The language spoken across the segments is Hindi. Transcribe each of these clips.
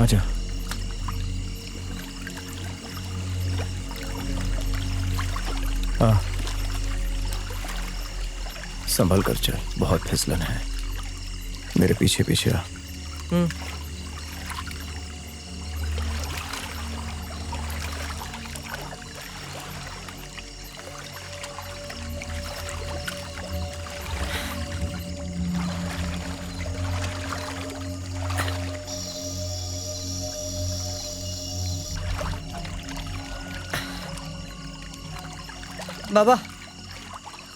आजा। संभल कर चल, बहुत फिसलन है। मेरे पीछे पीछे आ। बाबा,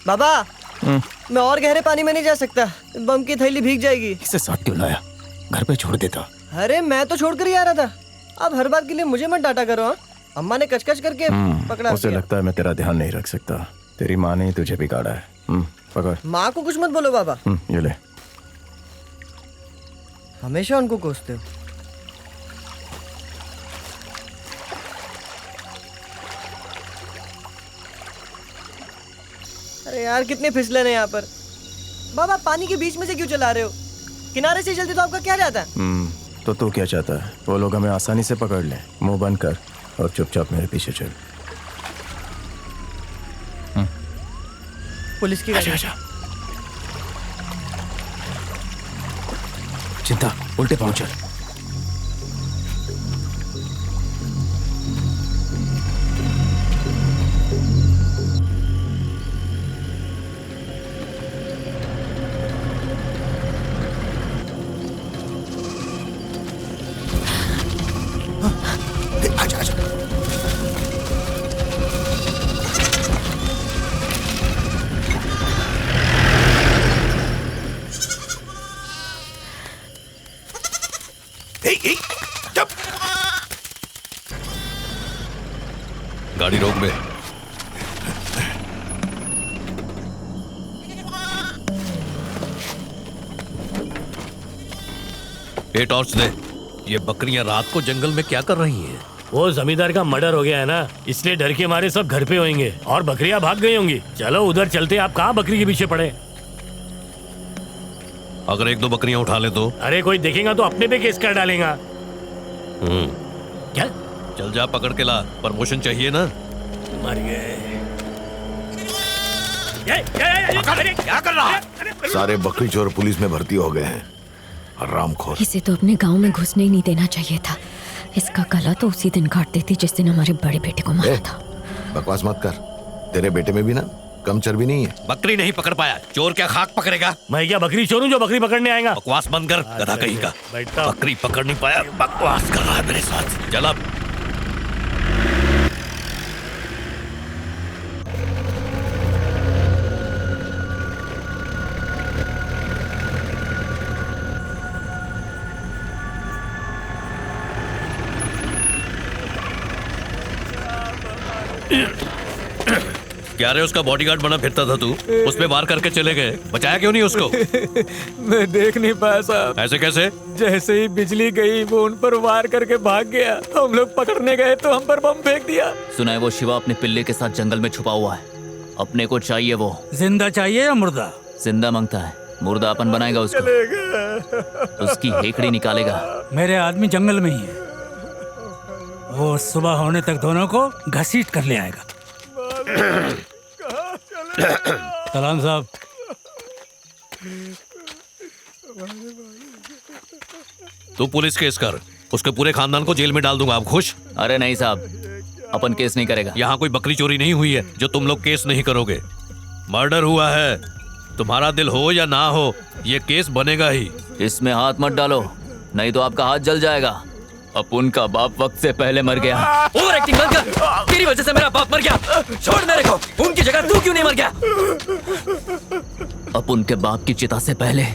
बाबा, मैं और गहरे पानी में नहीं जा सकता। बम की थैली भीग जाएगी। इसे साथ क्यों लाया? घर पे छोड़ देता। अरे मैं तो छोड़ कर ही आ रहा था। अब हर बात के लिए मुझे मत डांटा करो। हाँ, अम्मा ने कचकच करके पकड़ा। उसे लगता है मैं तेरा ध्यान नहीं रख सकता। तेरी माँ ने ही तुझे बिगाड़ा है। पकड़। माँ को कुछ मत बोलो बाबा। ये ले। हमेशा उनको कोसते हो। अरे यार कितने फिसलन है यहाँ पर। बाबा पानी के बीच में से क्यों चला रहे हो? किनारे से चलते तो आपका क्या जाता है? तो तू क्या चाहता है? वो लोग हमें आसानी से पकड़ ले। मुंह बंद कर और चुपचाप मेरे पीछे चल। पुलिस की गाड़ी। आजा। चिंता, उल्टे पाँव चल। गाड़ी रोक बे। ये टॉर्च दे। ये बकरियां रात को जंगल में क्या कर रही हैं? वो जमींदार का मर्डर हो गया है ना, इसलिए डर के मारे सब घर पे होंगे और बकरियां भाग गई होंगी। चलो उधर चलते। आप कहाँ बकरी के पीछे पड़े? अगर एक दो बकरियां उठा ले तो? अरे कोई देखेगा तो अपने पे केस कर डालेगा। क्या? चल जा, पकड़ के ला। प्रमोशन चाहिए ना? मर गए। क्या कर रहा है? सारे बकरी चोर पुलिस में भर्ती हो गए हैं। हरामखोर। इसे तो अपने गांव में घुसने ही नहीं देना चाहिए था। इसका गला तो उसी दिन काट देती जिस दिन हमारे बड़े बेटे को मारा था। बकवास मत कर। तेरे बेटे में भी ना कम चर्बी नहीं है। बकरी नहीं पकड़ पाया, चोर क्या खाक पकड़ेगा? मैं क्या बकरी चोर हूं जो बकरी पकड़ने आएगा? बकवास बंद कर, गधा कहीं का। बकरी पकड़ नहीं पाया, बकवास कर रहा है मेरे साथ। चल अब। क्या रे, उसका बॉडीगार्ड बना फिरता था तू? उस पे वार करके चले गए, बचाया क्यों नहीं उसको? मैं देख नहीं पाया साहब। ऐसे कैसे? जैसे ही बिजली गई वो उन पर वार करके भाग गया। हम लोग पकड़ने गए तो हम पर बम फेंक दिया। सुना है वो शिवा अपने पिल्ले के साथ जंगल में छुपा हुआ है। अपने को चाहिए वो। जिंदा चाहिए या मुर्दा? जिंदा मांगता है। मुर्दा अपन बनाएगा उसको। उसकी हेकड़ी निकालेगा। मेरे आदमी जंगल में ही है। वो सुबह होने तक दोनों को घसीट कर ले आएगा। सलाम साहब। तू पुलिस केस कर, उसके पूरे खानदान को जेल में डाल दूंगा। आप खुश? अरे नहीं साहब, अपन केस नहीं करेगा। यहाँ कोई बकरी चोरी नहीं हुई है जो तुम लोग केस नहीं करोगे। मर्डर हुआ है। तुम्हारा दिल हो या ना हो, ये केस बनेगा ही। इसमें हाथ मत डालो, नहीं तो आपका हाथ जल जाएगा। अपुन का बाप वक्त से पहले मर गया। ओवर एक्टिंग बंद कर। तेरी वजह से मेरा बाप मर गया। छोड़ मेरे को। उनकी जगह तू क्यों नहीं मर गया? अपुन के बाप की चिता से पहले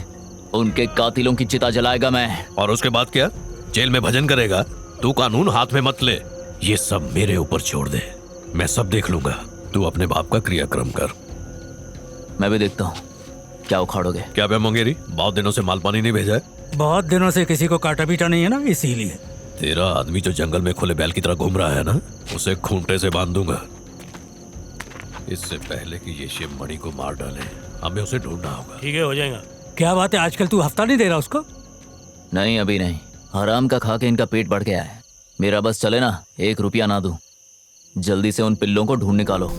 उनके कातिलों की चिता जलाएगा मैं। और उसके बाद क्या? जेल में भजन करेगा? तू कानून हाथ में मत ले। ये सब मेरे ऊपर छोड़ दे, मैं सब देख लूंगा। तू अपने बाप का क्रियाक्रम कर। मैं भी देखता हूँ क्या उखाड़ोगे। क्या बे मंगेरी, बहुत दिनों से माल पानी नहीं भेजा है? बहुत दिनों से किसी को काटा पीटा नहीं है ना, इसीलिए। तेरा आदमी जो जंगल में खुले बैल की तरह घूम रहा है ना, उसे खूंटे से बांध दूंगा। इससे पहले कि ये शिव मणि को मार डाले, हमें उसे ढूंढना होगा। ठीक है, हो जाएगा। क्या बात है, आजकल तू हफ्ता नहीं दे रहा उसको? नहीं, अभी नहीं। हराम का खा के इनका पेट बढ़ गया है। मेरा बस चले ना, 1 रुपया ना दूं। जल्दी से उन पिल्लों को ढूंढ निकालो।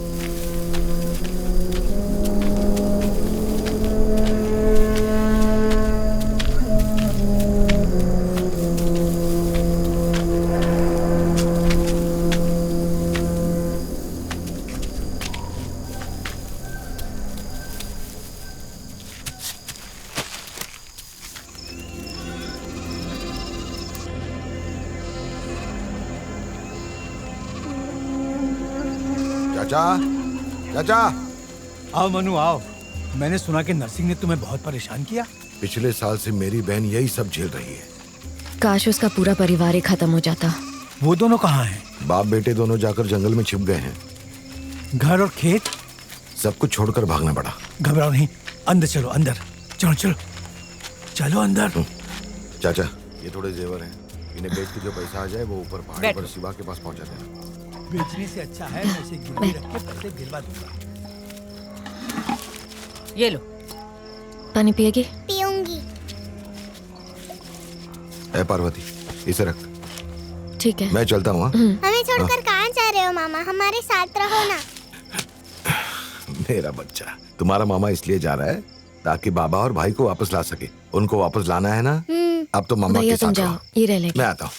चाचा, चाचा, आओ मनु आओ। मैंने सुना कि नरसिंह ने तुम्हें बहुत परेशान किया। पिछले साल से मेरी बहन यही सब झेल रही है। काश उसका पूरा परिवार ही खत्म हो जाता। वो दोनों कहाँ हैं? बाप बेटे दोनों जाकर जंगल में छिप गए हैं। घर और खेत सब कुछ छोड़कर भागना पड़ा। घबराओ नहीं, अंदर चलो, अंदर चलो चलो चलो अंदर। चाचा, ये थोड़े जेवर हैं, इन्हें बेच के जो पैसा आ जाए वो ऊपर पहाड़ पर शिवा के पास पहुंचा देना। बेचने से अच्छा है मैं इसे गिरवी रख के पैसे गिरवा दूंगा। ये लो। पानी पिएगी? पीऊंगी। ए पार्वती, इसे रख। ठीक है, मैं चलता हूँ। हमें छोड़कर कहाँ जा रहे हो मामा? हमारे साथ रहो ना। मेरा बच्चा, तुम्हारा मामा इसलिए जा रहा है ताकि बाबा और भाई को वापस ला सके। उनको वापस लाना है ना? अब तो मामा भैया के तुम साथ जाओ, रहो। ये रह लेके। मैं आता हूँ।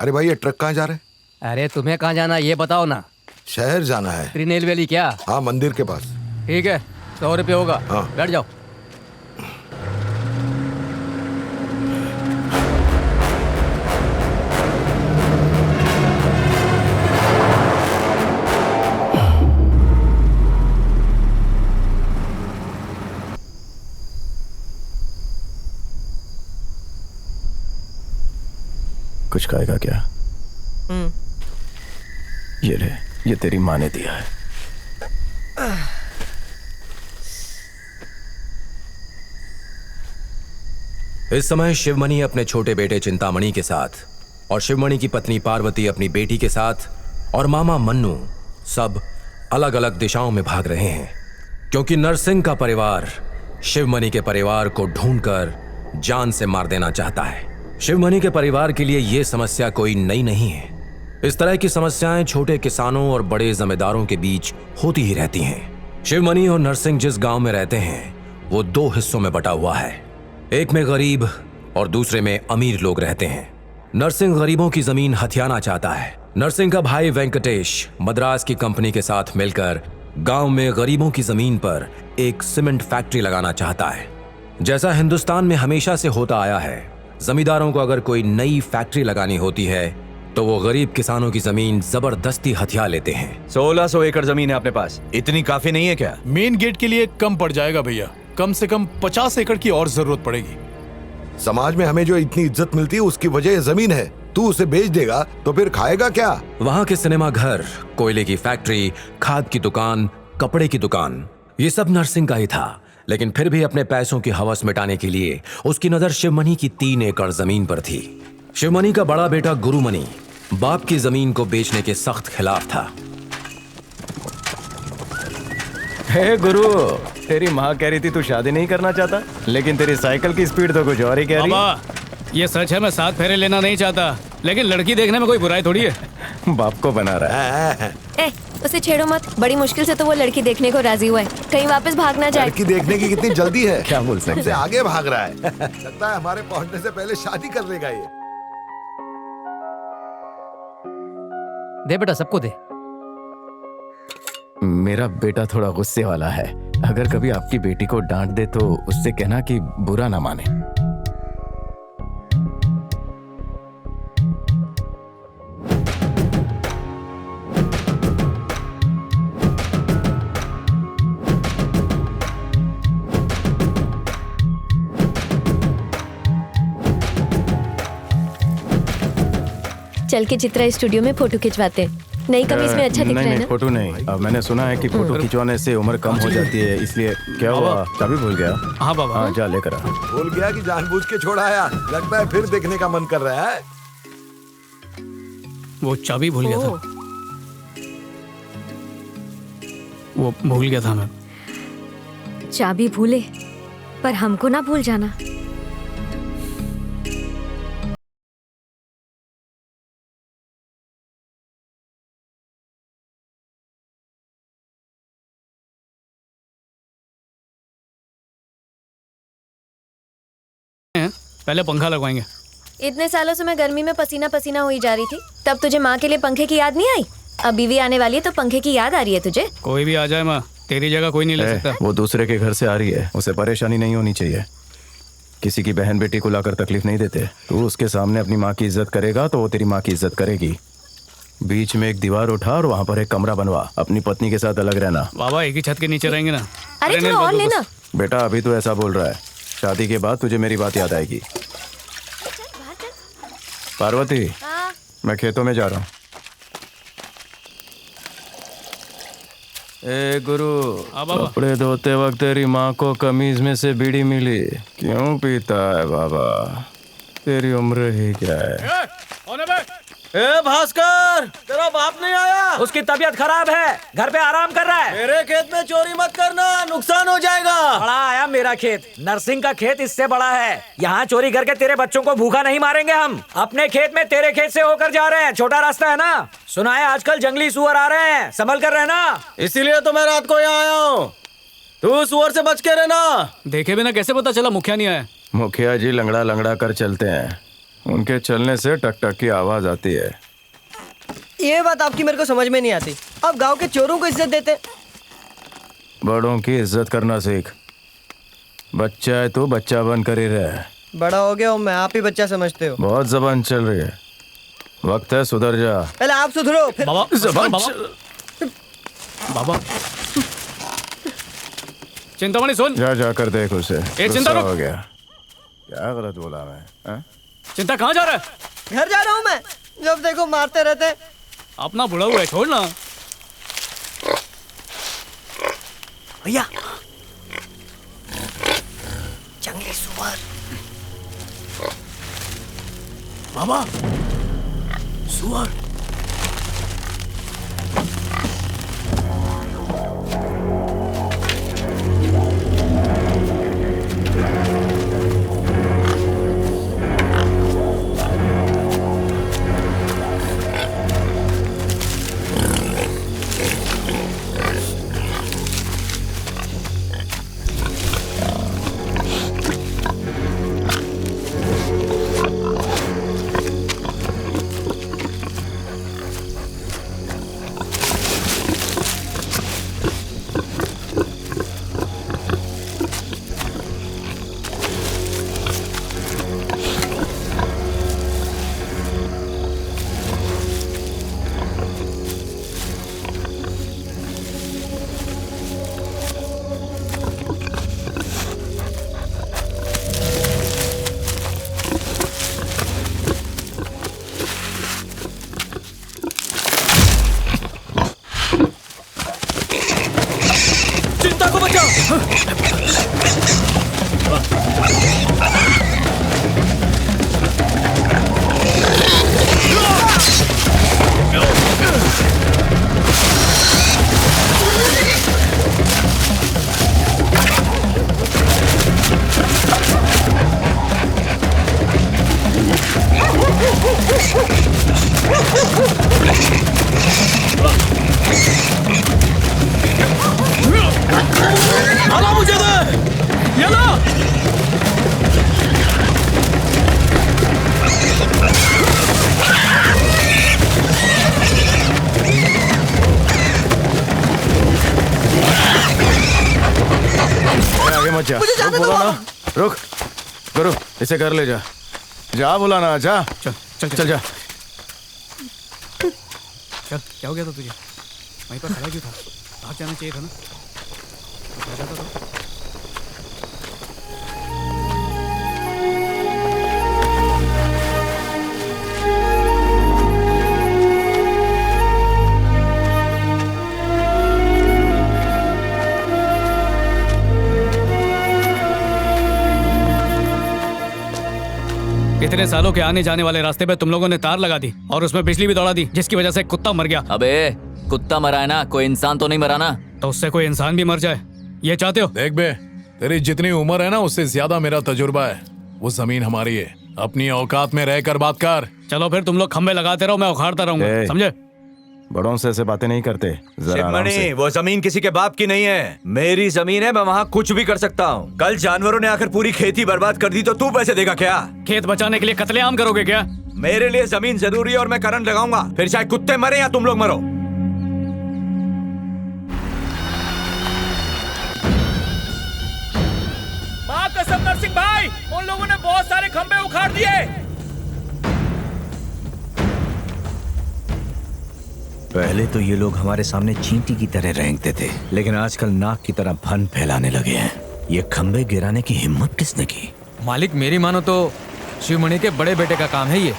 अरे भाई, ये ट्रक कहाँ जा रहा है? अरे तुम्हें कहाँ जाना ये बताओ ना। शहर जाना है। त्रिनेलवेली क्या? हाँ, मंदिर के पास। ठीक है, 100 रुपये होगा। हाँ। बैठ जाओ। कुछ खाएगा क्या? ये ले, ये तेरी माँ ने दिया है। इस समय शिवमणि अपने छोटे बेटे चिंतामणि के साथ और शिवमणि की पत्नी पार्वती अपनी बेटी के साथ और मामा मन्नू सब अलग अलग दिशाओं में भाग रहे हैं, क्योंकि नरसिंह का परिवार शिवमणि के परिवार को ढूंढकर जान से मार देना चाहता है। शिवमणि के परिवार के लिए यह समस्या कोई नई नहीं है। इस तरह की समस्याएं छोटे किसानों और बड़े जमींदारों के बीच होती ही रहती हैं। शिवमणि और नरसिंह जिस गांव में रहते हैं वो 2 हिस्सों में बटा हुआ है। एक में गरीब और दूसरे में अमीर लोग रहते हैं। नरसिंह गरीबों की जमीन हथियाना चाहता है। नरसिंह का भाई वेंकटेश मद्रास की कंपनी के साथ मिलकर गांव में गरीबों की जमीन पर एक सीमेंट फैक्ट्री लगाना चाहता है। जैसा हिंदुस्तान में हमेशा से होता आया है, जमींदारों को अगर कोई नई फैक्ट्री लगानी होती है तो वो गरीब किसानों की जमीन जबरदस्ती हथिया लेते हैं। 1600 एकड़ जमीन है अपने पास, इतनी काफी नहीं है क्या? मेन गेट के लिए कम पड़ जाएगा भैया, कम से कम 50 एकड़ की और जरूरत पड़ेगी। समाज में हमें जो इतनी इज्जत मिलती है उसकी वजह ये जमीन है। तू उसे बेच देगा तो फिर खाएगा क्या? वहाँ के सिनेमा घर, कोयले की फैक्ट्री, खाद की दुकान, कपड़े की दुकान, ये सब नरसिंह का ही था। लेकिन फिर भी अपने पैसों की हवस मिटाने के लिए उसकी नजर शिवमणि की 3 एकड़ जमीन पर थी। शिवमणि का बड़ा बेटा गुरुमणि बाप की जमीन को बेचने के सख्त खिलाफ था। हे गुरु, तेरी माँ कह रही थी तू शादी नहीं करना चाहता, लेकिन तेरी साइकिल की स्पीड तो कुछ और ही कह रही है। ये सच है, मैं 7 फेरे लेना नहीं चाहता, लेकिन लड़की देखने में कोई बुराई थोड़ी है। बाप को बना रहा है। उसे छेड़ो मत, बड़ी मुश्किल से तो वो लड़की देखने को राजी हुआ है, कहीं वापस भाग ना जाए। लड़की देखने की कितनी जल्दी है? क्या बोल सकते? हमसे आगे भाग रहा है। लगता है हमारे पहुंचने से पहले शादी कर लेगा ये। दे बेटा, सबको दे। मेरा बेटा थोड़ा गुस्से वाला है, अगर कभी आपकी बेटी को डांट दे तो उससे कहना कि बुरा ना माने। चल के चित्रा स्टूडियो में फोटो खिंचवाते। नई कमीज में अच्छा दिख रहा है ना? फोटो नहीं, मैंने सुना है कि फोटो खिंचवाने से उम्र कम हो जाती है, इसलिए। क्या हुआ, चाबी भूल गया? हाँ बाबा। हाँ, जा लेकर आ। भूल गया कि जानबूझ के छोड़ा आया? लगता है फिर देखने का मन कर रहा है। वो चाबी भूल गया था। वो भूल गया था मैं। चाबी भूले पर हमको ना भूल जाना। पहले पंखा लगवाएंगे। इतने सालों से मैं गर्मी में पसीना पसीना हुई जा रही थी, तब तुझे माँ के लिए पंखे की याद नहीं आई? अब बीवी आने वाली है तो पंखे की याद आ रही है तुझे? कोई भी आ जाए माँ, तेरी जगह कोई नहीं ले सकता। वो दूसरे के घर से आ रही है, उसे परेशानी नहीं होनी चाहिए। किसी की बहन बेटी को लाकर तकलीफ नहीं देते। तू उसके सामने अपनी माँ की इज्जत करेगा तो वो तेरी माँ की इज्जत करेगी। बीच में एक दीवार उठा और वहाँ पर एक कमरा बनवा। अपनी पत्नी के साथ अलग रहना। बाबा एक ही छत के नीचे रहेंगे ना। अरे थोड़ा और लेना। बेटा अभी तो ऐसा बोल रहा है, शादी के बाद तुझे मेरी बात याद आएगी। पार्वती, मैं खेतों में जा रहा हूँ। ए गुरु, कपड़े धोते वक्त तेरी माँ को कमीज में से बीड़ी मिली, क्यों पीता है बाबा? तेरी उम्र ही क्या है? ए भास्कर, तेरा बाप नहीं आया? उसकी तबीयत खराब है, घर पे आराम कर रहा है। मेरे खेत में चोरी मत करना, नुकसान हो जाएगा। बड़ा आया मेरा खेत, नरसिंह का खेत इससे बड़ा है। यहाँ चोरी करके तेरे बच्चों को भूखा नहीं मारेंगे हम। अपने खेत में तेरे खेत से होकर जा रहे हैं, छोटा रास्ता है ना। सुना है आजकल जंगली सुअर आ रहे हैं, संभल कर रहना। इसीलिए तो मैं रात को यहाँ आया हूँ। तू सुअर से बच के रहना। देखे बिना कैसे पता चला मुखिया नहीं आया? मुखिया जी लंगड़ा लंगड़ा कर चलते हैं, उनके चलने से टक टक की आवाज आती है। ये बात आपकी मेरे को समझ में नहीं आती। आप गांव के चोरों को इज्जत देते। बड़ों की इज्जत करना सीख। बच्चा है तो बच्चा बन कर ही रहे। बड़ा हो गया हूँ मैं, आप ही बच्चा समझते हो। बहुत जबान चल रही है, वक्त है सुधर जा। पहले आप सुधरो फिर। बाबा, जबान बाबा चिंतामणि सुन। जा कर देख उसे। चिंता हो गया, क्या गलत बोला मैं? चिंता कहाँ जा रहा है? घर जा रहा हूँ मैं, जब देखो मारते रहते। अपना बुढ़ा हुआ है, छोड़ ना। भैया जंगली सुअर। बाबा सुअर। रुक गुरु, इसे घर ले जा। जा बुलाना, जा। चल चल चल जा। चल, क्या हो गया था तुझे? वहीं पर खड़ा क्यों था? भाग जाना चाहिए था ना। भाग जाता तो। इतने सालों के आने जाने वाले रास्ते पे तुम लोगों ने तार लगा दी और उसमें बिजली भी दौड़ा दी, जिसकी वजह से एक कुत्ता मर गया। अबे कुत्ता मरा है ना, कोई इंसान तो नहीं मरा ना। तो उससे कोई इंसान भी मर जाए, ये चाहते हो? देख बे, तेरी जितनी उम्र है ना उससे ज्यादा मेरा तजुर्बा है। वो जमीन हमारी है, अपनी औकात में रहकर बात कर। चलो फिर तुम लोग खंबे लगाते रहो, मैं उखाड़ता रहूंगा, समझे? बड़ों से ऐसे बातें नहीं करते, जरा आराम से। वो जमीन किसी के बाप की नहीं है, मेरी जमीन है, मैं वहाँ कुछ भी कर सकता हूँ। कल जानवरों ने आकर पूरी खेती बर्बाद कर दी तो तू पैसे देगा क्या? खेत बचाने के लिए कत्लेआम करोगे क्या? मेरे लिए जमीन जरूरी है और मैं करंट लगाऊंगा, फिर चाहे कुत्ते मरे या तुम लोग मरो। माँ कसम नरसिंह भाई, उन लोगों ने बहुत सारे खंबे उखाड़ दिए। पहले तो ये लोग हमारे सामने चींटी की तरह रेंगते थे, लेकिन आजकल नाक की तरह फन फैलाने लगे हैं। ये खंबे गिराने की हिम्मत किसने की? मालिक मेरी मानो तो शिवमणि के बड़े बेटे का काम है ये।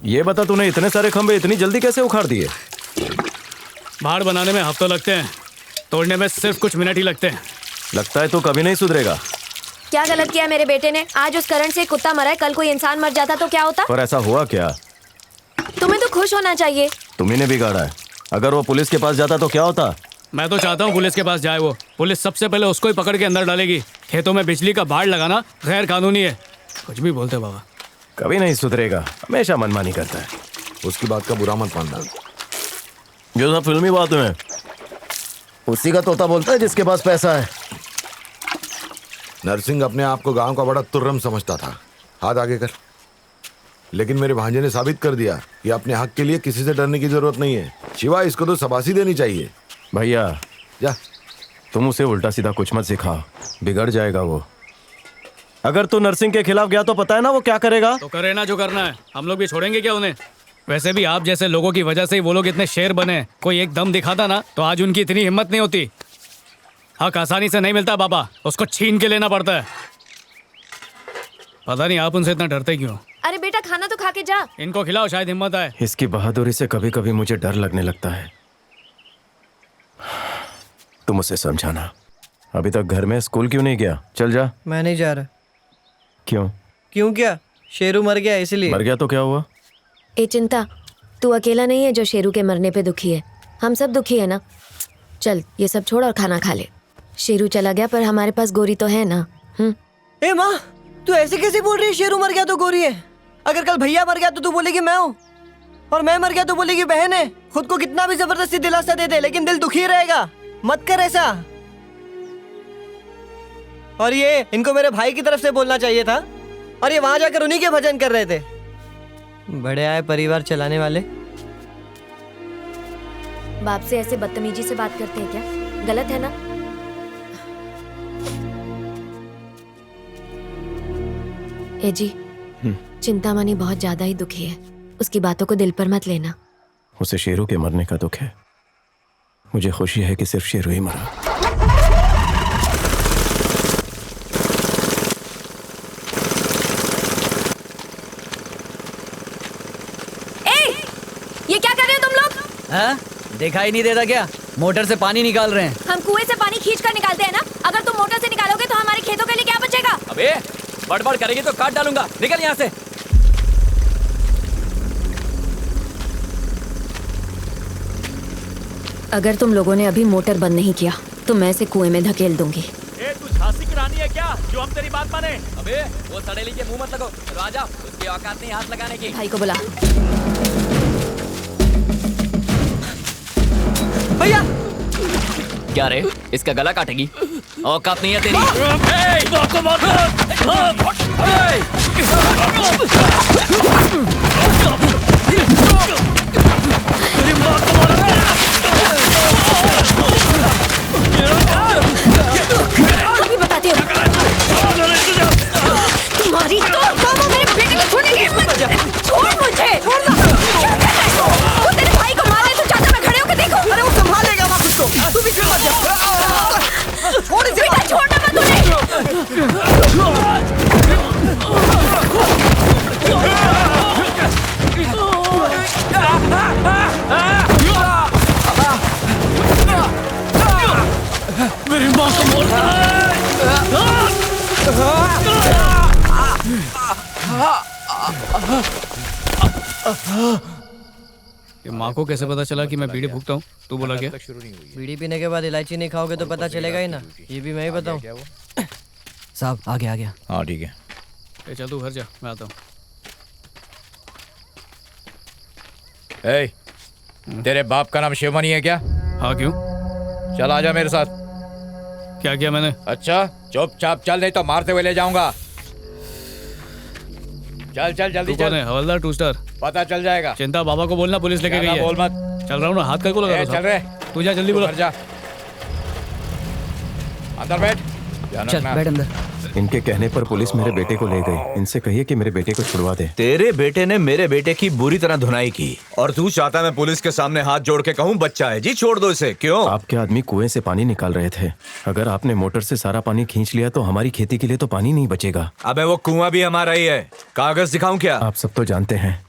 ये बता, तूने इतने सारे खंबे इतनी जल्दी कैसे उखाड़ दिए? भाड़ बनाने में हफ्तों लगते हैं, तोड़ने में सिर्फ कुछ मिनट ही लगते हैं। लगता है तो कभी नहीं सुधरेगा। क्या गलत किया मेरे बेटे ने? आज उस करंट से एक कुत्ता मरा है, कल कोई इंसान मर जाता तो क्या होता? पर ऐसा हुआ क्या? तुम्हें तो खुश होना चाहिए। तुम्ही ने बिगाड़ा है। अगर वो पुलिस के पास जाता तो क्या होता? मैं तो चाहता हूँ पुलिस के पास जाए वो। पुलिस सबसे पहले उसको ही पकड़ के अंदर डालेगी। खेतों में बिजली का भाड़ लगाना गैर कानूनी है। कुछ भी बोलते बाबा। कभी नहीं सुधरेगा, हमेशा मनमानी करता है। उसकी बात का बुरा मत मानना। जो सब फिल्मी बातें हैं उसी का तोता बोलता है जिसके पास पैसा है। नरसिंह अपने आप को गांव का बड़ा तुर्रम समझता था। हाथ आगे कर। लेकिन मेरे भांजे ने साबित कर दिया कि अपने हक के लिए किसी से डरने की जरूरत नहीं है। शिवा, इसको तो शाबाशी देनी चाहिए। भैया जा, तुम उसे उल्टा सीधा कुछ मत सिखाओ, बिगड़ जाएगा वो। अगर तू नरसिंह के खिलाफ गया तो पता है ना वो क्या करेगा? तो करे ना जो करना है, हम लोग भी छोड़ेंगे क्या उन्हें? वैसे भी आप जैसे लोगों की वजह से ही वो लोग इतने शेर बने। कोई एक दम दिखाता ना तो आज उनकी इतनी हिम्मत नहीं होती। हक आसानी से नहीं मिलता बाबा, उसको छीन के लेना पड़ता है। पता नहीं आप उनसे इतना डरते क्यों? अरे बेटा खाना तो खा के जा। इनको खिलाओ, शायद हिम्मत आए। इसकी बहादुरी से कभी कभी मुझे डर लगने लगता है। तुम उसे समझाना। अभी तक घर में स्कूल क्यों नहीं गया? चल जा। मैं नहीं जा रहा। क्यों? क्यों क्या? शेरू मर गया इसलिए। मर गया तो क्या हुआ? ए चिंता, तू अकेला नहीं है जो शेरू के मरने पे दुखी है। हम सब दुखी है ना। चल ये सब छोड़ और खाना खा ले। शेरू चला गया पर हमारे पास गोरी तो है ना। ए माँ, तू ऐसे कैसे बोल रही है? शेरू मर गया तो गोरी है। अगर कल भैया मर गया तो तू बोलेगी मैं हूँ, और मैं मर गया तो बोलेगी बहन है। खुद को कितना भी जबरदस्ती दिलासा दे दे, लेकिन दिल दुखी रहेगा। मत कर ऐसा। और ये इनको मेरे भाई की तरफ से बोलना चाहिए था, और ये वहां जाकर उन्हीं के भजन कर रहे थे। बड़े आए परिवार चलाने वाले। बाप से ऐसे बदतमीजी से बात करते हैं क्या? गलत है ना? ए जी, चिंतामणि बहुत ज्यादा ही दुखी है। उसकी बातों को दिल पर मत लेना। उसे शेरू के मरने का दुख है। मुझे खुशी है कि सिर्फ शेरू ही मरा। ये क्या कर रहे हो तुम लोग? हाँ? दिखाई नहीं देता क्या? मोटर से पानी निकाल रहे हैं। हम कुएं से पानी खींच कर निकालते हैं ना। अगर तुम मोटर से निकालोगे तो हमारे खेतों के लिए क्या बचेगा? अबे बड़बड़ करेगी तो काट डालूंगा, निकल यहाँ से। अगर तुम लोगों ने अभी मोटर बंद नहीं किया तो मैं इसे कुएं में धकेल दूंगी। ए, तू झांसी की रानी है क्या जो हम तेरी बात माने? अबे वो सड़ेली के मुंह मत लगो, राजा उसकी औकात नहीं हाथ लगाने की। भाई को बुला। भैया क्या रे, इसका गला काटेगी? औकात नहीं है तेरी। अभी बताती हूँ। तुम्हारी तो मेरे बेटे को छोड़ने की हिम्मत। छोड़ मुझे। क्या कर रहे हो? वो तेरे भाई को मारे तो चाचा में खड़े होकर देखो। अरे वो संभालेगा वहाँ खुद को। तू भी फिर मत जा। छोड़ इसे। बेटा छोड़ना मत मेरी माँ को बोल। ये माँ को कैसे पता चला कि मैं बीड़ी फूकता हूँ? तू बोला क्या? बीड़ी पीने के बाद इलायची नहीं खाओगे तो पता चलेगा ही ना। ये भी मैं ही बताऊँ। साहब आ गया। हाँ ठीक है। चल तू घर जा, मैं आता हूँ। तेरे बाप का नाम शिवमणि है क्या? हाँ क्यों? चल आजा मेरे साथ। क्या किया मैंने? अच्छा चुपचाप चल, नहीं तो मारते हुए ले जाऊंगा। चल चल जल्दी चल। हवलदार 2 स्टार। पता चल जाएगा। चिंता बाबा को बोलना पुलिस लेके गई है। बोल मत। चल रहा हूँ ना, हाथ कर को लगा चल रहे। तू जा जल्दी बोला। जा अंदर बैठ। चल बैठ अंदर। इनके कहने पर पुलिस मेरे बेटे को ले गई। इनसे कहिए कि मेरे बेटे को छुड़वा दे। तेरे बेटे ने मेरे बेटे की बुरी तरह धुनाई की और तू चाहता मैं पुलिस के सामने हाथ जोड़ के कहूँ बच्चा है जी छोड़ दो इसे? क्यों? आपके आदमी कुएं से पानी निकाल रहे थे। अगर आपने मोटर से सारा पानी खींच लिया तो हमारी खेती के लिए तो पानी नहीं बचेगा। अबे वो कुआं भी हमारा ही है। कागज दिखाऊं क्या? आप सब तो जानते हैं,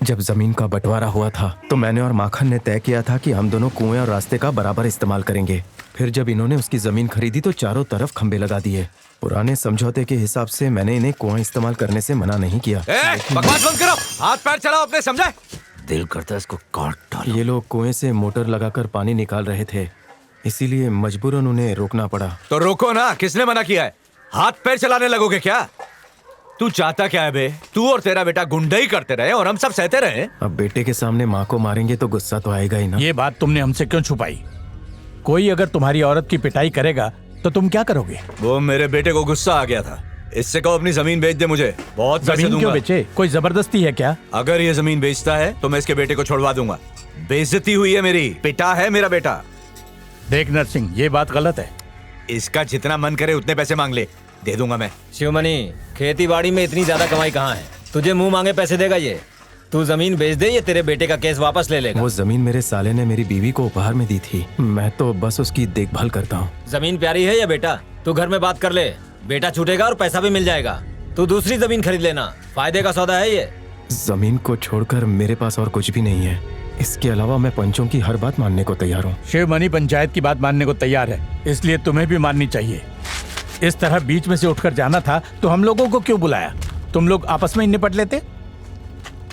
जब जमीन का बंटवारा हुआ था तो मैंने और माखन ने तय किया था कि हम दोनों कुएं और रास्ते का बराबर इस्तेमाल करेंगे। फिर जब इन्होंने उसकी जमीन खरीदी तो चारों तरफ खंबे लगा दिए। पुराने समझौते के हिसाब से मैंने इन्हें कुआं इस्तेमाल करने से मना नहीं किया। बकवास बंद करो, हाथ पैर चलाओ अपने, समझे? दिल करता है इसको काट डालो। ये लोग कुएं से मोटर लगाकर पानी निकाल रहे थे, इसीलिए मजबूरन उन्हें रोकना पड़ा। तो रोको ना, किसने मना किया है? हाथ पैर चलाने लगोगे क्या? तू चाहता क्या है बे? तू और तेरा बेटा गुंडाई करते रहे और हम सब सहते रहे। अब बेटे के सामने माँ को मारेंगे तो गुस्सा तो आएगा ही ना। ये बात तुमने हमसे क्यों छुपाई? कोई अगर तुम्हारी औरत की पिटाई करेगा तो तुम क्या करोगे? वो मेरे बेटे को गुस्सा आ गया था। इससे कहो अपनी जमीन बेच दे मुझे, बहुत पैसे दूंगा। क्यों बेचे? कोई जबरदस्ती है क्या? अगर ये जमीन बेचता है तो मैं इसके बेटे को छोड़वा दूंगा। बेइज्जती हुई है मेरी, पिटा है मेरा बेटा। देख नरसिंह, ये बात गलत है। इसका जितना मन करे उतने पैसे मांग ले, दे दूंगा मैं। शिवमणि, खेती बाड़ी में इतनी ज्यादा कमाई कहाँ है? तुझे मुंह मांगे पैसे देगा ये? तू जमीन बेच दे, ये तेरे बेटे का केस वापस ले लेगा। वो जमीन मेरे साले ने मेरी बीवी को उपहार में दी थी, मैं तो बस उसकी देखभाल करता हूँ। जमीन प्यारी है या बेटा? तू घर में बात कर ले, बेटा छूटेगा और पैसा भी मिल जाएगा। तू दूसरी जमीन खरीद लेना, फायदे का सौदा है ये। जमीन को छोड़कर मेरे पास और कुछ भी नहीं है। इसके अलावा मैं पंचों की हर बात मानने को तैयार हूँ। शिवमणि पंचायत की बात मानने को तैयार है, इसलिए तुम्हें भी माननी चाहिए। इस तरह बीच में से उठकर जाना था तो हम लोगों को क्यों बुलाया? तुम लोग आपस में ही निपट लेते।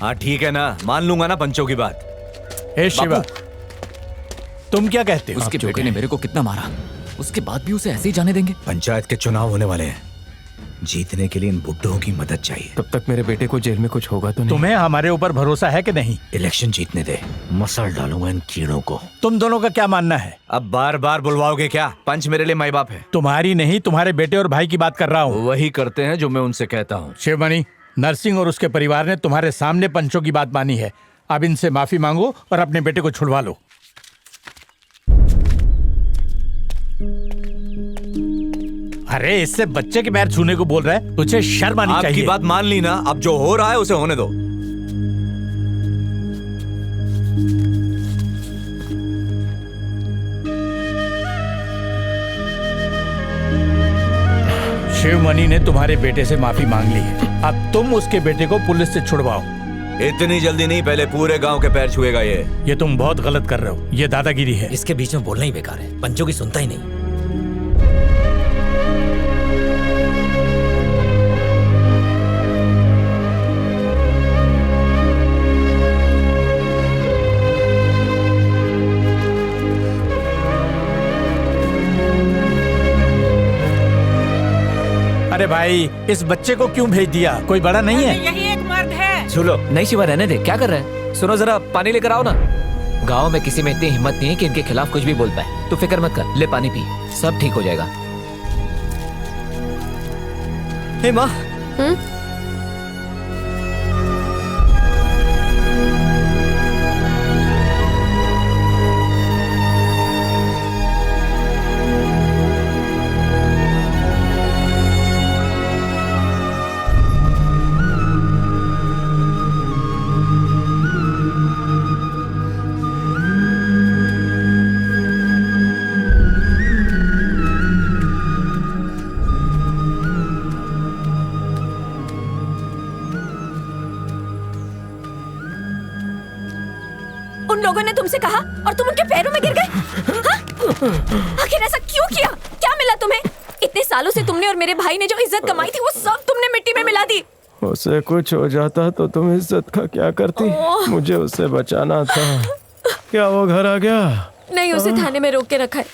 हाँ ठीक है ना, मान लूंगा ना पंचों की बात। हे शिवा, तुम क्या कहते हो? उसके बेटे ने मेरे को कितना मारा, उसके बाद भी उसे ऐसे ही जाने देंगे? पंचायत के चुनाव होने वाले हैं, जीतने के लिए इन बुड्ढों की मदद चाहिए। तब तक मेरे बेटे को जेल में कुछ होगा तो नहीं? तुम्हें हमारे ऊपर भरोसा है कि नहीं? इलेक्शन जीतने दे, मसल डालूंगा इन कीड़ों को। तुम दोनों का क्या मानना है? अब बार बार बुलवाओगे क्या? पंच मेरे लिए माई बाप है। तुम्हारी नहीं, तुम्हारे बेटे और भाई की बात कर रहा हूँ। वही करते हैं जो मैं उनसे कहता हूँ। शिवमणि, नरसिंह और उसके परिवार ने तुम्हारे सामने पंचों की बात मानी है। अब इनसे माफी मांगो और अपने बेटे को छुड़वा लो। अरे इससे बच्चे के पैर छूने को बोल रहा है, तुझे शर्म आनी चाहिए। आपकी बात मान ली ना, अब जो हो रहा है उसे होने दो। शिवमणि ने तुम्हारे बेटे से माफी मांग ली है, अब तुम उसके बेटे को पुलिस से छुड़वाओ। इतनी जल्दी नहीं, पहले पूरे गांव के पैर छुएगा ये। ये तुम बहुत गलत कर रहे हो, ये दादागिरी है। इसके बीच में बोलना ही बेकार है, पंचों की सुनता ही नहीं। अरे भाई, इस बच्चे को क्यों भेज दिया? कोई बड़ा नहीं है? यही एक मर्द है। सुनो, नहीं शिवा रहने दे, क्या कर रहे हैं? सुनो जरा, पानी लेकर आओ ना। गांव में किसी में इतनी हिम्मत नहीं है कि इनके खिलाफ कुछ भी बोल पाए। तू फिक्र मत कर, ले पानी पी, सब ठीक हो जाएगा। हे माँ, उन लोगों ने तुमसे कहा और तुम उनके पैरों में गिर गए? हाँ? आखिर ऐसा क्यों किया? क्या मिला तुम्हें? इतने सालों से तुमने और मेरे भाई ने जो इज्जत कमाई थी वो सब तुमने मिट्टी में मिला दी। उसे कुछ हो जाता तो तुम इज्जत का क्या करती? मुझे उसे बचाना था। क्या वो घर आ गया? नहीं, उसे थाने में रोक के रखा है।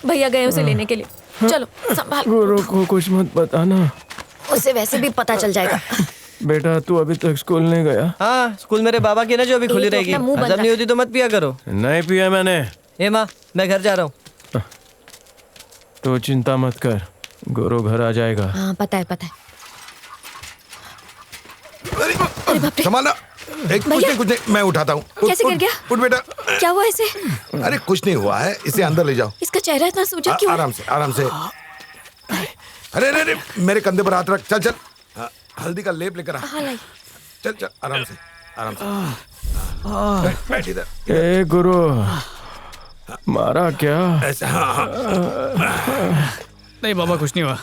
भैया गए उसे लेने के लिए। चलो संभाल। गुरु को कुछ मत बताना। उसे वैसे भी पता चल जाएगा। बेटा तू अभी तक स्कूल नहीं गया? हाँ, स्कूल मेरे बाबा की ना जो अभी खुली रहेगी। जब नहीं होती तो मत पिया करो। नहीं पिया मैंने। ए माँ, मैं घर जा रहा हूँ। तो चिंता मत कर, गुरु घर आ जाएगा। हाँ पता है पता है। संभालना। कुछ नहीं, मैं उठाता हूँ। कैसे गिर गया? उठ बेटा। क्या हुआ इसे? अरे कुछ नहीं हुआ है, इसे अंदर ले जाओ। इसका चेहरा इतना सूजा क्यों? आराम से, आराम से। अरे अरे मेरे कंधे पर हाथ रख। चल चल, हल्दी का लेप लेकर आ। चल चल, आराम से, आराम से। बैठ इधर। ए गुरु, मारा क्या? ऐसा। हाँ। नहीं बाबा, कुछ नहीं हुआ।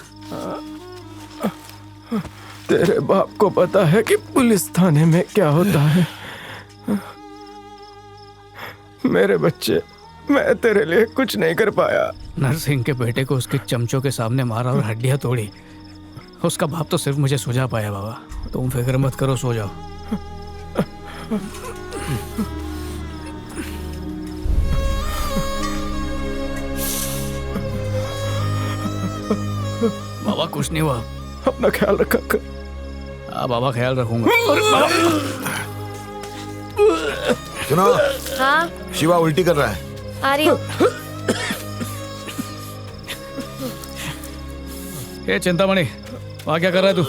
तेरे बाप को पता है कि पुलिस थाने में क्या होता है? मेरे बच्चे, मैं तेरे लिए कुछ नहीं कर पाया। नरसिंह के बेटे को उसके चमचों के सामने मारा और हड्डियां तोड़ी। उसका बाप तो सिर्फ मुझे सुझा पाया। बाबा तुम फिक्र मत करो, सो जाओ। बाबा कुछ नहीं हुआ। अपना ख्याल रखा कर। हाँ बाबा, ख्याल रखूंगा। सुनो। हाँ शिवा उल्टी कर रहा है। आ रही हूँ। ये चिंतामणि, वहाँ क्या कर रहा है तू?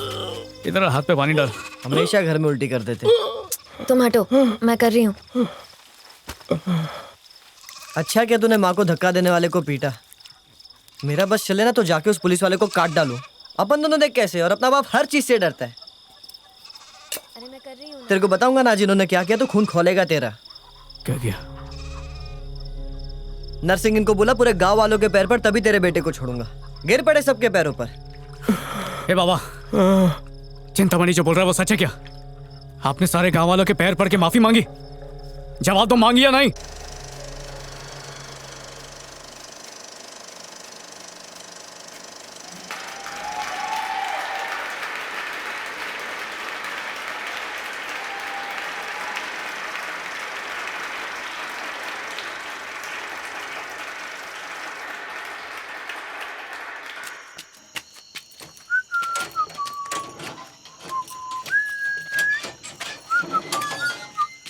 इधर हाथ पे पानी डाल। हमेशा घर में उल्टी करते थे। तुम हटो, मैं कर रही हूँ। अच्छा क्या तूने माँ को धक्का देने वाले को पीटा? मेरा बस चले ना तो जाके उस पुलिस वाले को काट डालूं। अपन दोनों देख कैसे, और अपना बाप हर चीज से डरता है। अरे मैं कर रही हूँ। तेरे को बताऊंगा ना जिन्होंने क्या किया तो खून खोलेगा तेरा। क्या किया? नरसिंह इनको बोला पूरे गांव वालों के पैर पर, तभी तेरे बेटे को छोड़ूंगा। गिर पड़े सबके पैरों पर। ए बाबा, चिंतामणि जो बोल रहा है वो सच है क्या? आपने सारे गांव वालों के पैर पड़ के माफी मांगी? जवाब तो मांगी या नहीं?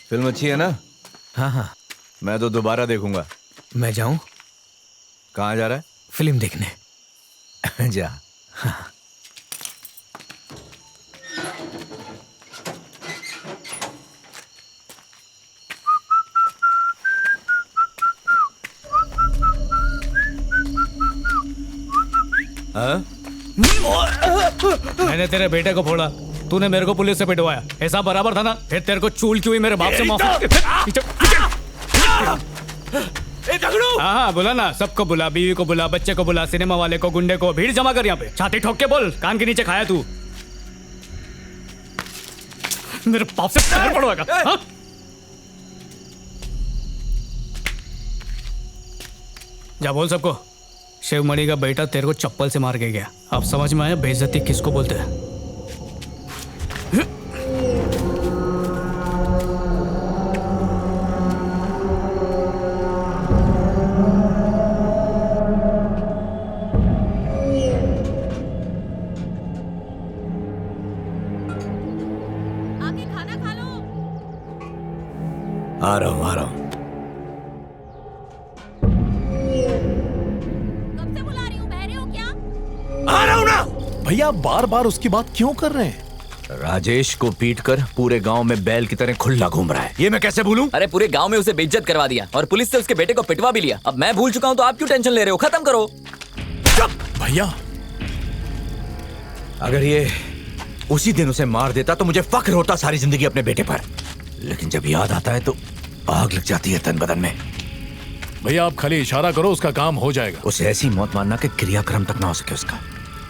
फिल्म अच्छी है ना? हाँ हाँ। मैं तो दोबारा देखूंगा। मैं जाऊं? कहाँ जा रहा है? फिल्म देखने। जा। हाँ। मैंने तेरे बेटे को फोड़ा, तूने मेरे को पुलिस से पिटवाया। ऐसा बराबर था ना? फिर तेरे को चूल क्यों हुई मेरे बाप से माफी? हाँ बुला ना, सबको बुला, बीवी को बुला, बच्चे को बुला, सिनेमा वाले को, गुंडे को, भीड़ जमा कर यहाँ पे। छाती ठोक के बोल, कान के नीचे खाया तू। मेरे बाप से पैर पड़वाएगा? हाँ? जा बोल सबको, शिवमणि का बेटा तेरे को चप्पल से मार के गया। अब समझ में आया बेइज्जती किसको बोलते हैं? आ रहा हूँ, आ रहा हूँ। कब से बुला रही हूँ, बहरे हो क्या? आ रहा हूँ ना। भैया बार बार उसकी बात क्यों कर रहे हैं? राजेश को पीटकर पूरे गांव में बैल की तरह खुला घूम रहा है, ये मैं कैसे भूलूं? अरे पूरे गांव में उसे बेइज्जत करवा दिया और पुलिस से उसके बेटे को पिटवा भी लिया। अब मैं भूल चुका हूँ तो आप क्यों टेंशन ले रहे हो? खत्म करो। भैया अगर ये उसी दिन उसे मार देता तो मुझे फक्र होता सारी जिंदगी अपने बेटे पर, लेकिन जब याद आता है तो आग लग जाती है तन बदन में। भैया आप खाली इशारा करो, उसका काम हो जाएगा। उसे ऐसी मौत मारना कि क्रियाक्रम तक ना हो सके उसका।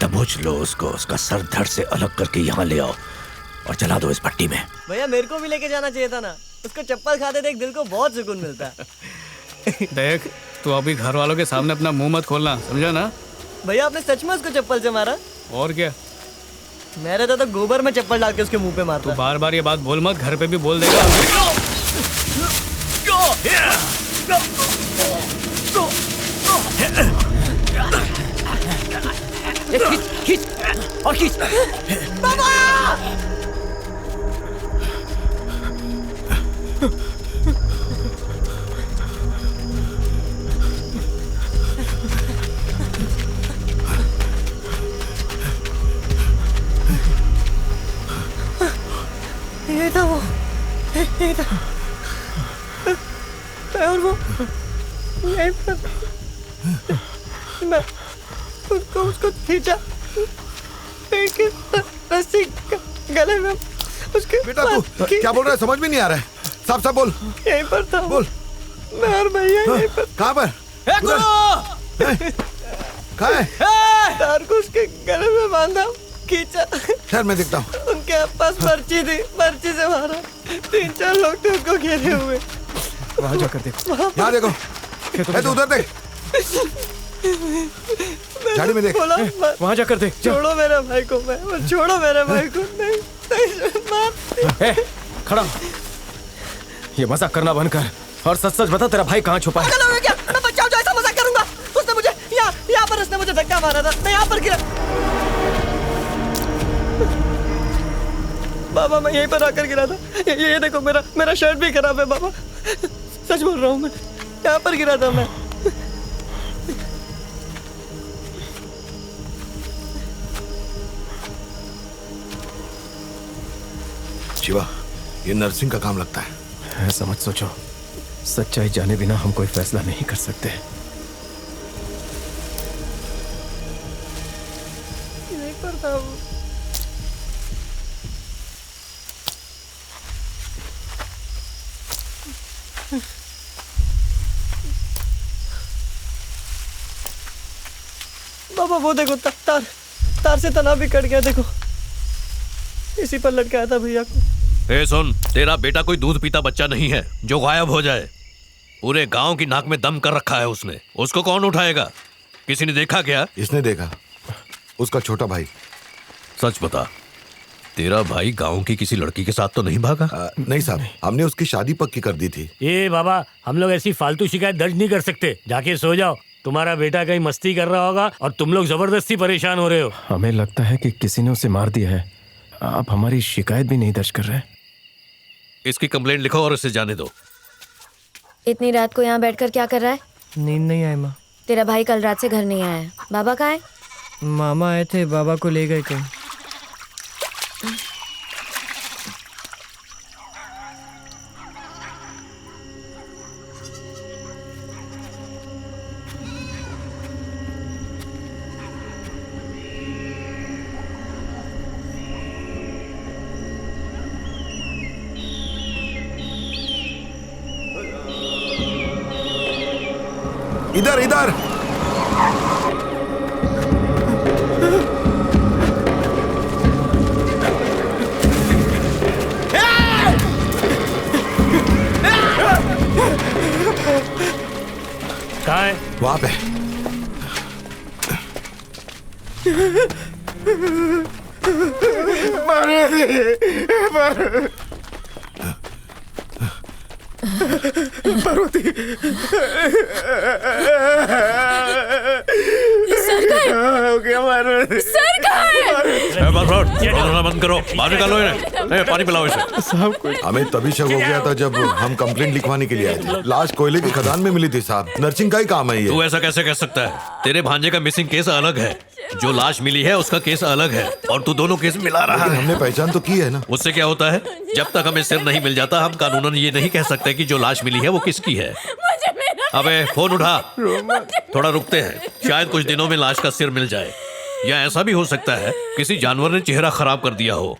दबोच लो उसको, उसका सर धड़ से अलग करके यहाँ ले आओ और चला दो इस भट्टी में। भैया मेरे को भी लेके जाना चाहिए था ना, उसको चप्पल खाते देख दिल को बहुत सुकून मिलता है। देख तू अभी घर वालों के सामने अपना मुंह मत खोलना, समझा ना? भैया आपने सच में उसको चप्पल से मारा? और क्या, मैं रहता तो गोबर में चप्पल डाल के उसके मुंह पे मारता। तू बार बार ये बात बोल मत, घर पे भी बोल देगा। खींच खींच और खींच। बाबा! ये था वो, ये था और वो यहीं पर मैं उसको खींचा, रस्सी गले में उसके। बेटा तू क्या बोल रहा है, समझ में नहीं आ रहा है। साफ साफ बोल। यहीं पर था बोल। मैं और भैया यहीं पर। कहाँ पर? कहाँ है? तार को उसके गले में बांधा, खींचा। खैर मैं देखता हूँ। उनके पास पर्ची थी, पर्ची से मारा। 3-4 लोग थे उसको घेरे हुए। वहाँ जाकर देखो। यहाँ देखो। तू उधर देख। झाड़ी में देख। वहाँ जाकर देख। छोड़ो मेरे भाई को, मैं छोड़ो मेरे भाई को। नहीं खड़ा। ये मजाक करना बंद कर और सच सच बता, तेरा भाई कहाँ छुपा है? क्या मैं बच्चा हूँ जो ऐसा मजाक करूंगा? उसने मुझे यहाँ पर उसने मुझे धक्का मारा था, मैं यहाँ पर गिरा। बाबा मैं यहीं पर आकर गिरा था। ये देखो मेरा शर्ट भी खराब है बाबा, सच बोल रहा हूँ मैं, यहाँ पर गिरा था मैं। शिवा, ये नर्सिंग का काम लगता है। ऐसा मत सोचो, सच्चाई जाने बिना हम कोई फैसला नहीं कर सकते। यहीं पर था वो। बाबा वो देखो, तार से तना भी कट गया, देखो इसी पर लटकाया था भैया को। ए सुन, तेरा बेटा कोई दूध पीता बच्चा नहीं है जो गायब हो जाए। पूरे गांव की नाक में दम कर रखा है उसने। उसको कौन उठाएगा? किसी ने देखा क्या? इसने देखा, उसका छोटा भाई। सच बता, तेरा भाई गांव की किसी लड़की के साथ तो नहीं भागा? नहीं साहब, हमने उसकी शादी पक्की कर दी थी। ये बाबा, हम लोग ऐसी फालतू शिकायत दर्ज नहीं कर सकते। जाके सो जाओ, तुम्हारा बेटा कहीं मस्ती कर रहा होगा और तुम लोग जबरदस्ती परेशान हो रहे हो। हमें लगता है कि किसी ने उसे मार दिया है। आप हमारी शिकायत भी नहीं दर्ज कर रहे। इसकी कंप्लेंट लिखो और इसे जाने दो। इतनी रात को यहाँ बैठकर क्या कर रहा है? नींद नहीं आई माँ। तेरा भाई कल रात से घर नहीं आया है। बाबा कहाँ है? मामा आए थे, बाबा को ले गए कहीं। इधर इधर। कहाँ है? वहां पे। पार्वती, सर कहाँ है? बंद करो, बाहर निकालो इन्हें। पानी पिलाओ इसे। हमें तभी शक हो गया था जब हम कंप्लेंट लिखवाने के लिए आए थे। लाश कोयले की खदान में मिली थी साहब। नर्सिंग का ही काम है ये। तू ऐसा कैसे कह सकता है? तेरे भांजे का मिसिंग केस अलग है, जो लाश मिली है उसका केस अलग है, और तू दोनों केस मिला रहा है। हमने पहचान तो की है ना। उससे क्या होता है? जब तक हमें सिर नहीं मिल जाता हम कानूनन ये नहीं कह सकते कि जो लाश मिली है वो किसकी है। अबे फोन उठा। थोड़ा रुकते हैं, शायद कुछ दिनों में लाश का सिर मिल जाए। या ऐसा भी हो सकता है किसी जानवर ने चेहरा खराब कर दिया हो,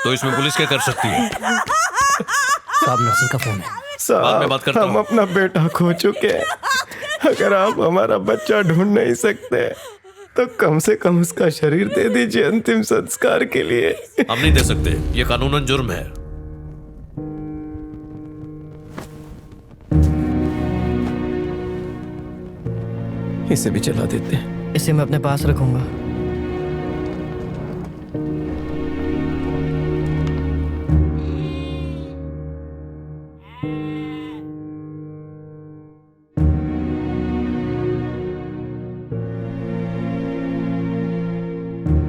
तो इसमें पुलिस क्या कर सकती है? साहब नर्सिंग का फोन है। बाद में बात करता हम हूँ। अपना बेटा खो चुके हैं। अगर आप हमारा बच्चा ढूंढ नहीं सकते तो कम से कम उसका शरीर दे दीजिए अंतिम संस्कार के लिए। हम नहीं दे सकते, ये कानूनन जुर्म है। इसे भी चला देते हैं। इसे मैं अपने पास रखूंगा।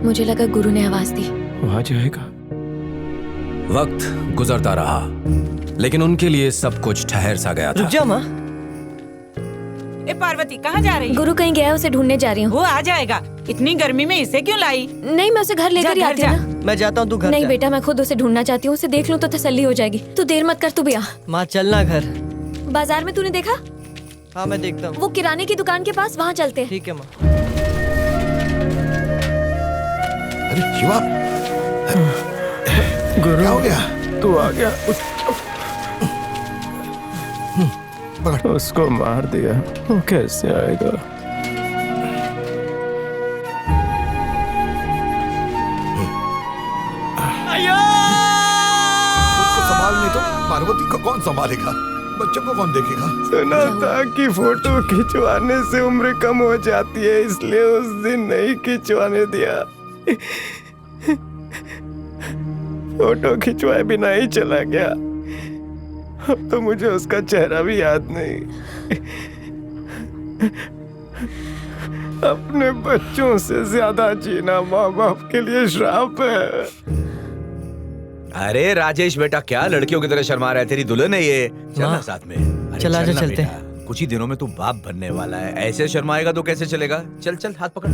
मुझे लगा गुरु ने आवाज दी। वो आ जाएगा। वक्त गुजरता रहा, लेकिन उनके लिए सब कुछ ठहर सा गया था। रुक जा माँ। ए पार्वती कहाँ जा रही है? गुरु कहीं गया है, उसे ढूंढने जा रही हूँ। वो आ जाएगा, इतनी गर्मी में इसे क्यों लाई? नहीं, मैं उसे घर लेकर ही आती हूँ ना। मैं जाता हूँ, तू घर नहीं जा। बेटा, मैं खुद उसे ढूंढना चाहती हूँ। उसे देख लूँ तो तसल्ली हो जाएगी। तू देर मत कर, तू भी आ। माँ चलना घर। बाजार में तूने देखा? हाँ मैं देखता हूँ। वो किराने की दुकान के पास, वहाँ चलते हैं। ठीक है माँ। अरे शिवा, गुरु क्या हो गया? तू आ गया। उसको मार दिया, वो कैसे आएगा? संभाल नहीं तो पार्वती को कौन संभालेगा? बच्चों को कौन देखेगा? सुना था कि फोटो खिंचवाने से उम्र कम हो जाती है, इसलिए उस दिन नहीं खिंचवाने दिया। फोटो खिंचवाए बिना ही चला गया। अब तो मुझे उसका चेहरा भी याद नहीं। अपने बच्चों से ज्यादा जीना माँ बाप के लिए श्राप है। अरे राजेश बेटा, क्या लड़कियों की तरह शर्मा रहा है? तेरी दुल्हन है ये। चलना साथ में। अरे चला जा, चलते बेटा, कुछ ही दिनों में तू बाप बनने वाला है। ऐसे शर्माएगा तो कैसे चलेगा? चल चल, हाथ पकड़।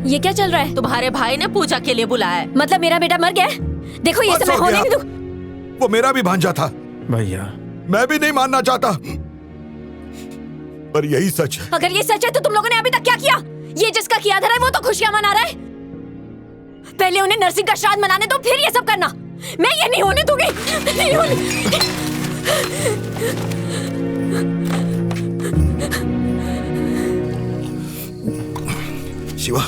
ये क्या चल रहा है? तुम्हारे भाई ने पूजा के लिए बुलाया है। मतलब मेरा बेटा मर गया है? देखो ये सब मैं होने नहीं दूं। वो मेरा भी भांजा था भैया। मैं भी नहीं मानना चाहता, पर यही सच है। अगर ये सच है तो तुम लोगों ने अभी तक क्या किया? ये जिसका किया धरा है वो तो खुशियां मना रहा है। पहले उन्हें नरसिंह का श्राद्ध मनाने दो, फिर ये सब करना। मैं ये नहीं होने दूंगी। नहीं होने। शिवा,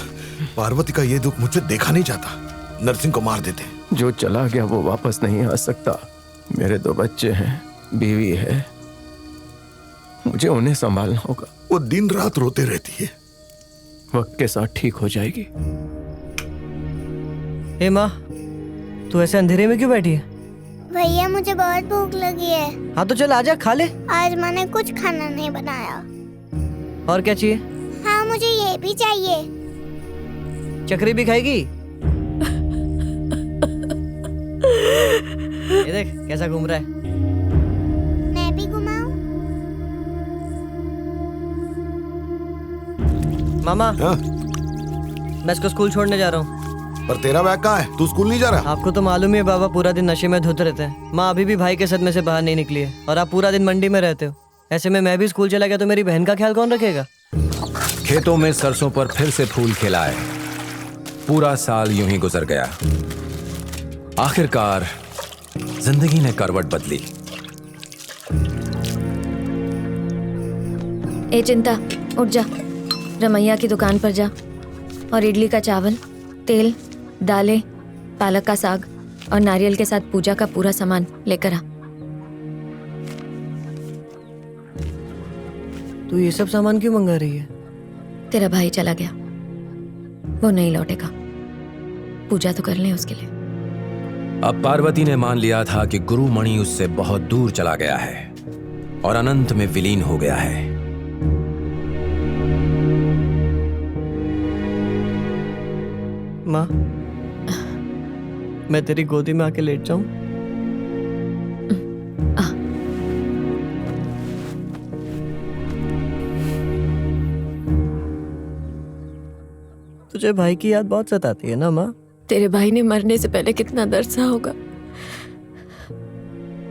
पार्वती का ये दुख मुझसे देखा नहीं जाता। नरसिंह को मार देते। जो चला गया वो वापस नहीं आ सकता। मेरे 2 बच्चे हैं, बीवी है, मुझे उन्हें संभालना होगा। वो दिन रात रोते रहती है। वक्त के साथ ठीक हो जाएगी। हे माँ, तू ऐसे अंधेरे में क्यों बैठी है? भैया मुझे बहुत भूख लगी है। हाँ तो चल आजा, खा ले। आज मैंने कुछ खाना नहीं बनाया। और क्या चाहिए? हाँ मुझे ये भी चाहिए। चक्री भी खाएगी? ये देख कैसा घूम रहा है। मैं भी घुमाऊं? मामा, मैं इसको स्कूल छोड़ने जा रहा हूँ। पर तेरा बैग कहाँ है? तू स्कूल नहीं जा रहा? आपको तो मालूम ही है बाबा पूरा दिन नशे में धुत रहते हैं। माँ अभी भी भाई के सदमे से बाहर नहीं निकली है और आप पूरा दिन मंडी में रहते हो। ऐसे में मैं भी स्कूल चला गया तो मेरी बहन का ख्याल कौन रखेगा? खेतों में सरसों पर फिर से फूल खिलाए। पूरा साल यूं ही गुजर गया। आखिरकार जिंदगी ने करवट बदली। ए चिंता, उठ जा, रमैया की दुकान पर जा और इडली का चावल, तेल, दालें, पालक का साग और नारियल के साथ पूजा का पूरा सामान लेकर आ। तू ये सब सामान क्यों मंगा रही है? तेरा भाई चला गया, वो नहीं लौटेगा। पूजा तो कर ले उसके लिए। अब पार्वती ने मान लिया था कि गुरुमणि उससे बहुत दूर चला गया है और अनंत में विलीन हो गया है। माँ, मैं तेरी गोदी में आके लेट जाऊं? तुझे भाई की याद बहुत सताती है ना माँ? तेरे भाई ने मरने से पहले कितना दर्द सा होगा।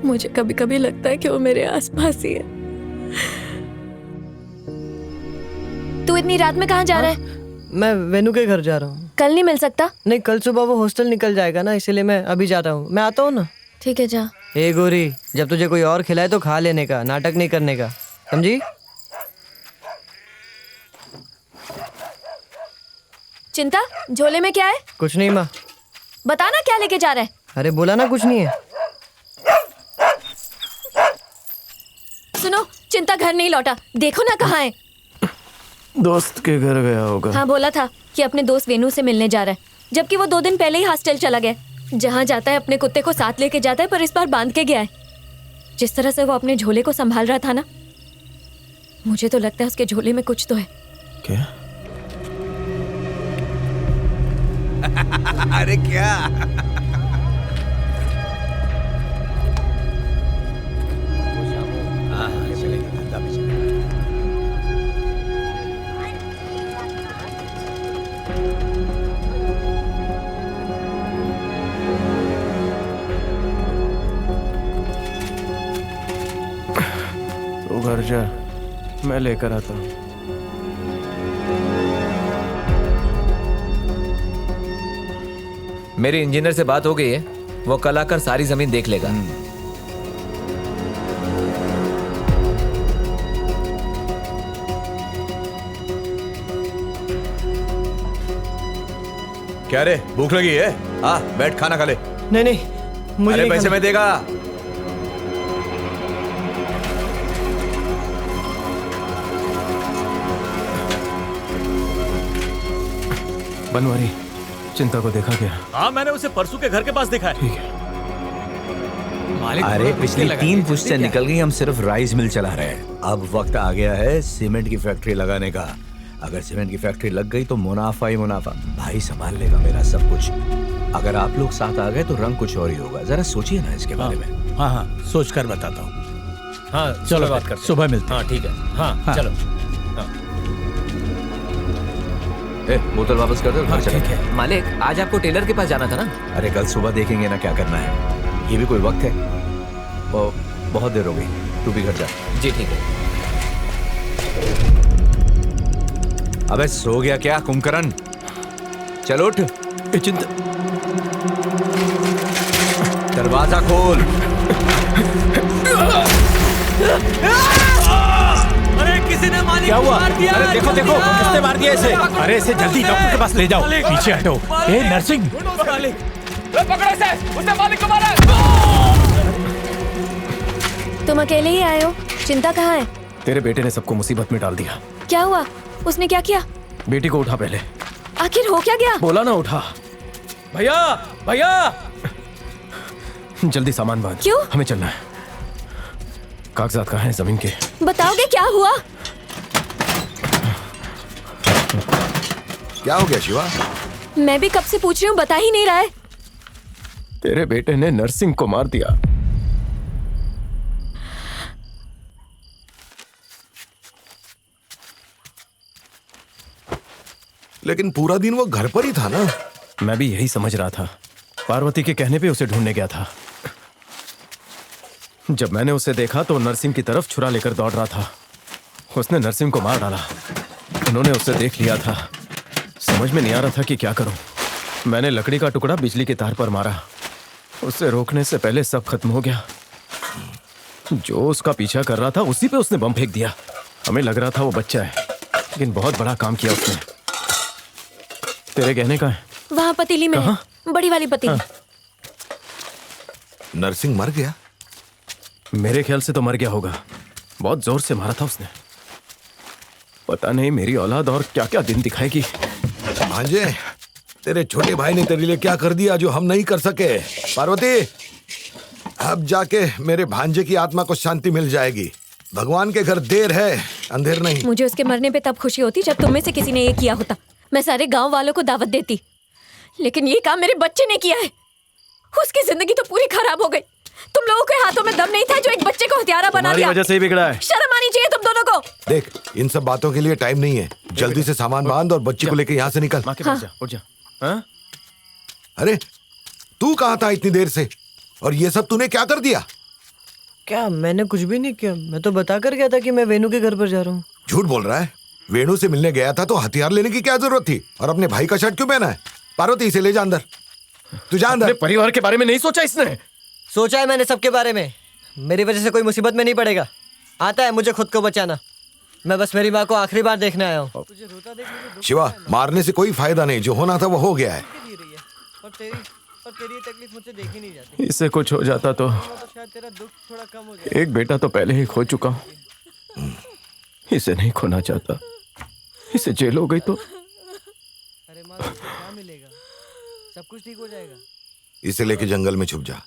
मुझे कभी कभी लगता है कि वो मेरे आसपास ही है। तू इतनी रात में कहाँ जा रहा है? मैं वेनू के घर जा रहा हूँ। कल नहीं मिल सकता? नहीं, कल सुबह वो हॉस्टल निकल जाएगा ना, इसीलिए मैं अभी जा रहा हूँ। मैं आता हूँ ना। ठीक है, जा। ए गोरी, जब तुझे कोई और खिलाए तो खा लेने का, नाटक नहीं करने का, समझी? चिंता, झोले में क्या है? कुछ नहीं माँ। बता ना क्या लेके जा रहा है? अरे बोला ना कुछ नहीं है। सुनो, चिंता घर नहीं लौटा, देखो ना कहाँ है। दोस्त के घर गया होगा। हाँ, बोला था कि अपने दोस्त वेनू से मिलने जा रहा है, जबकि वो 2 दिन पहले ही हॉस्टल चला गया। जहाँ जाता है अपने कुत्ते को साथ लेके जाता है, पर इस बार बांध के गया है। जिस तरह से वो अपने झोले को संभाल रहा था ना, मुझे तो लगता है उसके झोले में कुछ तो है। क्या? अरे क्या तो घर जा, मैं लेकर आता हूँ। मेरे इंजीनियर से बात हो गई है, वो कल आकर सारी जमीन देख लेगा। क्या रे, भूख लगी है? हाँ, बैठ खाना खा ले। नहीं नहीं, मुझे अरे नहीं पैसे खाना। मैं देगा। बनवारी, चिंता को देखा क्या? हाँ, मैंने उसे परसों के घर के पास देखा है। ठीक है। अरे पिछली 3 पुश्तें निकल गई, हम सिर्फ राइस मिल चला रहे हैं। अब वक्त आ गया है सीमेंट की फैक्ट्री लगाने का। अगर सीमेंट की फैक्ट्री लग गई तो मुनाफा ही मुनाफा। भाई संभाल लेगा मेरा सब कुछ। अगर आप लोग साथ आ गए तो रंग कुछ और ही होगा। जरा सोचिए ना इसके बारे में। हाँ हाँ, सोच कर बताता हूँ। हाँ चलो बात करते हैं। सुबह मिलते हैं। हाँ ठीक है। हाँ चलो। बोतल वापस कर दो। हाँ, ठीक है। मालिक, आज आपको टेलर के पास जाना था ना? अरे कल सुबह देखेंगे ना क्या करना है। ये भी कोई वक्त है? और बहुत देर हो गई, तू भी घर जा। जी ठीक है। अबे सो गया क्या कुंभकर्ण? चलो उठ। दरवाजा खोल। अरे किसी ने मालिक क्या को हुआ? मार दिया। अरे देखो देखो, किसने मार दिया इसे? अरे इसे जल्दी डॉक्टर के पास ले जाओ। पीछे हटो। ए नर्सिंग, पकड़ो इसे, उसने मालिक को मारा। तुम अकेले ही आए हो? चिंता कहाँ है? तेरे बेटे ने सबको मुसीबत में डाल दिया। क्या हुआ? उसने क्या किया? बेटी को उठा पहले। आखिर हो क्या गया? बोला ना उठा। भैया भैया, जल्दी सामान बांध। क्यों? हमें चलना है। कागजात कहाँ हैं जमीन के? बताओगे क्या हुआ? क्या हो गया शिवा? मैं भी कब से पूछ रही हूँ, बता ही नहीं रहा है। तेरे बेटे ने नर्सिंग को मार दिया। लेकिन पूरा दिन वो घर पर ही था ना। मैं भी यही समझ रहा था। पार्वती के कहने पे उसे ढूंढने गया था। जब मैंने उसे देखा तो नरसिंह की तरफ छुरा लेकर दौड़ रहा था। उसने नरसिंह को मार डाला। उन्होंने उसे देख लिया था। समझ में नहीं आ रहा था कि क्या करूं। मैंने लकड़ी का टुकड़ा बिजली के तार पर मारा। उसे रोकने से पहले सब खत्म हो गया। जो उसका पीछा कर रहा था उसी पे उसने बम फेंक दिया। हमें लग रहा था वो बच्चा है, लेकिन बहुत बड़ा काम किया उसने। तेरे गहने का है? वहाँ पतीली में है, बड़ी वाली पतीली। नरसिंह मर गया? मेरे ख्याल से तो मर गया होगा। बहुत जोर से मारा था उसने। पता नहीं मेरी औलाद और क्या क्या दिन दिखाएगी। भांजे, तेरे छोटे भाई ने तेरे लिए क्या कर दिया जो हम नहीं कर सके। पार्वती, अब जाके मेरे भांजे की आत्मा को शांति मिल जाएगी। भगवान के घर देर है, अंधेर नहीं। मुझे उसके मरने पे तब खुशी होती जब तुम में से किसी ने ये किया होता। मैं सारे गांव वालों को दावत देती, लेकिन ये काम मेरे बच्चे ने किया है। उसकी जिंदगी तो पूरी खराब हो गई। तुम लोगों के हाथों में दम नहीं था जो एक बच्चे को हत्यारा बना दिया। वजह से ही बिगड़ा है। शर्म आनी चाहिए तुम दोनों को। देख, इन सब बातों के लिए टाइम नहीं है। जल्दी से सामान बांध और बच्ची को लेकर यहाँ से निकल। उठ जा। हाँ? अरे तू कहाँ था इतनी देर से? और ये सब तूने क्या कर दिया? क्या? मैंने कुछ भी नहीं किया। मैं तो बता कर गया था कि मैं वेणु के घर पर जा रहा हूँ। झूठ बोल रहा है। वेणु से मिलने गया था तो हथियार लेने की क्या जरूरत थी? और अपने भाई का शर्ट क्यों पहना है? पार्वती, इसे ले जा अंदर। तू जा अंदर। परिवार के बारे में नहीं सोचा इसने? सोचा है मैंने सबके बारे में। मेरी वजह से कोई मुसीबत में नहीं पड़ेगा। आता है मुझे खुद को बचाना। मैं बस मेरी माँ को आखिरी बार देखने आया हूँ। शिवा, मारने से कोई फायदा नहीं। जो होना था वो हो गया है। और तेरी तकलीफ मुझसे देखी नहीं जाती। इससे कुछ हो जाता तो शायद तेरा दुख थोड़ा कम हो जाए। एक बेटा तो पहले ही खो चुका हूँ। इसे नहीं खोना चाहता। इसे जेल हो गई तो अरे माँ, क्या मिलेगा? सब कुछ ठीक हो जाएगा। इसे लेके जंगल में छुप जा।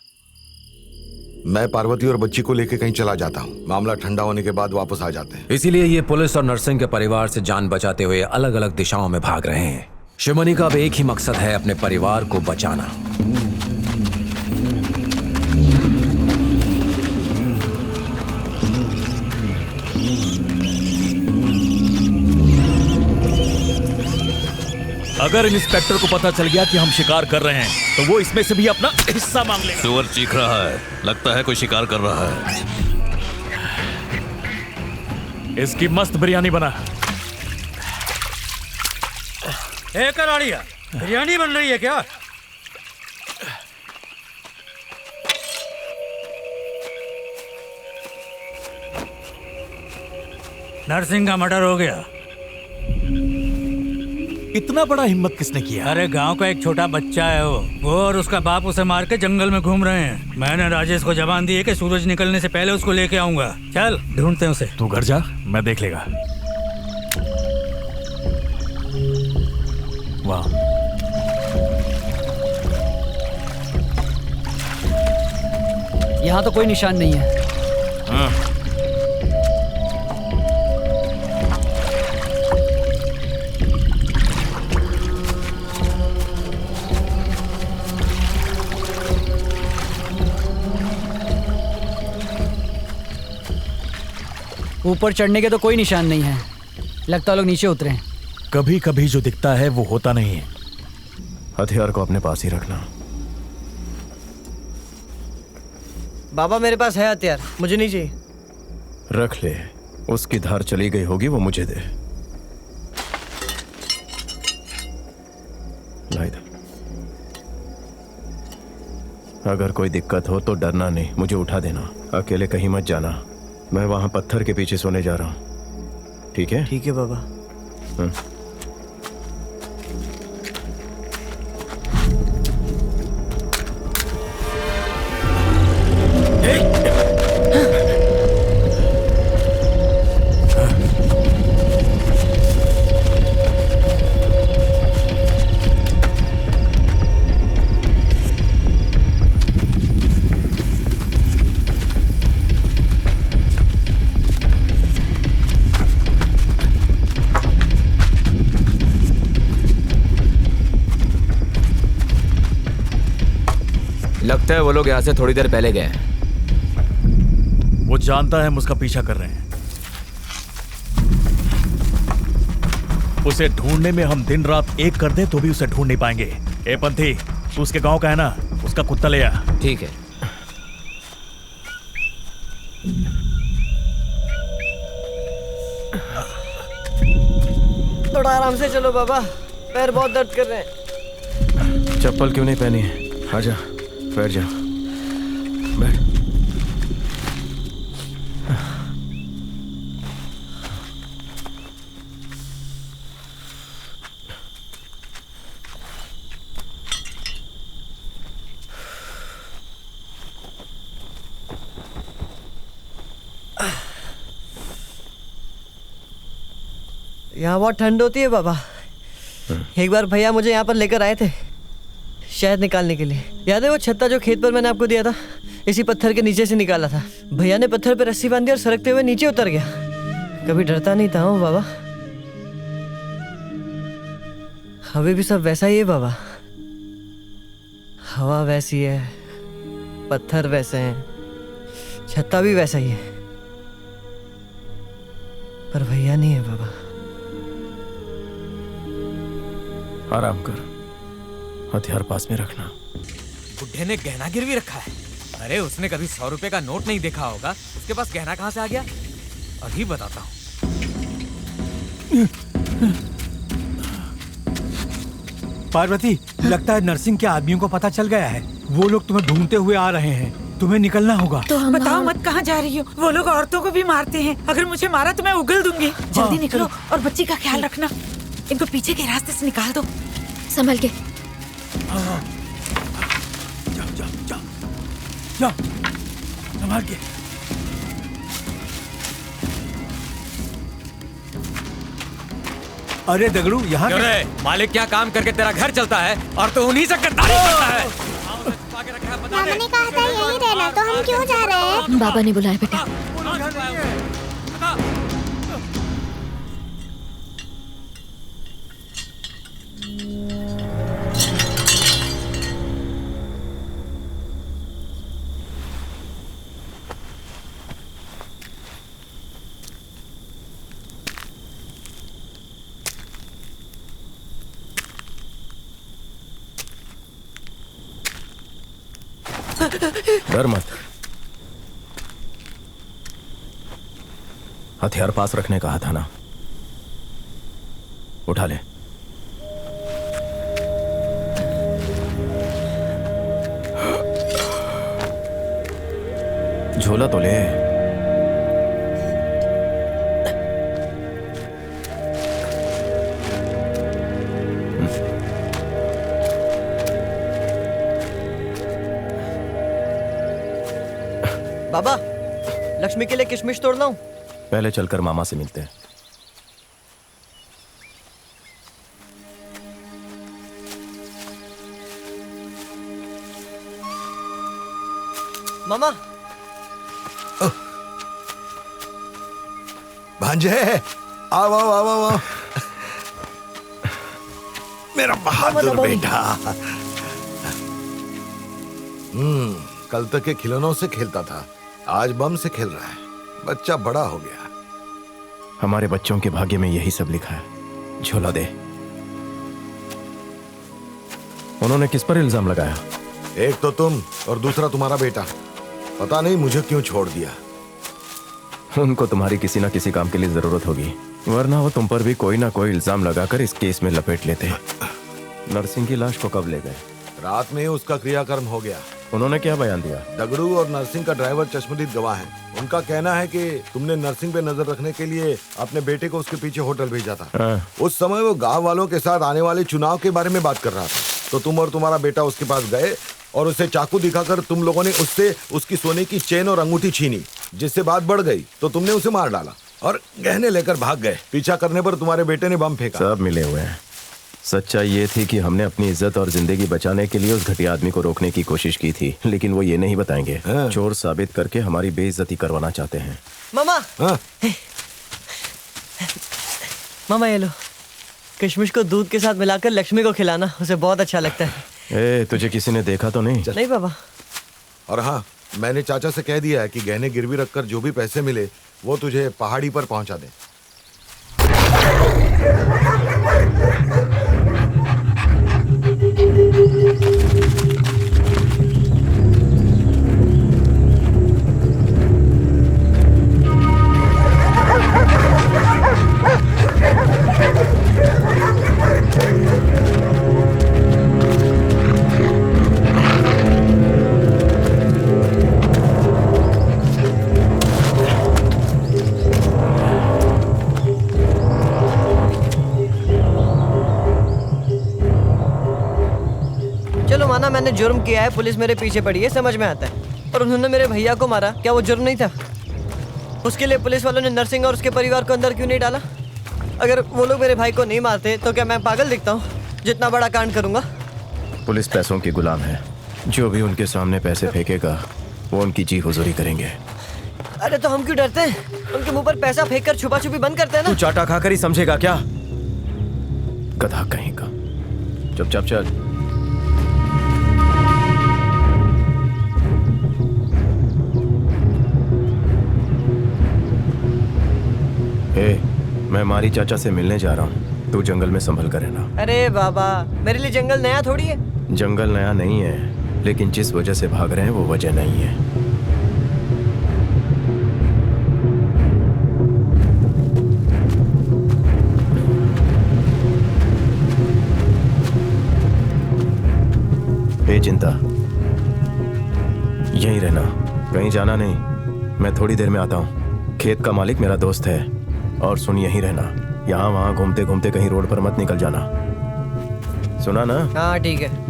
मैं पार्वती और बच्ची को लेके कहीं चला जाता हूँ। मामला ठंडा होने के बाद वापस आ जाते हैं। इसीलिए ये पुलिस और नर्सिंग के परिवार से जान बचाते हुए अलग अलग दिशाओं में भाग रहे हैं। शिवमणि का अब एक ही मकसद है, अपने परिवार को बचाना। अगर इंस्पेक्टर को पता चल गया कि हम शिकार कर रहे हैं तो वो इसमें से भी अपना हिस्सा मांग लेगा। सुअर चीख रहा है, लगता है कोई शिकार कर रहा है। इसकी मस्त बिरयानी बना। ए कराड़िया, बिरयानी बन रही है क्या? नरसिंह का मर्डर हो गया। इतना बड़ा हिम्मत किसने किया? अरे गांव का एक छोटा बच्चा है वो और उसका बाप उसे मार के जंगल में घूम रहे हैं। मैंने राजेश को जबान दी है कि सूरज निकलने से पहले उसको लेके आऊंगा। चल ढूंढते हैं उसे। तू घर जा, मैं देख लेगा। वाह, यहाँ तो कोई निशान नहीं है। हाँ। ऊपर चढ़ने के तो कोई निशान नहीं है, लगता है लोग नीचे उतरे हैं। कभी कभी जो दिखता है वो होता नहीं है। हथियार को अपने पास ही रखना। बाबा मेरे पास है हथियार, मुझे नहीं चाहिए। रख ले, उसकी धार चली गई होगी, वो मुझे दे। ला इधर। अगर कोई दिक्कत हो तो डरना नहीं, मुझे उठा देना। अकेले कहीं मत जाना, मैं वहां पत्थर के पीछे सोने जा रहा हूं। ठीक है? ठीक है बाबा। लगता है वो लोग यहाँ से थोड़ी देर पहले गए। वो जानता है हम उसका पीछा कर रहे हैं। उसे ढूंढने में हम दिन रात एक कर दे तो भी उसे ढूंढ नहीं पाएंगे। ए पंथी, तू उसके गांव का है ना, उसका कुत्ता ले आ। ठीक है। थोड़ा आराम से चलो बाबा, पैर बहुत दर्द कर रहे हैं। चप्पल क्यों नहीं पहनी है? आजा, बैठ जा, बैठ। यहाँ बहुत ठंड होती है बाबा। एक बार भैया मुझे यहाँ पर लेकर आए थे शहद निकालने के लिए। याद है वो छत्ता जो खेत पर मैंने आपको दिया था? इसी पत्थर के नीचे से निकाला था। भैया ने पत्थर पे रस्सी बांधी और सरकते हुए नीचे उतर गया। कभी डरता नहीं था हूँ बाबा। अभी भी सब वैसा ही है बाबा। हवा वैसी है, पत्थर वैसे हैं, छत्ता भी वैसा ही है, पर भैया नहीं है बाबा। आराम कर, हथियार पास में रखना। बुढ़े ने गहना गिरवी रखा है। अरे उसने कभी 100 रुपए का नोट नहीं देखा होगा, उसके पास गहना कहाँ से आ गया? अभी बताता हूँ। पार्वती, लगता है नरसिंह के आदमियों को पता चल गया है। वो लोग तुम्हें ढूंढते हुए आ रहे हैं, तुम्हें निकलना होगा। तो हम बताओ मत कहाँ जा रही हो? वो लोग औरतों को भी मारते हैं, अगर मुझे मारा तो मैं उगल दूंगी। जल्दी निकलो और बच्ची का ख्याल रखना। इनको पीछे के रास्ते से निकाल दो। संभल के। जाओ, संभाल के। अरे दगड़ू, यहाँ मालिक क्या काम करके तेरा घर चलता है और तो उन्हीं से गद्दारी करता है। मामा ने कहा था यहीं रहना, तो हम क्यों जा रहे हैं? बाबा ने बुलाया बेटा। डर मत। हथियार पास रखने कहा था ना, उठा ले। झोला तो ले। बाबा, लक्ष्मी के लिए किशमिश तोड़ लाऊं? पहले चलकर मामा से मिलते हैं। मामा। भांजे, आओ आओ आओ आओ। मेरा बहादुर बेटा। कल तक के खिलौनों से खेलता था, आज बम से खेल रहा है। बच्चा बड़ा हो गया। हमारे बच्चों के भाग्य में यही सब लिखा है। झोला दे। उन्होंने किस पर इल्जाम लगाया? एक तो तुम और दूसरा तुम्हारा बेटा। पता नहीं मुझे क्यों छोड़ दिया। उनको तुम्हारी किसी ना किसी काम के लिए जरूरत होगी, वरना वो तुम पर भी कोई ना कोई इल्जाम लगाकर इस केस में लपेट लेते। नरसिंह की लाश को कब ले गए? रात में ही उसका क्रियाकर्म हो गया। उन्होंने क्या बयान दिया? दगड़ू और नरसिंह का ड्राइवर चश्मदीद गवाह है। उनका कहना है कि तुमने नरसिंह पे नजर रखने के लिए अपने बेटे को उसके पीछे होटल भेजा था। उस समय वो गांव वालों के साथ आने वाले चुनाव के बारे में बात कर रहा था, तो तुम और तुम्हारा बेटा उसके पास गए और उसे चाकू दिखाकर तुम लोगों ने उससे उसकी सोने की चेन और अंगूठी छीनी, जिससे बात बढ़ गई तो तुमने उसे मार डाला और गहने लेकर भाग गए। पीछा करने पर तुम्हारे बेटे ने बम फेंका। सब मिले हुए हैं। सच्चाई ये थी कि हमने अपनी इज्जत और जिंदगी बचाने के लिए उस घटिया आदमी को रोकने की कोशिश की थी, लेकिन वो ये नहीं बताएंगे। चोर साबित करके हमारी बेइज्जती करवाना चाहते हैं। मामा, मामा ये लो, किशमिश को दूध के साथ मिलाकर लक्ष्मी को खिलाना, उसे बहुत अच्छा लगता है। तुझे किसी ने देखा तो नहीं? नहीं बाबा। और हाँ, मैंने चाचा से कह दिया है कि गहने गिरवी रखकर जो भी पैसे मिले वो तुझे पहाड़ी पर पहुंचा दे। मैंने जुर्म किया है, पुलिस मेरे पीछे पड़ी है, समझ में आता है। और उन्होंने मेरे भैया को मारा, क्या वो जुर्म नहीं था? उसके लिए पुलिस वालों ने नरसिंह और उसके परिवार को अंदर क्यों नहीं डाला? अगर वो लोग मेरे भाई को नहीं मारते तो क्या मैं पागल दिखता हूँ जितना बड़ा कांड करूंगा? पुलिस पैसों की गुलाम है। जो भी उनके सामने पैसे फेंकेगा वो उनकी जी हुजूरी करेंगे। अरे तो हम क्यों डरते हैं? उनके मुंह पर पैसा फेंक कर छुपा छुपी बंद करते हैं ना। तू चाटा खाकर ही समझेगा क्या? गधा कहीं का। चुपचाप चल। मैं मारी चाचा से मिलने जा रहा हूँ, तू जंगल में संभल कर रहना। अरे बाबा, मेरे लिए जंगल नया थोड़ी है। जंगल नया नहीं है, लेकिन जिस वजह से भाग रहे हैं वो वजह नहीं है। चिंता, यहीं रहना, कहीं जाना नहीं। मैं थोड़ी देर में आता हूँ। खेत का मालिक मेरा दोस्त है। और सुन, यहीं रहना, यहाँ वहाँ घूमते घूमते कहीं रोड पर मत निकल जाना, सुना ना? हाँ ठीक है।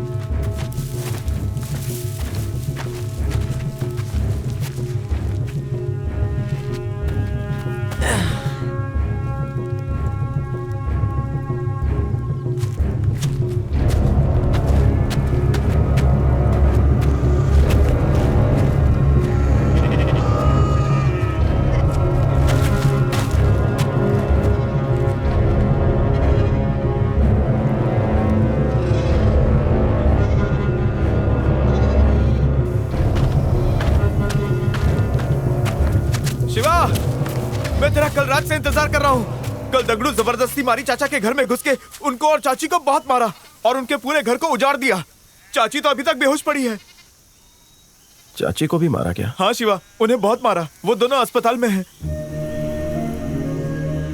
कल रात से इंतजार कर रहा हूँ। कल दगड़ू जबरदस्ती मारी चाचा के घर में घुस के उनको और चाची को बहुत मारा और उनके पूरे घर को उजाड़ दिया। चाची तो अभी तक बेहोश पड़ी है। चाची को भी मारा क्या? हाँ शिवा, उन्हें बहुत मारा। वो दोनों अस्पताल में हैं।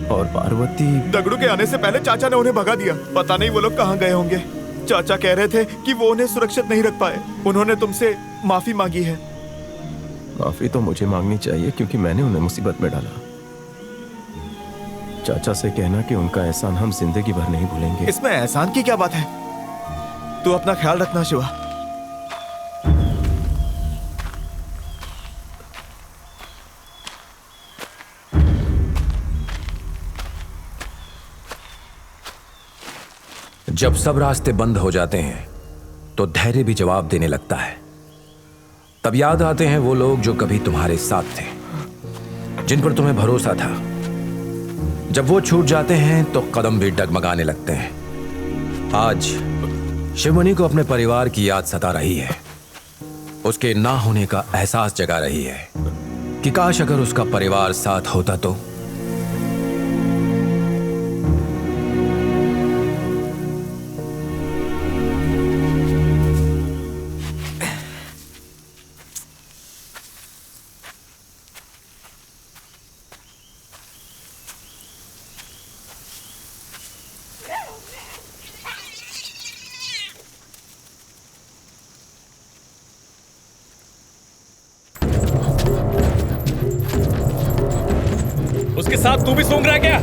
और पार्वती? दगड़ू के आने से पहले चाचा ने उन्हें भगा दिया। पता नहीं वो लोग कहाँ गए होंगे। चाचा कह रहे थे कि वो उन्हें सुरक्षित नहीं रख पाए। उन्होंने तुमसे माफी मांगी है। माफी तो मुझे मांगनी चाहिए क्योंकि मैंने उन्हें मुसीबत में डाला। चाचा से कहना कि उनका एहसान हम जिंदगी भर नहीं भूलेंगे। इसमें एहसान की क्या बात है? तू अपना ख्याल रखना शिवा। जब सब रास्ते बंद हो जाते हैं तो धैर्य भी जवाब देने लगता है। तब याद आते हैं वो लोग जो कभी तुम्हारे साथ थे, जिन पर तुम्हें भरोसा था। जब वो छूट जाते हैं तो कदम भी डगमगाने लगते हैं। आज शिवमणि को अपने परिवार की याद सता रही है। उसके ना होने का एहसास जगा रही है कि काश अगर उसका परिवार साथ होता तो। उसके साथ तू भी सूंघ रहा है क्या?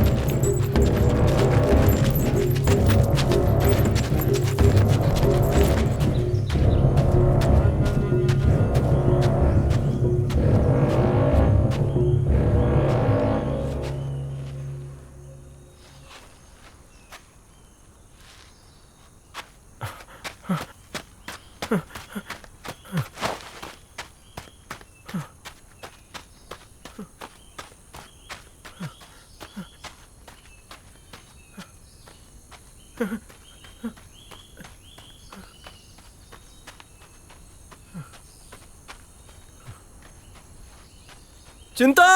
चिंता!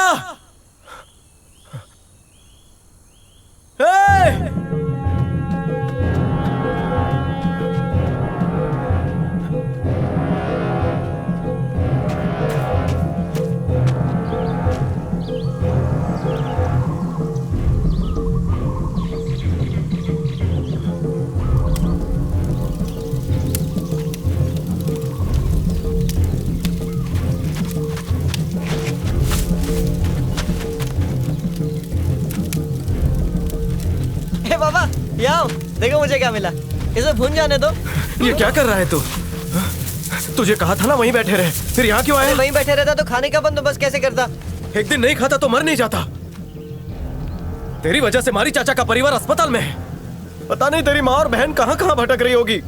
बाबा ये आओ, देखो मुझे क्या मिला। इसे भून जाने दो। ये क्या कर रहा है तू? तुझे कहा था ना वहीं बैठे रहे, फिर यहाँ क्यों आया? वहीं बैठे रहता तो खाने का बंदोबस्त कैसे करता? एक दिन नहीं खाता तो मर नहीं जाता। तेरी वजह से मारी चाचा का परिवार अस्पताल में है। पता नहीं तेरी माँ और बहन कहाँ कहाँ भटक रही होगी,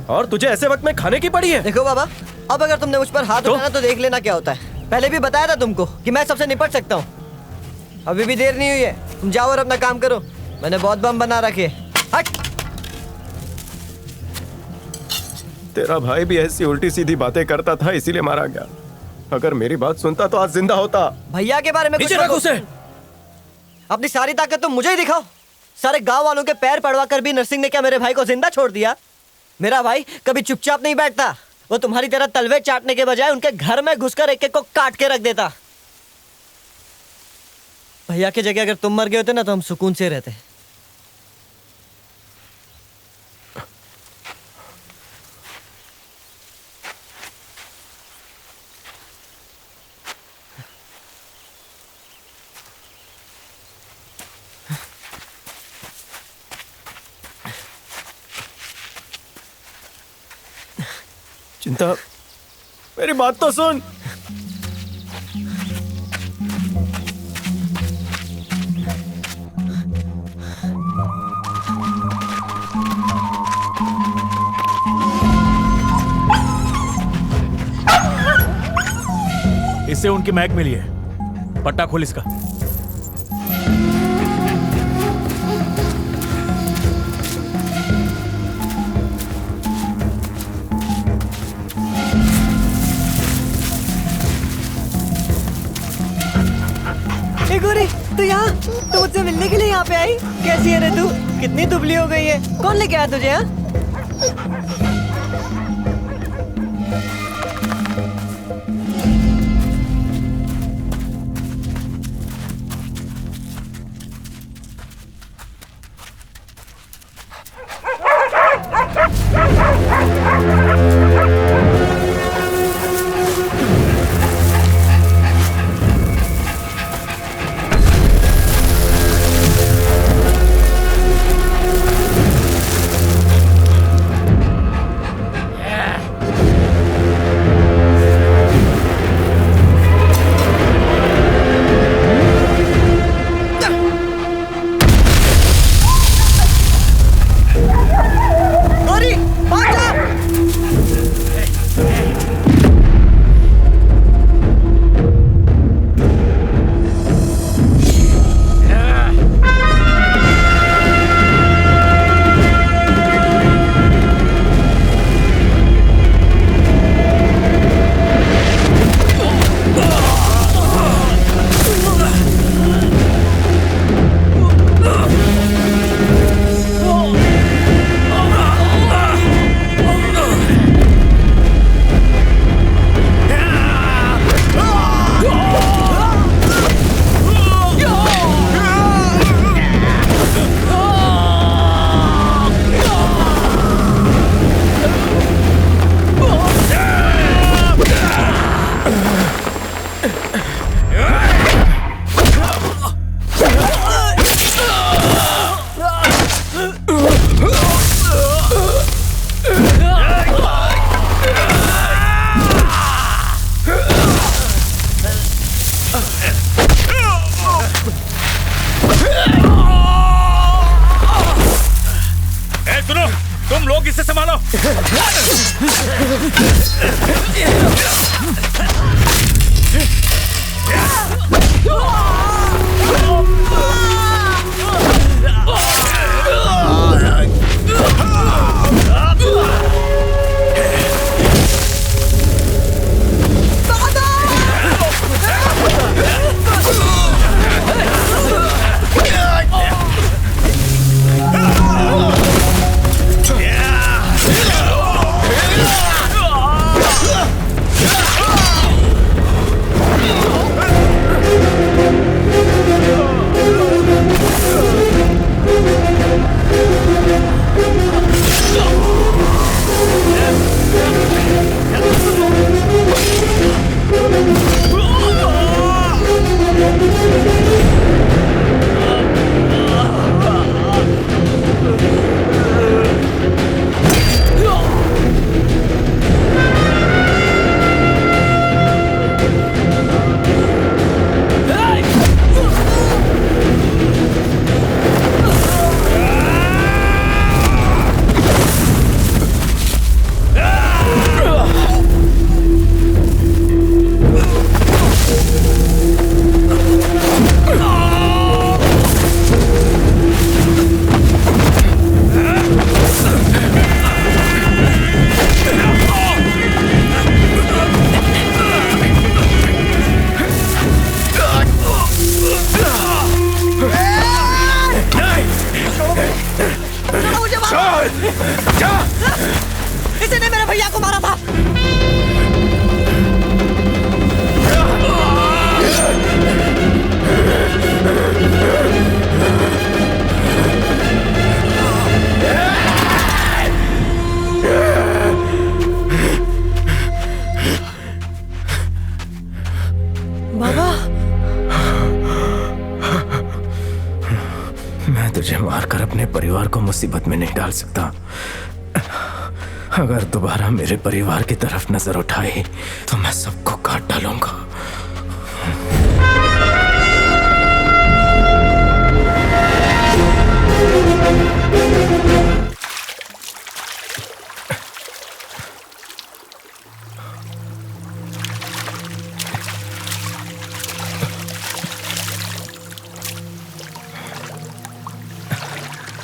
और तुझे ऐसे वक्त में खाने की पड़ी है। देखो बाबा, अब अगर तुमने मुझ पर हाथ उठाया तो देख लेना क्या होता है। पहले भी बताया था तुमको कि मैं सबसे निपट सकता हूँ। अभी भी देर नहीं हुई है, तुम जाओ और अपना काम करो। मैंने बहुत बम बना रखे। हट! तेरा भाई भी ऐसी उल्टी सीधी बातें करता था, इसीलिए मारा गया। अगर मेरी बात सुनता तो आज जिंदा होता। भैया के बारे में कुछ रखो उसे। अपनी सारी ताकत तो मुझे ही दिखाओ। सारे गांव वालों के पैर पड़वा कर भी नरसिंह ने क्या मेरे भाई को जिंदा छोड़ दिया? मेरा भाई कभी चुपचाप नहीं बैठता। वो तुम्हारी तरह तलवे चाटने के बजाय उनके घर में घुसकर एक एक को काट के रख देता। भैया की जगह अगर तुम मर गए होते ना तो हम सुकून से रहते। चिंता, मेरी बात तो सुन। इससे उनकी महक मिली है। पट्टा खोल इसका। गोरी, तू यहाँ? तू मुझसे मिलने के लिए यहाँ पे आई? कैसी है रे तू? कितनी दुबली हो गई है। कौन लेके आया तुझे यहाँ? तुम लोग इसे संभालो। इसने मेरे भैया को मारा था। बाबा, मैं तुझे मारकर अपने परिवार को मुसीबत में नहीं डाल सकता। अगर दोबारा मेरे परिवार की तरफ नजर उठाई तो मैं सबको काट डालूंगा।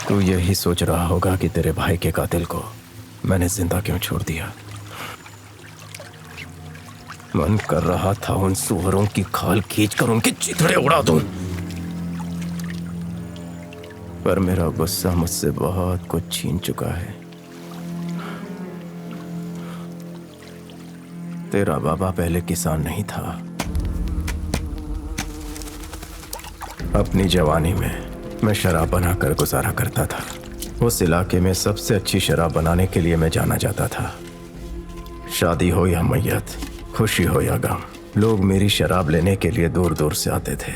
तू यही सोच रहा होगा कि तेरे भाई के कातिल को मैंने जिंदा क्यों छोड़ दिया। मन कर रहा था उन सुअरों की खाल खींचकर उनके चिथड़े उड़ा दूं, पर मेरा गुस्सा मुझसे बहुत कुछ छीन चुका है। तेरा बाबा पहले किसान नहीं था। अपनी जवानी में मैं शराब बनाकर गुजारा करता था। उस इलाके में सबसे अच्छी शराब बनाने के लिए मैं जाना जाता था। शादी हो या मैयत, खुशी हो या गम, लोग मेरी शराब लेने के लिए दूर दूर से आते थे।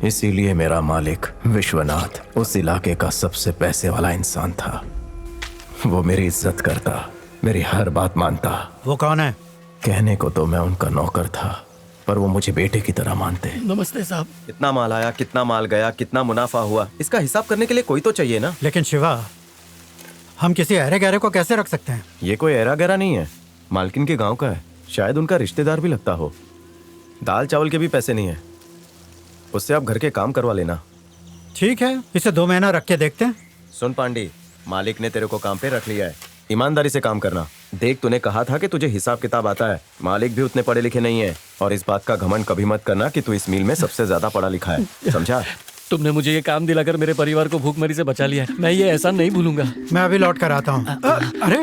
इसीलिए मेरा मालिक विश्वनाथ उस इलाके का सबसे पैसे वाला इंसान था। वो मेरी इज्जत करता, मेरी हर बात मानता। वो कौन है? कहने को तो मैं उनका नौकर था, पर वो मुझे बेटे की तरह मानते। नमस्ते साहब। कितना माल आया, कितना माल गया, कितना मुनाफा हुआ, इसका हिसाब करने के लिए कोई तो चाहिए ना। लेकिन शिवा, हम किसी अहरे गहरे को कैसे रख सकते हैं? ये कोई अहरा गहरा नहीं है, मालकिन के गांव का है। शायद उनका रिश्तेदार भी लगता हो। दाल चावल के भी पैसे नहीं है, उससे आप घर के काम करवा लेना। ठीक है, इसे 2 महीना रख के देखते हैं। सुन पांडी, मालिक ने तेरे को काम पे रख लिया है, ईमानदारी से काम करना। देख, तूने कहा था कि तुझे हिसाब किताब आता है। मालिक भी उतने पढ़े लिखे नहीं है, और इस बात का घमंड कभी मत करना कि तू इस मील में सबसे ज्यादा पढ़ा लिखा है, समझा? तुमने मुझे ये काम दिलाकर मेरे परिवार को भूखमरी से बचा लिया है। मैं ये एहसान नहीं भूलूंगा। मैं अभी लौट कर आता हूँ। अरे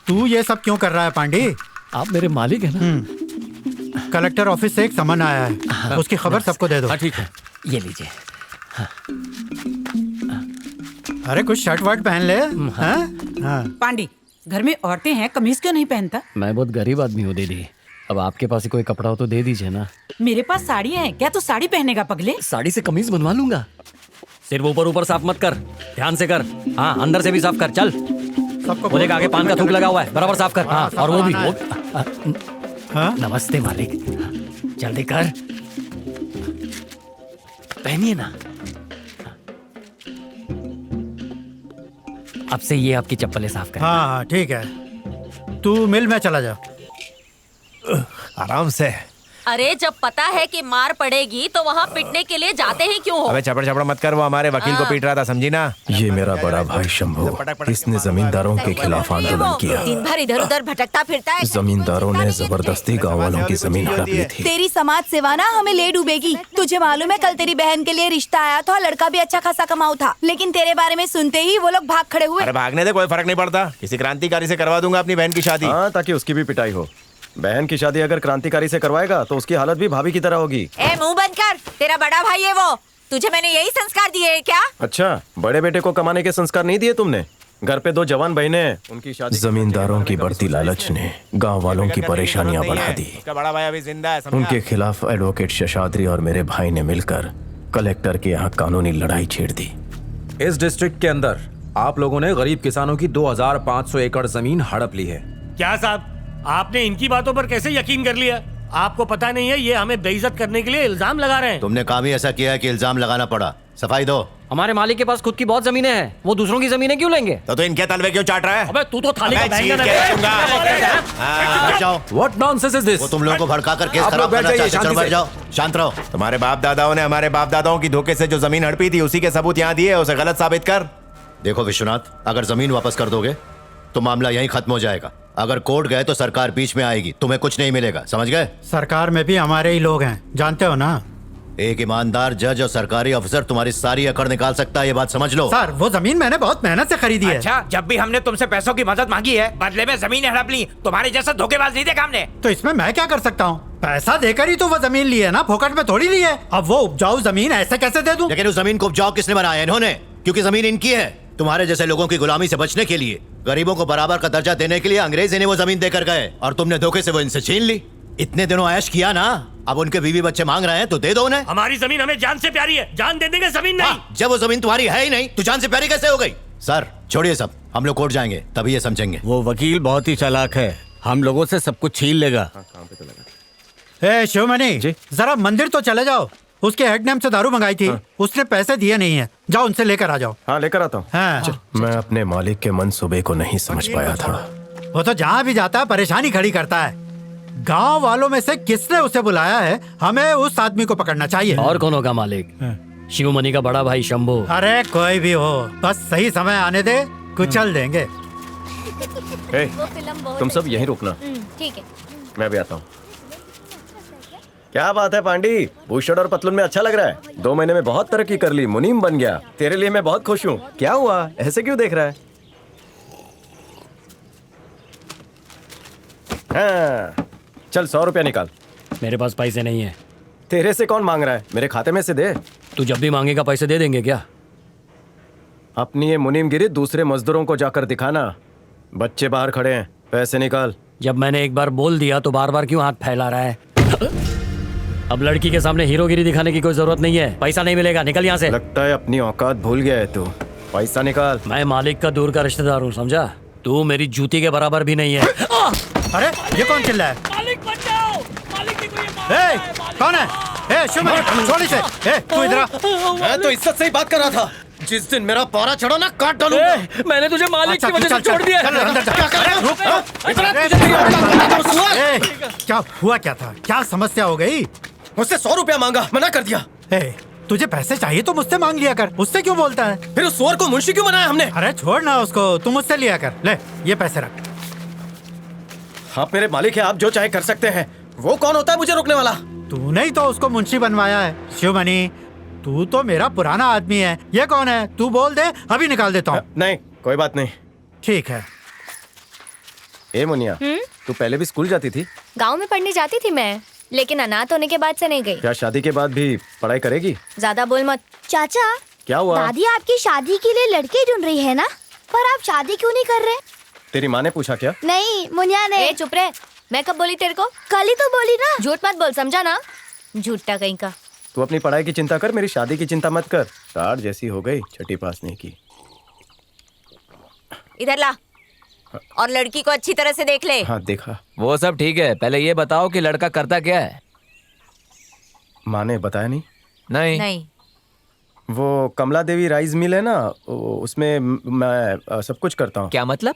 तू ये सब क्यों कर रहा है पांडे? आप मेरे मालिक हैं ना। कलेक्टर ऑफिस से एक समन आया है, उसकी खबर सबको दे दो। ठीक है, ये लीजिए। अरे कुछ शर्ट वर्ट पहन ले। पांडी, घर में औरतें हैं, कमीज क्यों नहीं पहनता? मैं बहुत गरीब आदमी हूँ दीदी। अब आपके पास कोई कपड़ा हो तो दे दीजिए ना। मेरे पास साड़ियाँ हैं, क्या तू साड़ी पहनेगा पगले? साड़ी से कमीज बनवा लूंगा। सिर्फ ऊपर ऊपर साफ मत कर, ध्यान से कर। हाँ, अंदर से भी साफ कर। चल, बोलेगा आगे पान का थूक लगा हुआ है, बराबर साफ कर। हाँ, और वो भी नमस्ते मालिक, जल्दी कर, पहनिए ना। अब से ये आपकी चप्पलें साफ करें। हाँ हाँ ठीक है, तू मिल में चला जा। आराम से। अरे जब पता है कि मार पड़ेगी तो वहाँ पिटने के लिए जाते ही क्यों हो? अबे चपड़ चपड़ मत कर, वो हमारे वकील को पीट रहा था, समझी ना। ये मेरा बड़ा भाई शंभू, इसने जमींदारों के खिलाफ आंदोलन किया। दिन भर इधर उधर भटकता फिरता है। जमींदारों ने जबरदस्ती गाँव वालों की जमीन हड़प ली थी। तेरी समाज सेवा ना हमें ले डूबेगी। तुझे मालूम है कल तेरी बहन के लिए रिश्ता आया था, लड़का भी अच्छा खासा कमाऊ था, लेकिन तेरे बारे में सुनते ही वो लोग भाग खड़े हुए। अरे भागने दे, कोई फर्क नहीं पड़ता, किसी क्रांतिकारी से करवा दूंगा अपनी बहन की शादी। हाँ, ताकि उसकी भी पिटाई हो। बहन की शादी अगर क्रांतिकारी से करवाएगा तो उसकी हालत भी भाभी की तरह होगी। ए मुंह बंद कर, तेरा बड़ा भाई है वो। तुझे मैंने यही संस्कार दिए है क्या? अच्छा, बड़े बेटे को कमाने के संस्कार नहीं दिए तुमने? घर पे 2 जवान बहनें हैं, उनकी शादी। जमींदारों की बढ़ती लालच ने गांव वालों की परेशानियां बढ़ा दी। उसका बड़ा भाई अभी जिंदा है, समझा? उनके खिलाफ एडवोकेट शशाद्री और मेरे भाई ने मिलकर कलेक्टर के यहाँ कानूनी लड़ाई छेड़ दी। इस डिस्ट्रिक्ट के अंदर आप लोगों ने गरीब किसानों की 2500 एकड़ जमीन हड़प ली है। क्या साहब, आपने इनकी बातों पर कैसे यकीन कर लिया? आपको पता नहीं है ये हमें बेइज्जत करने के लिए इल्जाम लगा रहे हैं। तुमने काम ही ऐसा किया है कि इल्जाम लगाना पड़ा। सफाई दो। हमारे मालिक के पास खुद की बहुत जमीनें हैं, वो दूसरों की जमीनें क्यों लेंगे? तो इनके तलवे क्यों चाट रहा है? अबे तू तो थाली का बैंगन है। What nonsense is this? वो तुम लोगों को भड़का कर केस खराब करना चाहते। चलो बैठ जाओ, शांत रहो। तुम्हारे बाप दादाओं ने हमारे बाप दादाओं की धोखे से जो जमीन हड़पी थी उसी के सबूत यहाँ दिए, उसे गलत साबित कर। देखो विश्वनाथ, अगर जमीन वापस कर दोगे तो मामला यहीं खत्म हो जाएगा। अगर कोर्ट गए तो सरकार बीच में आएगी, तुम्हें कुछ नहीं मिलेगा, समझ गए? सरकार में भी हमारे ही लोग हैं, जानते हो ना। एक ईमानदार जज और सरकारी अफसर तुम्हारी सारी अकड़ निकाल सकता है, ये बात समझ लो। सर, वो जमीन मैंने बहुत मेहनत से खरीदी है। अच्छा, जब भी हमने तुमसे पैसों की मदद मांगी है, बदले में जमीन हड़प ली, तुम्हारे जैसा धोखेबाज नहीं देखा हमने। तो इसमें मैं क्या कर सकता हूँ? पैसा देकर ही तो वो जमीन ली है ना, फोकट में थोड़ी ली है। अब वो उपजाऊ जमीन ऐसे कैसे दे दूं? लेकिन उस जमीन को उपजाऊ किसने बनाया? इन्होंने, क्योंकि जमीन इनकी है। तुम्हारे जैसे लोगों की गुलामी से बचने के लिए, गरीबों को बराबर का दर्जा देने के लिए अंग्रेज इन्हें वो जमीन देकर गए और तुमने धोखे से वो इनसे छीन ली। इतने दिनों ऐश किया ना, अब उनके बीवी बच्चे मांग रहे हैं तो दे दो उन्हें। हमारी जमीन हमें जान से प्यारी है, जान दे देंगे, जमीन नहीं। जब वो जमीन तुम्हारी है ही नहीं तो जान से प्यारी कैसे हो गई? सर छोड़िए सब, हम लोग कोर्ट जाएंगे तभी ये समझेंगे। वो वकील बहुत ही चालाक है, हम लोगों से सब कुछ छीन लेगा। ए शिवमणि, जरा मंदिर तो चले जाओ। उसके हेड नेम से दारू मंगाई थी, उसने पैसे दिए नहीं है। जाओ उनसे लेकर आ जाओ। हाँ लेकर आता हूँ। हाँ। मैं अपने मालिक के मनसूबे को नहीं समझ पाया था। वो तो जहाँ भी जाता है परेशानी खड़ी करता है। गांव वालों में से किसने उसे बुलाया है? हमें उस आदमी को पकड़ना चाहिए। और कौन होगा मालिक? शिवमणि का बड़ा भाई शंभू। अरे कोई भी हो, बस सही समय आने दे, कुचल देंगे। तुम सब यहीं रुकना, ठीक है। मैं भी आता हूँ। क्या बात है पांडी, बूशर्ट और पतलून में अच्छा लग रहा है। 2 महीने में बहुत तरक्की कर ली, मुनीम बन गया। तेरे लिए मैं बहुत खुश हूँ। क्या हुआ, ऐसे क्यों देख रहा है? हाँ, चल 100 रुपया निकाल। मेरे पास पैसे नहीं है। तेरे से कौन मांग रहा है? मेरे खाते में से दे। तू जब भी मांगेगा पैसे दे देंगे क्या? अपनी ये मुनीमगिरी दूसरे मजदूरों को जाकर दिखाना। बच्चे बाहर खड़े हैं, पैसे निकाल। जब मैंने एक बार बोल दिया तो बार बार क्यों हाथ फैला रहा है? अब लड़की के सामने हीरोगिरी दिखाने की कोई जरूरत नहीं है। पैसा नहीं मिलेगा, निकल यहाँ से। लगता है अपनी औकात भूल गया है तू। पैसा निकाल। मैं मालिक का दूर का रिश्तेदार हूँ, समझा? तू मेरी जूती के बराबर भी नहीं है। अरे ये कौन चिल्ला है? मालिक बचाओ, मालिक की कोई कौन है? शिवमणि, छोड़ इसे। तू इधर आ। मैं तो इज्जत से ही बात कर रहा था। जिस दिन मेरा पारा चढ़ा ना, काट डालूंगा। मैंने तुझे मालिक की वजह से छोड़ दिया। क्या हुआ? क्या था? क्या समस्या हो गई? मुझसे 100 रुपया मांगा, मना कर दिया। तुझे पैसे चाहिए तो मुझसे मांग लिया कर, उससे क्यों बोलता है? फिर उस सुअर को मुंशी क्यों बनाया हमने? अरे छोड़ ना उसको, तू मुझसे लिया कर। ले ये पैसे रख। आप मेरे मालिक हैं, आप जो चाहे कर सकते हैं। वो कौन होता है मुझे रोकने वाला? तूने ही तो उसको मुंशी बनवाया है। शिवमणि, तू तो मेरा पुराना आदमी है। ये कौन है? तू बोल दे, अभी निकाल देता हूँ। नहीं, कोई बात नहीं। ठीक है। ए मुनिया, तू पहले भी स्कूल जाती थी? गांव में पढ़ने जाती थी मैं, लेकिन अनाथ होने के बाद से नहीं गई। क्या शादी के बाद भी पढ़ाई करेगी? ज्यादा बोल मत। चाचा, क्या हुआ? दादी आपकी शादी के लिए लड़के ढूंढ रही है ना, पर आप शादी क्यों नहीं कर रहे? तेरी माँ ने पूछा क्या? नहीं, मुनिया ने। चुप रहे। मैं कब बोली तेरे को? कल ही तो बोली ना। झूठ मत बोल, समझा ना? झूठा कहीं का। तू अपनी पढ़ाई की चिंता कर, मेरी शादी की चिंता मत कर। कार जैसी हो गई, छठी पास नहीं की। इधर ला और लड़की को अच्छी तरह से देख ले। हाँ देखा। वो सब ठीक है, पहले ये बताओ कि लड़का करता क्या है? माँ ने बताया नहीं? नहीं। नहीं। वो कमला देवी राइस मिल है ना, उसमें मैं सब कुछ करता हूँ। क्या मतलब?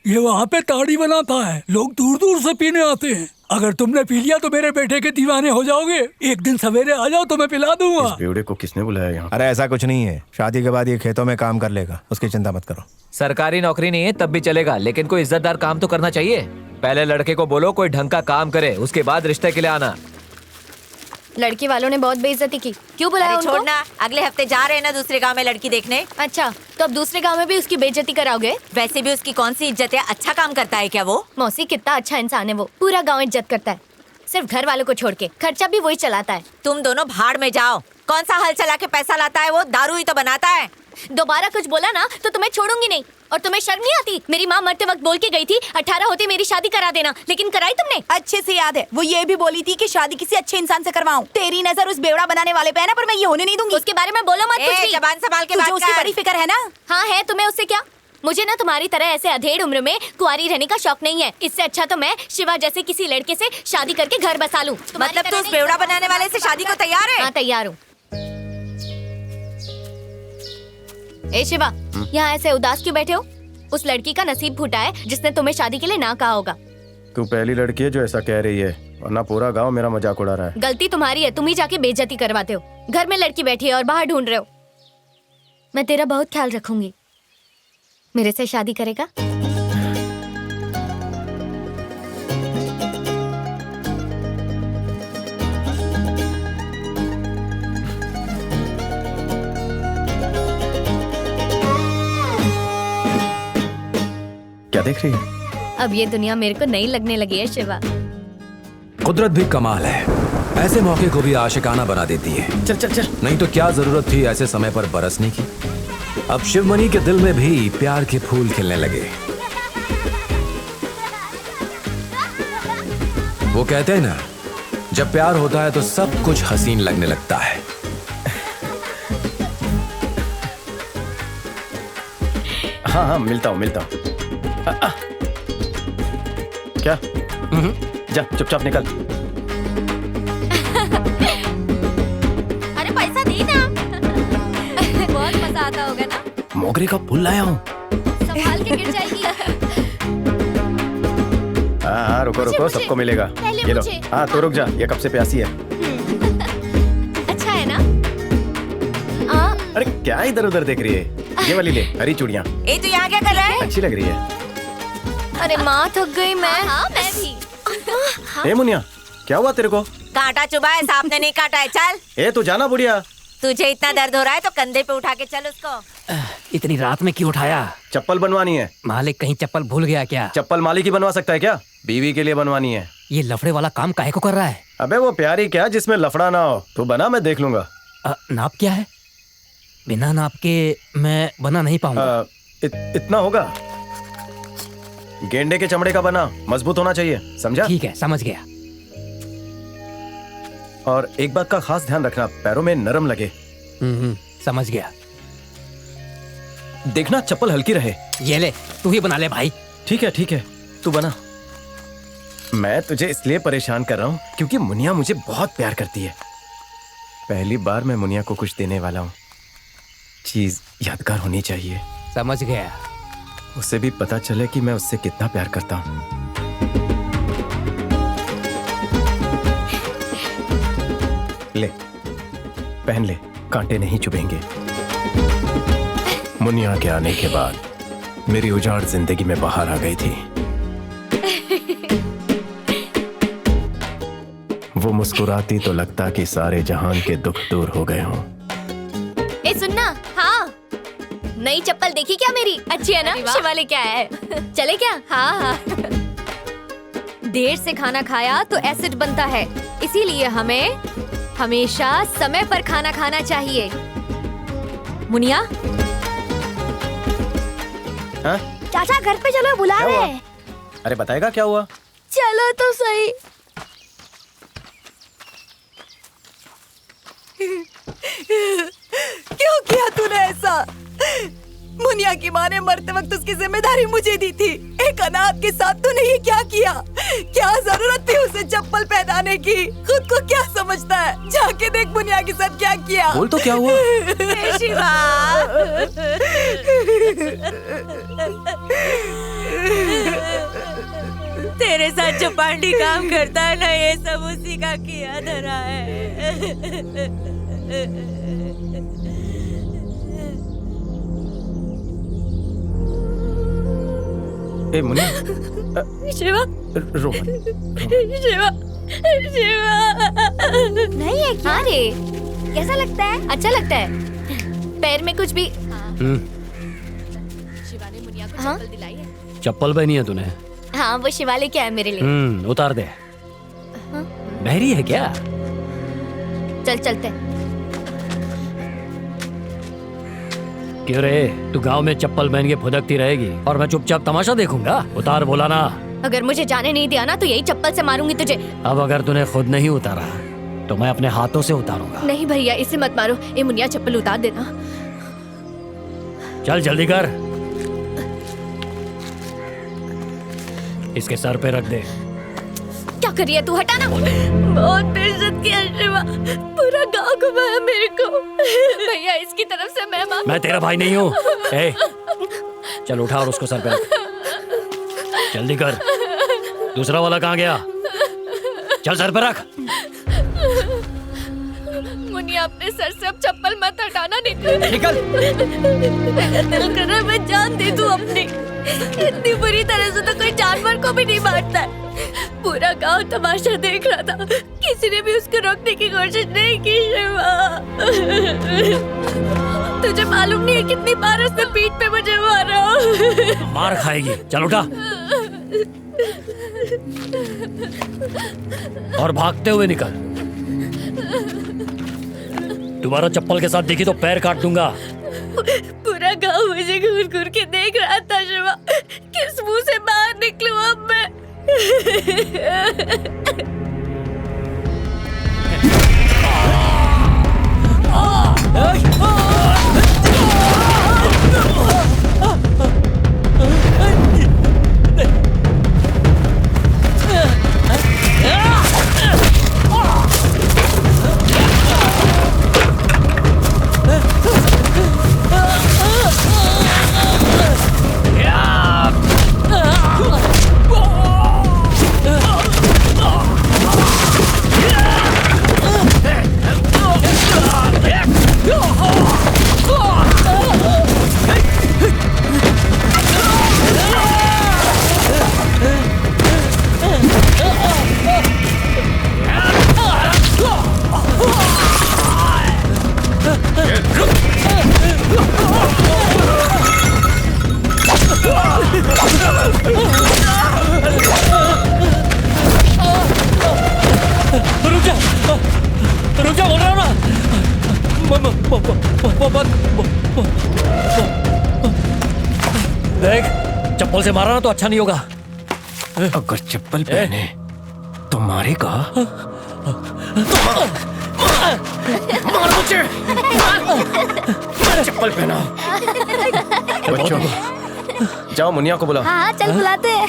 ये वहाँ पे ताड़ी बनाता है, लोग दूर दूर से पीने आते हैं। अगर तुमने पी लिया तो मेरे बेटे के दीवाने हो जाओगे। एक दिन सवेरे आ जाओ तो मैं पिला दूंगा। इस बेवड़े को किसने बुलाया यहाँ? अरे ऐसा कुछ नहीं है, शादी के बाद ये खेतों में काम कर लेगा, उसकी चिंता मत करो। सरकारी नौकरी नहीं है तब भी चलेगा, लेकिन कोई इज्जतदार काम तो करना चाहिए। पहले लड़के को बोलो कोई ढंग का काम करे, उसके बाद रिश्ते के लिए आना। लड़की वालों ने बहुत बेइज्जती की, क्यों बुलाया उनको? छोड़ना, अगले हफ्ते जा रहे हैं ना दूसरे गांव में लड़की देखने। अच्छा, तो अब दूसरे गांव में भी उसकी बेइज्जती कराओगे? वैसे भी उसकी कौन सी इज्जत है? अच्छा काम करता है क्या वो? मौसी कितना अच्छा इंसान है वो, पूरा गांव इज्जत करता है, सिर्फ घर वालों को छोड़ के। खर्चा भी वही चलाता है। तुम दोनों भाड़ में जाओ। कौन सा हल चला के पैसा लाता है वो? दारू ही तो बनाता है। दोबारा कुछ बोला ना तो तुम्हें छोड़ूंगी नहीं। और तुम्हें शर्म नहीं आती? मेरी माँ मरते वक्त बोल के गई थी 18 होते मेरी शादी करा देना, लेकिन कराई तुमने? अच्छे से याद है, वो ये भी बोली थी कि शादी किसी अच्छे इंसान से करवाऊं। तेरी नजर उस बेवड़ा बनाने वाले पे है ना, पर मैं ये होने नहीं दूंगी। उसके बारे में बोलो मत कुछ भी। जबान संभाल के तुझे बात उसकी कर। बड़ी फिक्र है ना? हाँ है, तुम्हें उससे क्या? मुझे ना तुम्हारी तरह ऐसे अधेड़ उम्र में कुंवारी रहने का शौक नहीं है। इससे अच्छा तो मैं शिवा जैसे किसी लड़के से शादी करके घर बसा लूं। मतलब तू उस बेवड़ा बनाने वाले से शादी को तैयार है? हाँ तैयार हूँ। ए शिवा, यहाँ ऐसे उदास क्यों बैठे हो? उस लड़की का नसीब फूटा है जिसने तुम्हें शादी के लिए ना कहा होगा। तू पहली लड़की है जो ऐसा कह रही है, वरना पूरा गांव मेरा मजाक उड़ा रहा है। गलती तुम्हारी है, तुम ही जाके बेइज्जती करवाते हो। घर में लड़की बैठी है और बाहर ढूंढ रहे हो। मैं तेरा बहुत ख्याल रखूंगी। मेरे से शादी करेगा? क्या देख रही है? अब ये दुनिया मेरे को नई लगने लगी है शिवा। कुदरत भी कमाल है, ऐसे मौके को भी आशिकाना बना देती है। चल चल चल। नहीं तो क्या जरूरत थी ऐसे समय पर बरसने की। अब शिवमणि के दिल में भी प्यार के फूल खिलने लगे। वो कहते हैं ना, जब प्यार होता है तो सब कुछ हसीन लगने लगता है। हाँ हाँ, मिलता हूँ। क्या? जा चुपचाप निकल। अरे पैसा दी ना। बहुत मजा आता होगा ना। मोगरे का फूल लाया हूँ। संभाल के गिर जाएगी। हाँ रुको, सबको मिलेगा। ये लो। हाँ तो रुक जा, ये कब से प्यासी है। अच्छा है ना? अरे क्या इधर उधर देख रही है? ये वाली ले, हरी चूड़ियाँ। ए तू यहाँ क्या कर रहा है? अच्छी लग रही है। अरे माँ थक गई मैं। हाँ मैं भी। ए मुनिया, क्या हुआ तेरे को? कांटा चुभा है, सांप ने नहीं काटा है। चल। ए तू जाना बुढ़िया। तुझे इतना दर्द हो रहा है तो कंधे पे उठा के चल उसको। इतनी रात में क्यों उठाया? चप्पल बनवानी है। मालिक कहीं चप्पल भूल गया क्या? चप्पल मालिक ही बनवा सकता है क्या? बीवी के लिए बनवानी है। ये लफड़े वाला काम काहे को कर रहा है? अबे वो प्यारी क्या जिसमें लफड़ा ना हो। तू बना, मैं देख लूंगा। नाप क्या है? बिना नाप के मैं बना नहीं पाऊंगा। इतना होगा। गेंडे के चमड़े का बना, मजबूत होना चाहिए, समझा? ठीक है, समझ गया। और एक बात का खास ध्यान रखना, पैरों में नरम लगे। समझ गया। देखना चप्पल हल्की रहे। ये ले, तू ही बना ले भाई। ठीक है, तू बना। मैं तुझे इसलिए परेशान कर रहा हूँ क्योंकि मुनिया मुझे बहुत प्यार करती है। पहली बार मैं मुनिया को कुछ देने वाला हूँ। चीज यादगार होनी चाहिए। समझ गया। उसे भी पता चले कि मैं उससे कितना प्यार करता हूँ। ले, पहन ले, कांटे नहीं चुभेंगे। मुनिया के आने के बाद मेरी उजाड़ जिंदगी में बाहर आ गई थी। वो मुस्कुराती तो लगता कि सारे जहान के दुख दूर हो गए हों। ए सुनना, हाँ नई चप्पल देखी क्या मेरी? अच्छी है ना? शिवा लेके आया है। चले क्या? हाँ। देर से खाना खाया तो एसिड बनता है, इसीलिए हमें हमेशा समय पर खाना खाना चाहिए। मुनिया, हाँ? चाचा घर पे चलो, बुला रहे हैं। अरे बताएगा क्या हुआ? चलो तो सही। क्यों किया तूने ऐसा? मुनिया की माँ ने मरते वक्त उसकी जिम्मेदारी मुझे दी थी। एक अनाथ के साथ तूने ये क्या किया? क्या जरूरत थी उसे चप्पल पहनाने की? खुद को क्या समझ समझता है। जाके देख मुनिया के साथ क्या किया। बोल तो क्या हुआ? हे शिवा। तेरे साथ जो पांडी काम करता है ना, ये सब उसी का किया धरा है। ए मुनिया, शिवा, रो मत। शिवा, शिवा। नहीं है क्या रे? कैसा लगता है? अच्छा लगता है। पैर में कुछ भी? शिवा ने मुनिया को हाँ? चप्पल दिलाई है। चप्पल पहनी है तूने? हाँ, वो शिवा लेके आया मेरे लिए। उतार दे। हाँ? बहरी है क्या? चल चलते। क्यों रे, तू गांव में चप्पल पहन के फुदकती रहेगी और मैं चुपचाप तमाशा देखूंगा? उतार बोला ना। अगर मुझे जाने नहीं दिया ना तो यही चप्पल से मारूंगी तुझे। अब अगर तूने खुद नहीं उतारा तो मैं अपने हाथों से उतारूंगा। नहीं भैया, इसे मत मारो। ये मुनिया चप्पल उतार देना। चल जल्दी कर। इसके सर पे रख दे। क्या कर रही है तू? हटाना। बहुत बेइज्जत किया शिवा, पूरा गांव घुमाया मेरे को। भैया इसकी तरफ से मैं तेरा भाई नहीं हूँ। ए, चल उठा और उसको सर पे रख। जल्दी कर। दूसरा वाला कहाँ गया? चल सर पे रख। मुनिया अपने सर से अब चप्पल मत हटाना। निकल निकल। दिल कर रहा है मैं जान दे दूं अपनी। इतनी बुरी तरह से तो कोई जानवर को भी नहीं मारता है। पूरा गांव तमाशा देख रहा था, किसी ने भी उसको रोकने की कोशिश नहीं की। शिवा, तुझे मालूम नहीं है कितनी बार उसने पीठ पे मुझे मारा। मार खाएगी। चल उठा और भागते हुए निकल। दोबारा चप्पल के साथ दिखी तो पैर काट दूंगा। पूरा गांव मुझे घूर घूर के देख रहा था। शिवा, किस मुंह से बाहर निकलूं अब मैं? रुक जा बोल रहा हूं ना। देख, चप्पल से मारा ना तो अच्छा नहीं होगा। अगर चप्पल पहने तो मारेगा। मार मुझे। चप्पल पहना। बच्चों, जाओ मुनिया को बुलाओ। हाँ चल बुलाते हैं।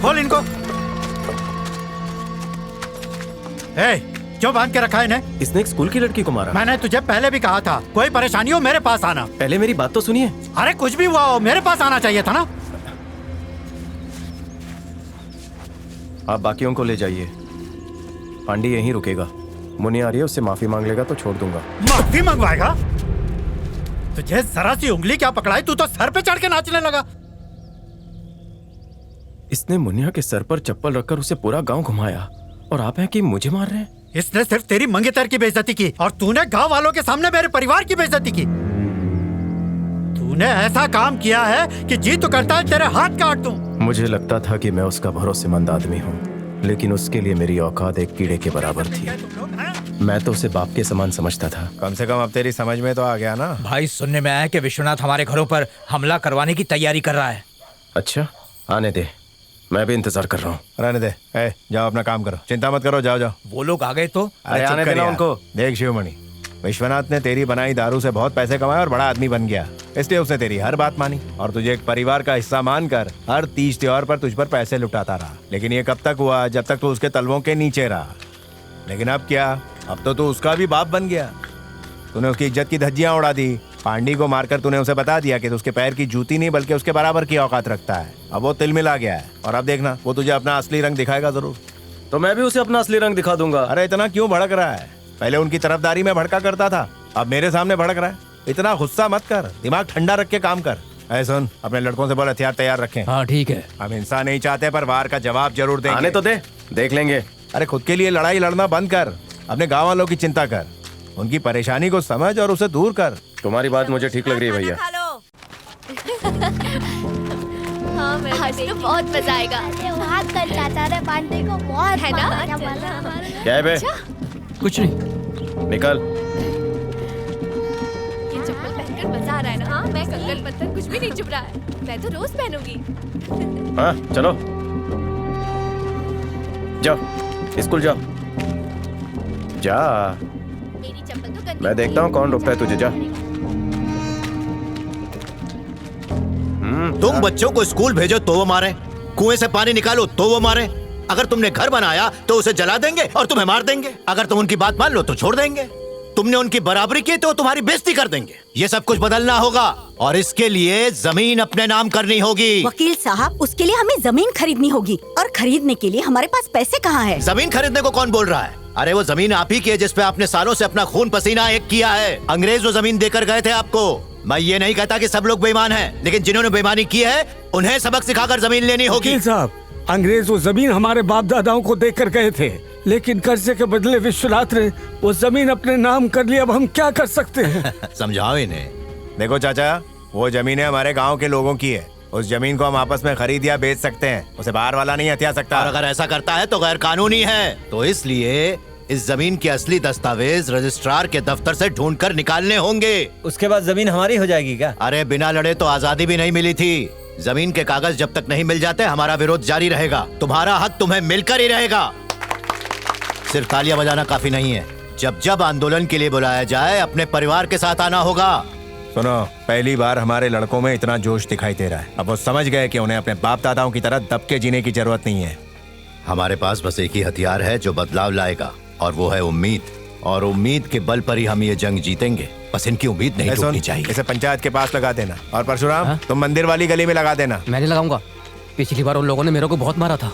खोल इनको। क्यों बांध के रखा है इन्हें? इसने एक स्कूल की लड़की को मारा। मैंने तुझे पहले भी कहा था, कोई परेशानी हो मेरे पास आना। पहले मेरी बात तो सुनिए। अरे कुछ भी हुआ हो मेरे पास आना चाहिए था ना। आप बाकियों को ले जाइए, पांडी यहीं रुकेगा। मुनिया आ रही है, उससे माफी मांग लेगा तो छोड़ दूंगा। माफी मंगवाएगा? तुझे जरा सी उंगली क्या पकड़ाई, तू तो सर पे चढ़ के नाचने लगा। इसने मुनिया के सर पर चप्पल रखकर उसे पूरा गांव घुमाया और आप हैं कि मुझे मार रहे हैं। इसने सिर्फ तेरी मंगेतर की बेइज्जती की और तूने गांव वालों के सामने मेरे परिवार की बेइज्जती की। तूने ऐसा काम किया है कि जी तो करता है तेरे हाथ काट दूं। मुझे लगता था कि मैं उसका भरोसेमंद आदमी हूँ, लेकिन उसके लिए मेरी औकात एक कीड़े के बराबर थी। मैं तो उसे बाप के समान समझता था। कम से कम अब तेरी समझ में तो आ गया ना। भाई सुनने में आया कि विश्वनाथ हमारे घरों पर हमला करवाने की तैयारी कर रहा है। अच्छा, आने दे, मैं भी इंतजार कर रहा हूँ। रहने दे। जाओ अपना काम करो, चिंता मत करो, जाओ जाओ। वो लोग आ गए तो? अरे आने देना उनको। देख शिवमणि, विश्वनाथ ने तेरी बनाई दारू से बहुत पैसे कमाए और बड़ा आदमी बन गया, इसलिए उसने तेरी हर बात मानी और तुझे एक परिवार का हिस्सा मानकर हर तीज त्योहार पर तुझ पर पैसे लुटाता रहा। लेकिन ये कब तक हुआ? जब तक तू उसके तलवों के नीचे रहा। लेकिन अब क्या? अब तो तू उसका भी बाप बन गया। तूने उसकी इज्जत की धज्जियां उड़ा दी। पांडी को मारकर तूने उसे बता दिया कि तू उसके पैर की जूती नहीं बल्कि उसके बराबर की औकात रखता है। अब वो तिल मिला गया है और अब देखना वो तुझे अपना असली रंग दिखाएगा जरूर। तो मैं भी उसे अपना असली रंग दिखा दूंगा। अरे इतना क्यों भड़क रहा है? पहले उनकी तरफदारी में भड़का करता था, अब मेरे सामने भड़क रहा है। इतना गुस्सा मत कर, दिमाग ठंडा रख के काम कर। ऐ सुन, अपने लड़कों से बोल हथियार तैयार रखें। हाँ ठीक है। हम हिंसा नहीं चाहते पर वार का जवाब जरूर देंगे। आने तो दे, देख लेंगे। अरे खुद के लिए लड़ाई लड़ना बंद कर, अपने गाँव वालों की चिंता कर, उनकी परेशानी को समझ और उसे दूर कर। तुम्हारी बात मुझे ठीक लग रही है भैया। हाँ, आज तो बहुत मजा आएगा। बात कर चाचा ने पांडे को बहुत है ना? क्या है बे? कुछ नहीं। निकल। ये चप्पल पहनकर मजा आ रहा है ना? हाँ, मैं कंगन पत्थर कुछ भी नहीं चुभ रहा है। मैं तो रोज पहनूंगी। हाँ चलो, जाओ स्कूल जाओ। जा, मेरी चप्पल तो गंदी। मैं देखता हूँ कौन रोकता है तुझे। जा। तुम बच्चों को स्कूल भेजो तो वो मारे, कुएं से पानी निकालो तो वो मारे। अगर तुमने घर बनाया तो उसे जला देंगे और तुम्हें मार देंगे। अगर तुम उनकी बात मान लो तो छोड़ देंगे। तुमने उनकी बराबरी की तो तुम्हारी बेइज्जती कर देंगे। ये सब कुछ बदलना होगा और इसके लिए जमीन अपने नाम करनी होगी। वकील साहब, उसके लिए हमें जमीन खरीदनी होगी और खरीदने के लिए हमारे पास पैसे कहाँ है? जमीन खरीदने को कौन बोल रहा है? अरे वो जमीन आप ही की है जिसपे आपने सालों से अपना खून पसीना एक किया है। अंग्रेज वो जमीन देकर गए थे आपको। मैं ये नहीं कहता कि सब लोग बेईमान हैं, लेकिन जिन्होंने बेईमानी की है उन्हें सबक सिखाकर जमीन लेनी होगी। वकील साहब, अंग्रेज वो जमीन हमारे बाप दादाओं को देकर गए थे, लेकिन कर्जे के बदले विश्वनाथ ने वो जमीन अपने नाम कर लिया। अब हम क्या कर सकते हैं? समझाओ इन्हें। देखो चाचा, वो जमीनें हमारे गांव के लोगों की है। उस जमीन को हम आपस में खरीद या बेच सकते हैं, उसे बाहर वाला नहीं हथिया सकता। और अगर ऐसा करता है तो गैर कानूनी है। तो इसलिए इस जमीन के असली दस्तावेज रजिस्ट्रार के दफ्तर से ढूंढकर निकालने होंगे। उसके बाद जमीन हमारी हो जाएगी क्या? अरे बिना लड़े तो आजादी भी नहीं मिली थी। जमीन के कागज जब तक नहीं मिल जाते हमारा विरोध जारी रहेगा। तुम्हारा हक तुम्हें मिलकर ही रहेगा। सिर्फ तालियां बजाना काफी नहीं है। जब जब आंदोलन के लिए बुलाया जाए अपने परिवार के साथ आना होगा। सुनो, पहली बार हमारे लड़कों में इतना जोश दिखाई दे रहा है। अब वो समझ गए कि उन्हें अपने बाप दादाओं की तरह दब के जीने की जरूरत नहीं है। हमारे पास बस एक ही हथियार है जो बदलाव लाएगा, और वो है उम्मीद। और उम्मीद के बल पर ही हम ये जंग जीतेंगे। बस इनकी उम्मीद नहीं टूटनी चाहिए। इसे पंचायत के पास लगा देना। और परशुराम, तुम मंदिर वाली गली में लगा देना। मैं नहीं लगाऊंगा। पिछली बार उन लोगों ने मेरे को बहुत मारा था।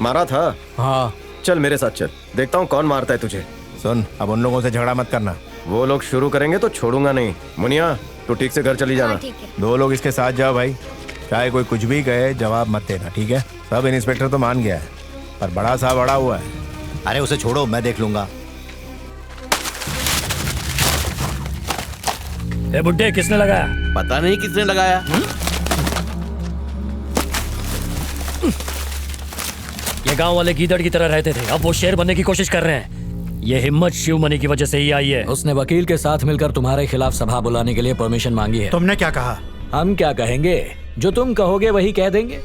मारा था? हाँ। चल मेरे साथ चल, देखता हूँ कौन मारता है तुझे। सुन, अब उन लोगों से झगड़ा मत करना। वो लोग शुरू करेंगे तो छोड़ूंगा नहीं। मुनिया, तू ठीक से घर चली जाना। दो लोग इसके साथ जाओ भाई। चाहे कोई कुछ भी कहे जवाब मत देना, ठीक है? सब इंस्पेक्टर तो मान गया है, पर बड़ा साहब अड़ा हुआ है। अरे उसे छोड़ो, मैं देख लूंगा। ए बुड्ढे, किसने लगाया? पता नहीं किसने लगाया। ये गांव वाले गीदड़ की तरह रहते थे, अब वो शेर बनने की कोशिश कर रहे हैं। ये हिम्मत शिवमणि की वजह से ही आई है। उसने वकील के साथ मिलकर तुम्हारे खिलाफ सभा बुलाने के लिए परमिशन मांगी है। तुमने क्या कहा? हम क्या कहेंगे, जो तुम कहोगे वही कह देंगे।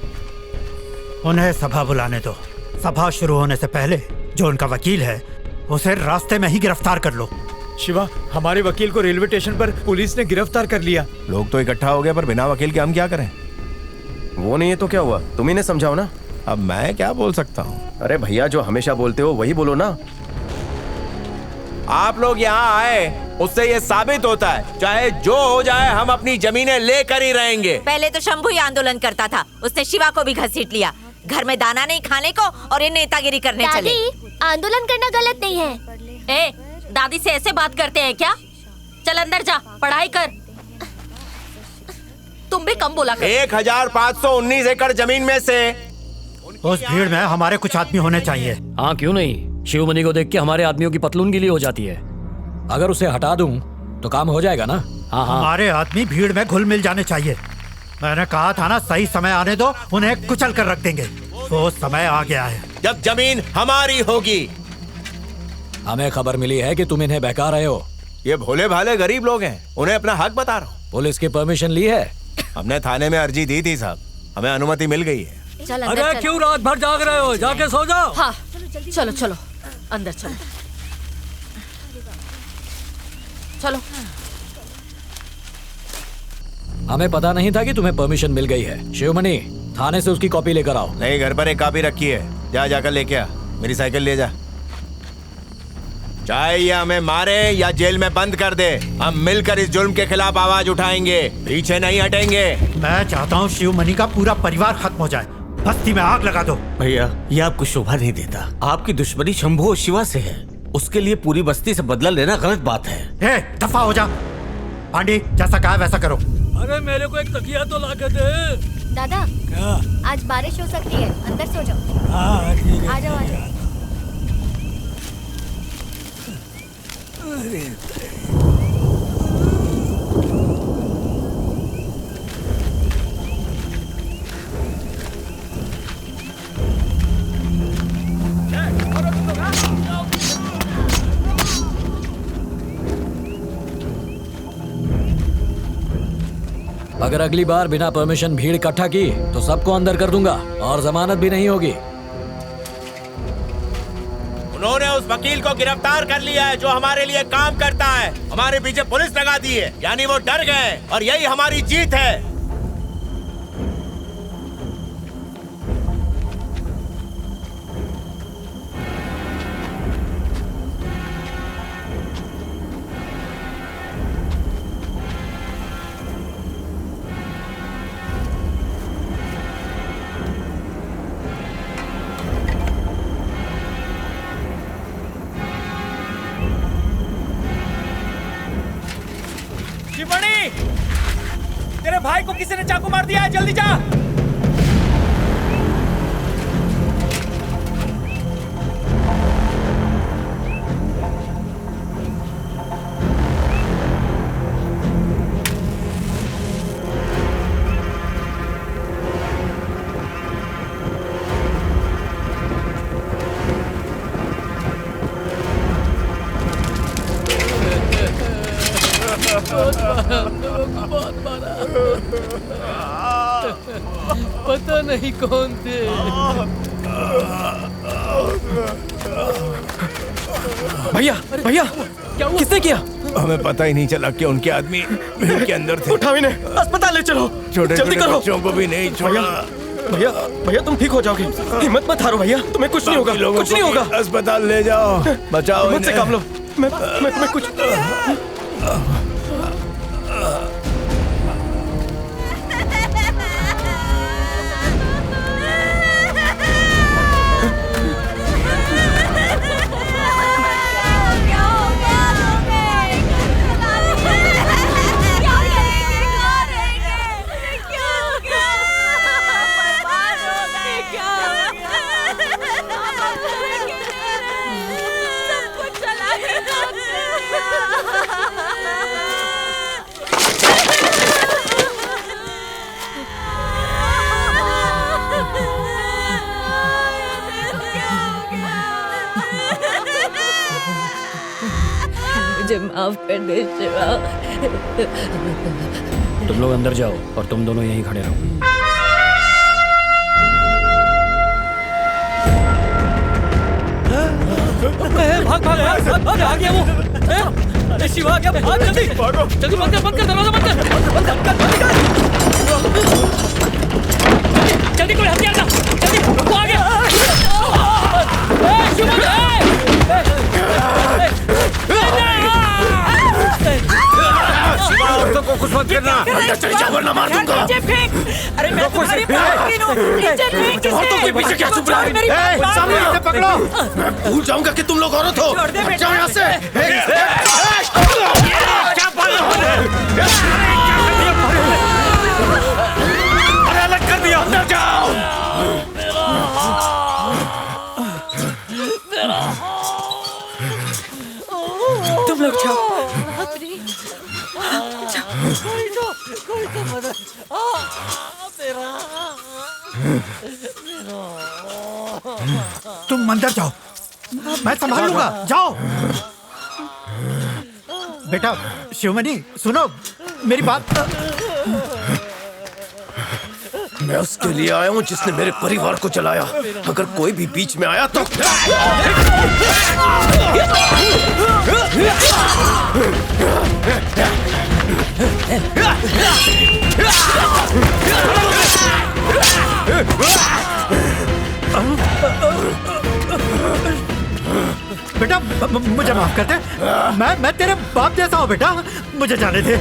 उन्हें सभा बुलाने दो। सभा शुरू होने से पहले जो उनका वकील है उसे रास्ते में ही गिरफ्तार कर लो। शिवा, हमारे वकील को रेलवे स्टेशन पर पुलिस ने गिरफ्तार कर लिया। लोग तो इकट्ठा हो गए, पर बिना वकील के हम क्या करें? वो नहीं है तो क्या हुआ? तुम इन्हें समझाओ ना। अब मैं क्या बोल सकता हूँ? अरे भैया, जो हमेशा बोलते हो वही बोलो ना। आप लोग यहाँ आए उससे ये साबित होता है चाहे जो हो जाए हम अपनी जमीनें लेकर ही रहेंगे। पहले तो शंभू ही आंदोलन करता था, उसने शिवा को भी घसीट लिया। घर में दाना नहीं खाने को और ये नेतागिरी करने चले। आंदोलन करना गलत नहीं है। ए, दादी से ऐसे बात करते हैं क्या? चल अंदर जा, पढ़ाई कर। तुम भी कम बोला कर। 1519 एकड़ जमीन में से उस भीड़ में हमारे कुछ आदमी होने चाहिए। हाँ, क्यों नहीं? शिवमणि को देख के हमारे आदमियों की पतलून गीली हो जाती है। अगर उसे हटा दूं तो काम हो जाएगा ना? हाँ हाँ। हमारे आदमी भीड़ में घुल मिल जाने चाहिए। मैंने कहा था ना, सही समय आने दो, उन्हें कुचल कर रख देंगे। वो समय आ गया है जब जमीन हमारी होगी। हमें खबर मिली है कि तुम इन्हें बहका रहे हो। ये भोले भाले गरीब लोग हैं, उन्हें अपना हक बता रहा हूँ। पुलिस की परमिशन ली है? हमने थाने में अर्जी दी थी साहब, हमें अनुमति मिल गई है। चल अरे अंदर चल। क्यों रात भर जाग रहे हो? जाके सो जाओ। हाँ चलो चलो अंदर चलो चलो। हमें पता नहीं था कि तुम्हें परमिशन मिल गई है। शिवमणि, थाने से उसकी कॉपी लेकर आओ। नहीं, घर पर एक कॉपी रखी है, जाकर लेके आ। मेरी साइकिल ले जा। चाहे ये हमें मारे या जेल में बंद कर दे, हम मिलकर इस जुल्म के खिलाफ आवाज उठाएंगे, पीछे नहीं हटेंगे। मैं चाहता हूँ शिवमणि का पूरा परिवार खत्म हो जाए, बस्ती में आग लगा दो। भैया, ये आपको शोभा नहीं देता। आपकी दुश्मनी शंभू और शिवा से है, उसके लिए पूरी बस्ती से बदला लेना गलत बात है। हे, दफा हो जा। पांडे, जैसा कहा वैसा करो। अरे मेरे को एक तकिया तो ला के दे। दादा क्या? आज बारिश हो सकती है, अंदर सो जाओ। हाँ ठीक है। आ जाओ आ जाओ। अरे अगर अगली बार बिना परमिशन भीड़ इकट्ठा की तो सबको अंदर कर दूंगा और जमानत भी नहीं होगी। उन्होंने उस वकील को गिरफ्तार कर लिया है जो हमारे लिए काम करता है। हमारे पीछे पुलिस लगा दी है, यानी वो डर गए और यही हमारी जीत है। शिवमणि, तेरे भाई को किसी ने चाकू मार दिया है, जल्दी जा। पता नहीं कौन थे। भैया भैया, किसने किया? हमें पता ही नहीं चला कि उनके आदमी भीड़ के अंदर थे। उठाओ इन्हें, अस्पताल ले चलो। छोटे जल्दी छोटे करो। बच्चों को भी नहीं छोड़ा। भैया भैया, तुम ठीक हो जाओगे, हिम्मत मत हारो भैया, तुम्हें कुछ नहीं होगा, कुछ नहीं होगा। अस्पताल ले जाओ, बचाओ हिम्मत से काम लो। मैं कुछ मुझे माफ कर दे शिवा। तुम लोग अंदर जाओ और तुम दोनों यहीं खड़े रहो। भाग भाग भाग, आ गया वो। अरे शिवा, क्या भाग, जल्दी जल्दी, बंद कर दरवाजा, बंद कर। जल्दी कोई हथियार ला, जल्दी, वो आ गया। शिवा, औरतों को कुछ मत करना, अंदर चली जाओ वरना मार दूंगा। अरे मैं तुम्हारी बात की हूँ। औरतों के पीछे क्या छुप रहा है? सामने से पकड़ो। मैं भूल जाऊंगा कि तुम लोग औरत हो। हट जाओ यहाँ से। क्या पागल हो रहे? अरे अलग कर दिया, अंदर जाओ। तुम लोग जाओ। कोई तो मदद। तुम अंदर जाओ, मैं संभालूंगा, जाओ। बेटा शिवमणि, सुनो मेरी बात। मैं उसके लिए आया हूँ जिसने मेरे परिवार को जलाया। अगर कोई भी बीच में आया तो बेटा मुझे माफ कर दे। मैं तेरे बाप जैसा हूँ बेटा, मुझे जाने दे।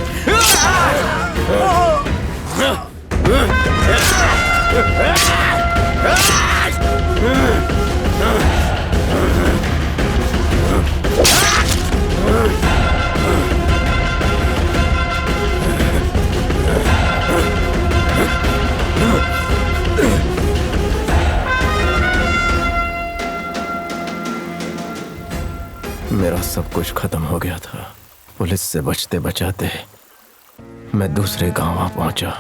मेरा सब कुछ खत्म हो गया था। पुलिस से बचते बचाते मैं दूसरे गांव आ पहुंचा।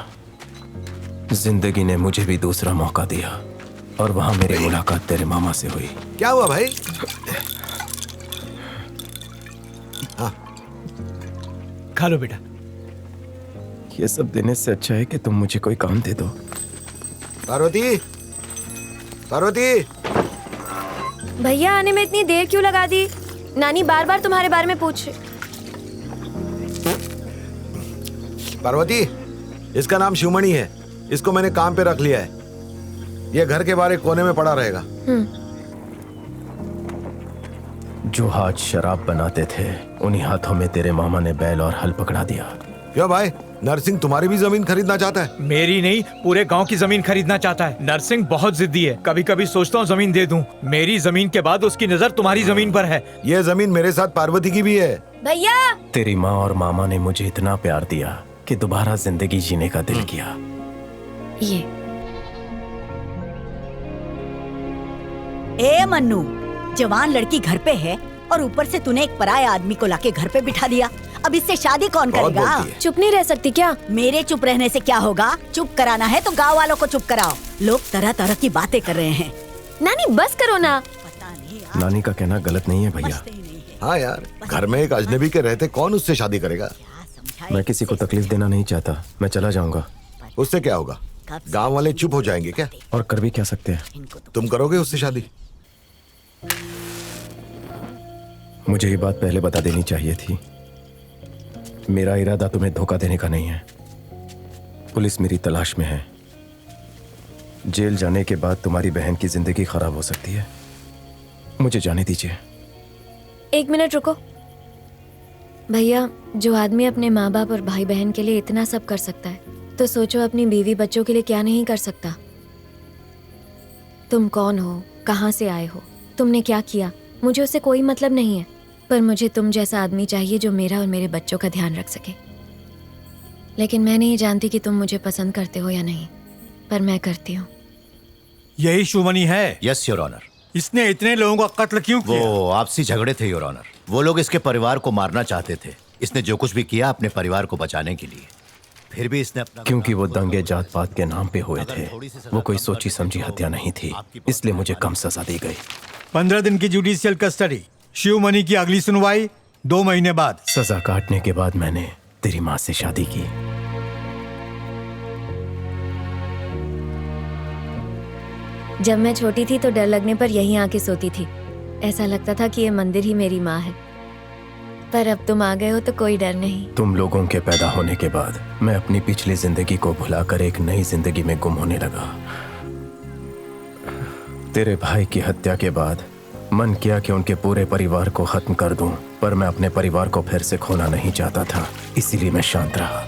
जिंदगी ने मुझे भी दूसरा मौका दिया और वहां मेरी मुलाकात तेरे मामा से हुई। क्या हुआ भाई? खा लो बेटा। ये सब देने से अच्छा है कि तुम मुझे कोई काम दे दो। पार्वती, पार्वती। भैया आने में इतनी देर क्यों लगा दी? नानी बार बार तुम्हारे बारे में पूछ। पार्वती, इसका नाम शिवमणि है। इसको मैंने काम पे रख लिया है। ये घर के बाहर कोने में पड़ा रहेगा। जो हाथ शराब बनाते थे उन्हीं हाथों में तेरे मामा ने बैल और हल पकड़ा दिया। क्यों भाई, नरसिंह तुम्हारी भी जमीन खरीदना चाहता है? मेरी नहीं, पूरे गांव की जमीन खरीदना चाहता है। नरसिंह बहुत जिद्दी है। कभी कभी सोचता हूँ जमीन दे दूं। मेरी जमीन के बाद उसकी नजर तुम्हारी जमीन पर है। ये जमीन मेरे साथ पार्वती की भी है। भैया, तेरी माँ और मामा ने मुझे इतना प्यार दिया कि दोबारा जिंदगी जीने का दिल किया। ये ए मन्नू, जवान लड़की घर पे है और ऊपर से तूने एक पराये आदमी को लाके घर पे बिठा दिया। अब इससे शादी कौन करेगा? चुप नहीं रह सकती क्या? मेरे चुप रहने से क्या होगा? चुप कराना है तो गांव वालों को चुप कराओ। लोग तरह तरह की बातें कर रहे हैं। नानी बस करो ना। नानी का कहना गलत नहीं है भैया। हाँ यार, घर में एक अजनबी के रहते कौन उससे शादी करेगा? मैं किसी को तकलीफ देना नहीं चाहता। मैं चला जाऊंगा। उससे क्या होगा? गांव वाले चुप हो जाएंगे क्या? और कर भी क्या सकते हैं? तुम करोगे उससे शादी? मुझे ये बात पहले बता देनी चाहिए थी। मेरा इरादा तुम्हें धोखा देने का नहीं है। पुलिस मेरी तलाश में है। जेल जाने के बाद तुम्हारी बहन की जिंदगी खराब हो सकती है। मुझे जाने दीजिए। एक मिनट रुको भैया। जो आदमी अपने माँ बाप और भाई बहन के लिए इतना सब कर सकता है, तो सोचो अपनी बीवी बच्चों के लिए क्या नहीं कर सकता। तुम कौन हो, कहाँ से आए हो, तुमने क्या किया, मुझे उससे कोई मतलब नहीं है। पर मुझे तुम जैसा आदमी चाहिए जो मेरा और मेरे बच्चों का ध्यान रख सके। लेकिन मैं नहीं जानती कि तुम मुझे पसंद करते हो या नहीं, पर मैं करती हूँ। यही शिवमणि है? Yes your honour. इसने इतने लोगों का कत्ल क्यों किया? वो आपसी झगड़े थे योर ऑनर। वो लोग इसके परिवार को मारना चाहते थे। इसने जो कुछ भी किया अपने परिवार को बचाने के लिए। फिर भी इसने अपना, क्योंकि वो दंगे जात पात के नाम पे हुए थे, वो कोई सोची समझी हत्या नहीं थी, इसलिए मुझे कम सजा दी गई। 15 दिन की जुडिशियल कस्टडी। शिवमणि की अगली सुनवाई 2 महीने बाद। सजा काटने के बाद मैंने तेरी माँ से शादी की। जब मैं छोटी थी तो डर लगने पर यहीं आके सोती थी। ऐसा लगता था कि ये मंदिर ही मेरी माँ है। पर अब तुम आ गए हो तो कोई डर नहीं। तुम लोगों के पैदा होने के बाद मैं अपनी पिछली जिंदगी को भुलाकर एक नई जिंदगी में गुम होने लगा। तेरे भाई की हत्या के बाद मन किया कि उनके पूरे परिवार को खत्म कर दूं, पर मैं अपने परिवार को फिर से खोना नहीं चाहता था, इसीलिए मैं शांत रहा।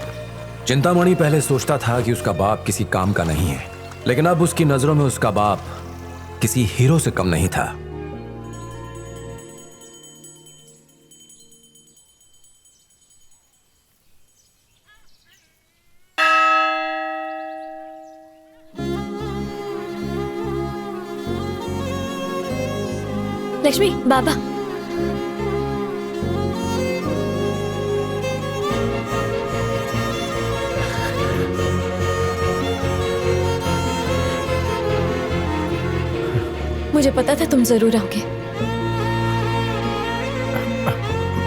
चिंतामणि पहले सोचता था कि उसका बाप किसी काम का नहीं है, लेकिन अब उसकी नजरों में उसका बाप किसी हीरो से कम नहीं था। लक्ष्मी, बाबा। मुझे पता था तुम जरूर आओगे।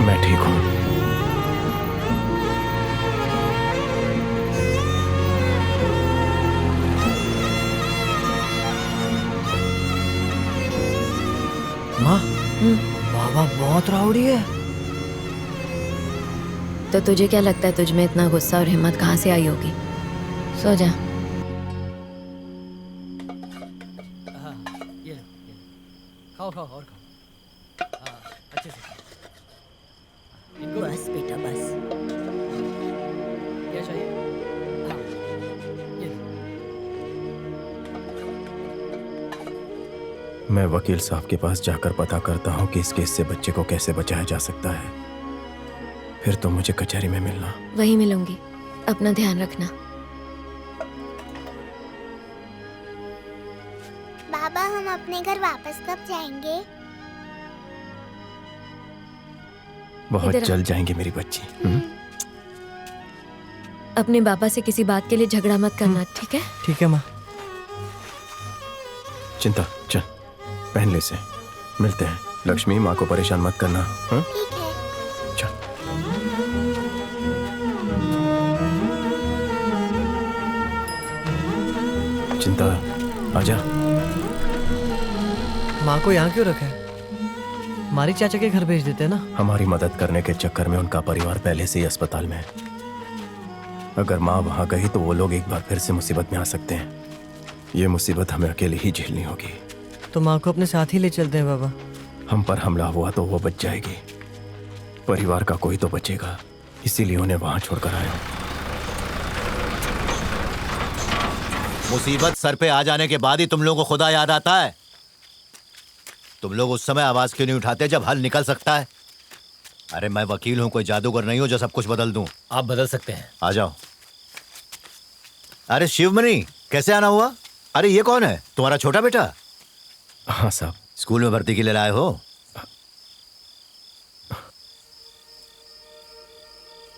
मैं ठीक हूँ। माँ, बाबा बहुत राउडी है। तो तुझे क्या लगता है तुझ में इतना गुस्सा और हिम्मत कहाँ से आई होगी? सो जा। खाओ खाओ और खाओ। अच्छे से। बस बेटा बस। क्या चाहिए? हाँ, ये। मैं वकील साहब के पास जाकर पता करता हूँ कि इस केस से बच्चे को कैसे बचाया जा सकता है। फिर तुम मुझे कचहरी में मिलना। वहीं मिलूंगी। अपना ध्यान रखना। बाबा हम अपने घर वापस कब जाएंगे? बहुत इधर आ। जल्द जाएंगे मेरी बच्ची। अपने पापा से किसी बात के लिए झगड़ा मत करना, ठीक है? ठीक है माँ। चिंता चल पहन ले से। मिलते हैं। लक्ष्मी, माँ को परेशान मत करना। हाँ? चल। चिंता आजा। माँ को यहाँ क्यों रखा है? हमारी चाचा के घर भेज देते ना। हमारी मदद करने के चक्कर में उनका परिवार पहले से ही अस्पताल में है। अगर माँ वहां गई तो वो लोग एक बार फिर से मुसीबत में आ सकते हैं। ये मुसीबत हमें अकेले ही झेलनी होगी। तो माँ को अपने साथ ही ले चलते हैं बाबा। हम पर हमला हुआ तो वो बच जाएगी, परिवार का कोई तो बचेगा, इसीलिए उन्हें वहां छोड़कर आया। मुसीबत सर पे आ जाने के बाद ही तुम लोगों को खुदा याद आता है। तुम लोग उस समय आवाज क्यों नहीं उठाते जब हल निकल सकता है? अरे मैं वकील हूं, कोई जादूगर नहीं हूं जो सब कुछ बदल दूं। आप बदल सकते हैं। आ जाओ। अरे शिवमणि, कैसे आना हुआ? अरे ये कौन है? तुम्हारा छोटा बेटा? हाँ साहब। स्कूल में भर्ती के लिए लाए हो?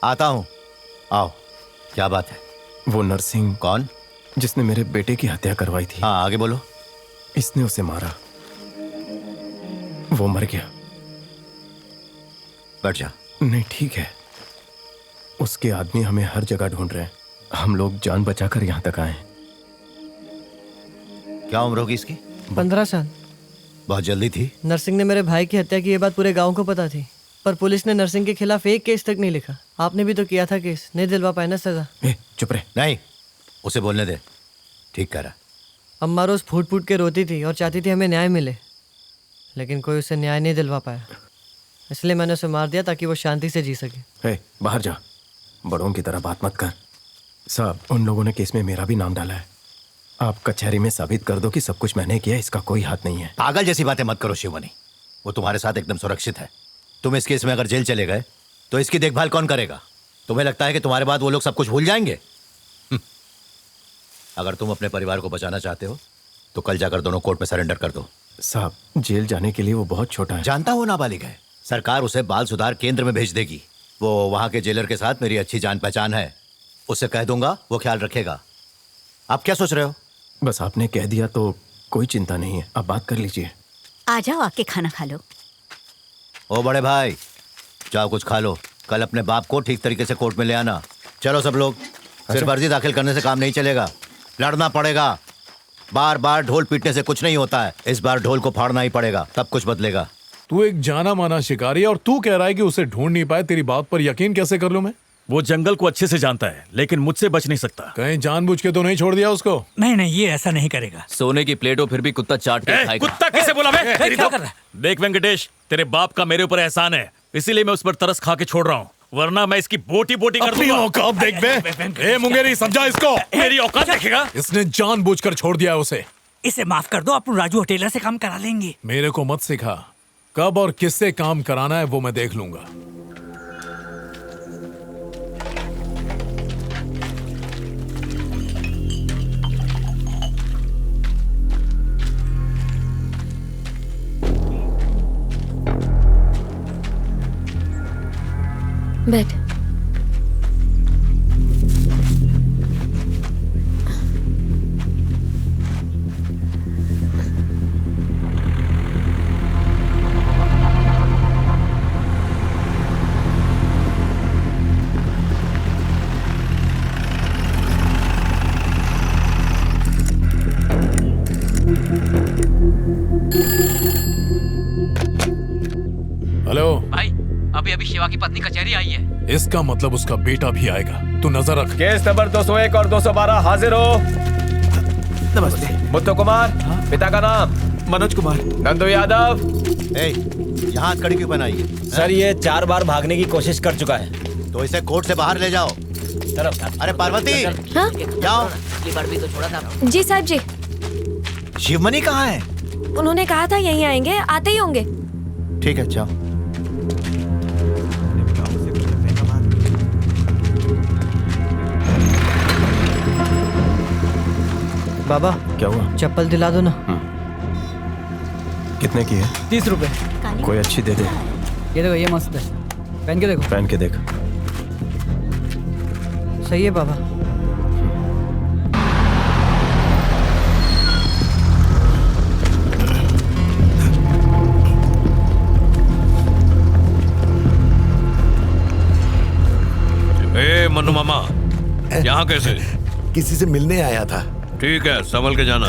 आता हूं, आओ। क्या बात है? वो नरसिंह। कौन? जिसने मेरे बेटे की हत्या करवाई थी। हाँ आगे बोलो। इसने उसे मारा, वो मर गया। बैठ जा। नहीं ठीक है। उसके आदमी हमें हर जगह ढूंढ रहे हैं। हम लोग जान बचाकर यहाँ तक आए। क्या उम्र होगी इसकी? 15 साल। बहुत जल्दी थी। नरसिंह ने मेरे भाई की हत्या की ये बात पूरे गांव को पता थी, पर पुलिस ने नरसिंह के खिलाफ एक केस तक नहीं लिखा। आपने भी तो किया था केस, नहीं दिलवा पाए ना सजा। चुप रहे। नहीं, उसे बोलने दे। ठीक करा। अम्मा रोज फूट फूट के रोती थी और चाहती थी हमें न्याय मिले, लेकिन कोई उसे न्याय नहीं दिलवा पाया। इसलिए मैंने उसे मार दिया ताकि वो शांति से जी सके। बाहर जा, बड़ों की तरह बात मत कर। साहब, उन लोगों ने केस में मेरा भी नाम डाला है। आप कचहरी में साबित कर दो कि सब कुछ मैंने किया, इसका कोई हाथ नहीं है। पागल जैसी बातें मत करो शिवमणि। वो तुम्हारे साथ एकदम सुरक्षित है। तुम इस केस में अगर जेल चले गए तो इसकी देखभाल कौन करेगा? तुम्हें लगता है कि तुम्हारे बाद वो लोग सब कुछ भूल जाएंगे? अगर तुम अपने परिवार को बचाना चाहते हो तो कल जाकर दोनों कोर्ट में सरेंडर कर दो। साहब, जेल जाने के लिए वो बहुत छोटा है। जानता हूँ नाबालिग है। सरकार उसे बाल सुधार केंद्र में भेज देगी। वो वहां के जेलर के साथ मेरी अच्छी जान पहचान है, उससे कह दूंगा, वो ख्याल रखेगा। आप क्या सोच रहे हो? बस आपने कह दिया तो कोई चिंता नहीं है। आप बात कर लीजिए। आ जाओ, आके खाना खा लो। ओ बड़े भाई, जाओ कुछ खा लो। कल अपने बाप को ठीक तरीके से कोर्ट में ले आना। चलो सब लोग। सिर्फ अर्जी दाखिल करने से काम नहीं चलेगा, लड़ना पड़ेगा। बार बार ढोल पीटने से कुछ नहीं होता है। इस बार ढोल को फाड़ना ही पड़ेगा, तब कुछ बदलेगा। तू एक जाना माना शिकारी है और तू कह रहा है कि उसे ढूंढ नहीं पाए। तेरी बात पर यकीन कैसे कर लूं मैं? वो जंगल को अच्छे से जानता है, लेकिन मुझसे बच नहीं सकता। कहीं जानबूझ के तो नहीं छोड़ दिया उसको? नहीं नहीं, ये ऐसा नहीं करेगा। सोने की प्लेट हो फिर भी कुत्ता चाट के खाएगा। कुत्ता किसे बोला मैं? क्या कर रहा है? देख वेंकटेश, तेरे बाप का मेरे ऊपर एहसान है, इसीलिए मैं उस पर तरस खा के छोड़ रहा हूँ, वरना मैं इसकी बोटी बोटी कर दूंगा। औकात देख बे। ए मुंगेरी, समझा इसको? मेरी औकात देखेगा? इसने जानबूझकर छोड़ दिया उसे। इसे माफ कर दो, अपन राजू टेलर से काम करा लेंगे। मेरे को मत सिखा। कब और किससे काम कराना है वो मैं देख लूंगा। बैठ। अभी शिवा की पत्नी कचहरी आई है। इसका मतलब उसका बेटा भी आएगा, तू नजर रख। केस नंबर 201 और 212 हाजिर हो। नमस्ते। मुत्तु कुमार, पिता का नाम? मनोज कुमार। नंदू यादव। यहाँ कड़ी क्यों बनाई है? सर ये 4 बार भागने की कोशिश कर चुका है। तो इसे कोर्ट से बाहर ले जाओ। चलो। अरे पार्वती, हाँ? जाओ। भी तो छोड़ा था। जी साहब जी। शिवमणि कहाँ है? उन्होंने कहा था यहीं आएंगे, आते ही होंगे। ठीक है, जाओ। बाबा क्या हुआ? चप्पल दिला दो ना। कितने की है? 30 रुपए। कोई अच्छी दे दे। ये देखो, ये मस्त है, पहन के देखो। पहन के देख। सही है बाबा। ए मन्नू मामा, यहाँ कैसे? किसी से मिलने आया था। ठीक है, संभल के जाना।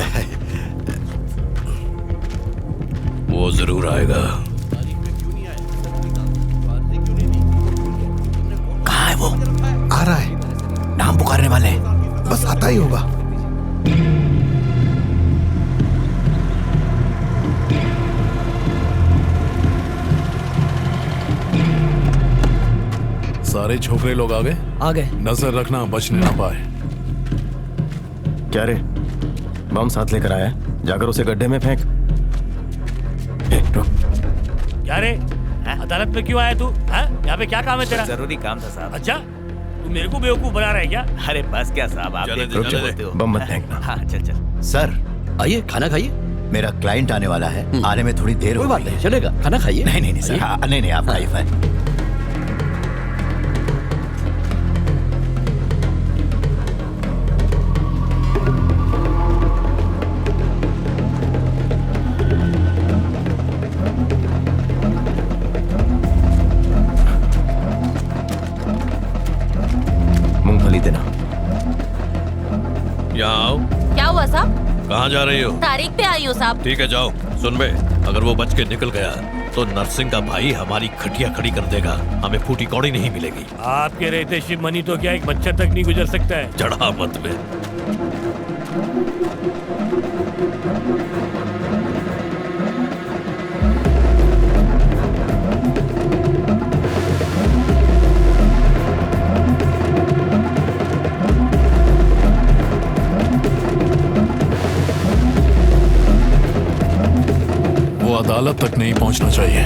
वो जरूर आएगा। कहाँ है वो? आ रहा है। नाम पुकारने वाले। बस आता ही होगा। सारे छोकरे लोग आ गए? आ गए। नजर रखना, बचने ना पाए। क्या रे, बम साथ लेकर आया है? जाकर उसे गड्ढे में फेंक। क्या रे, अदालत में क्यों आया तू? यहाँ पे क्या काम है तेरा? जरूरी काम था साहब। अच्छा, तू मेरे को बेवकूफ बना रहा है क्या? अरे बस क्या साहब, आप बम मत फेंकना। हाँ चल। सर आइए, खाना खाइए। मेरा क्लाइंट आने वाला है, आने में थोड़ी देर हो गई है। चलेगा, खाना खाइए। नहीं सर। हाँ, नहीं आप खाइए। मूंगफली देना। यहाँ आओ। क्या हुआ साहब? कहाँ जा रही हो? तारीख पे आई हो साहब। ठीक है, जाओ। सुन बे, अगर वो बच के निकल गया तो नरसिंह का भाई हमारी खटिया खड़ी कर देगा, हमें फूटी कौड़ी नहीं मिलेगी। आपके रहते शिवमणि तो क्या एक मच्छर तक नहीं गुजर सकता है। चढ़ा मत बे। वो अदालत तक नहीं पहुंचना चाहिए।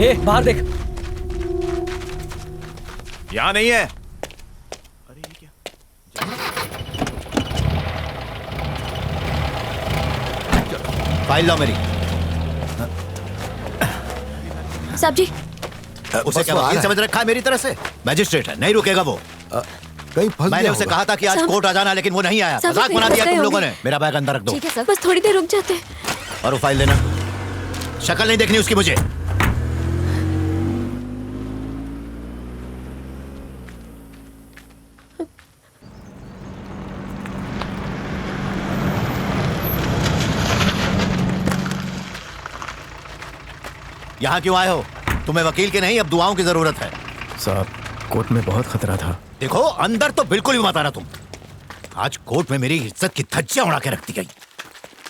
ए, बाहर देख। यहाँ नहीं है। फाइल लाओ मेरी। साहब जी। उसे क्या वकील समझ रखा है मेरी तरह से? मैजिस्ट्रेट है, नहीं रुकेगा वो। कहीं फंस मैंने गया उसे होगा। कहा था कि आज साहब- कोर्ट आ जाना, लेकिन वो नहीं आया। साहब, मजाक बना फंस दिया गए तुम लोगों होंगे। ने। मेरा बैग अंदर रख दो। ठीक है सर, बस थोड़ी देर रुक जाते हैं। और वो फाइल देना। शक्ल नहीं देखनी उसकी मुझे। यहाँ क्यों आए हो? तुम्हें वकील की नहीं, अब दुआओं की जरूरत है। साहब, कोर्ट में बहुत खतरा था। देखो, अंदर तो बिल्कुल भी मत आना तुम। आज कोर्ट में मेरी इज्जत की धज्जियां उड़ा के रख दी गई।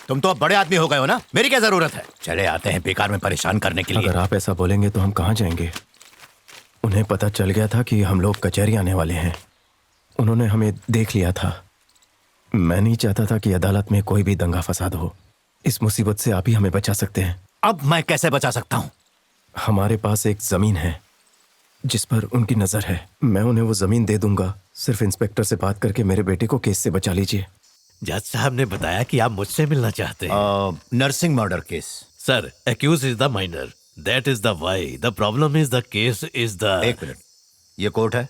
तुम तो अब बड़े आदमी हो गए हो ना, मेरी क्या जरूरत है? चले आते हैं बेकार में परेशान करने के लिए। अगर आप ऐसा बोलेंगे तो हम कहाँ जाएंगे? उन्हें पता चल गया था कि हम लोग कचहरी आने वाले हैं। उन्होंने हमें देख लिया था। मैं नहीं चाहता था कि अदालत में कोई भी दंगा फसाद हो। इस मुसीबत से आप ही हमें बचा सकते हैं। अब मैं कैसे बचा सकता हूँ? हमारे पास एक जमीन है जिस पर उनकी नजर है। मैं उन्हें वो जमीन दे दूंगा। सिर्फ इंस्पेक्टर से बात करके मेरे बेटे को केस से बचा लीजिए। जज साहब ने बताया कि आप मुझसे मिलना चाहते हैं। Nursing murder case. Sir, accused is the minor, that is the why, the problem is the case is the. एक मिनट, ये कोर्ट है,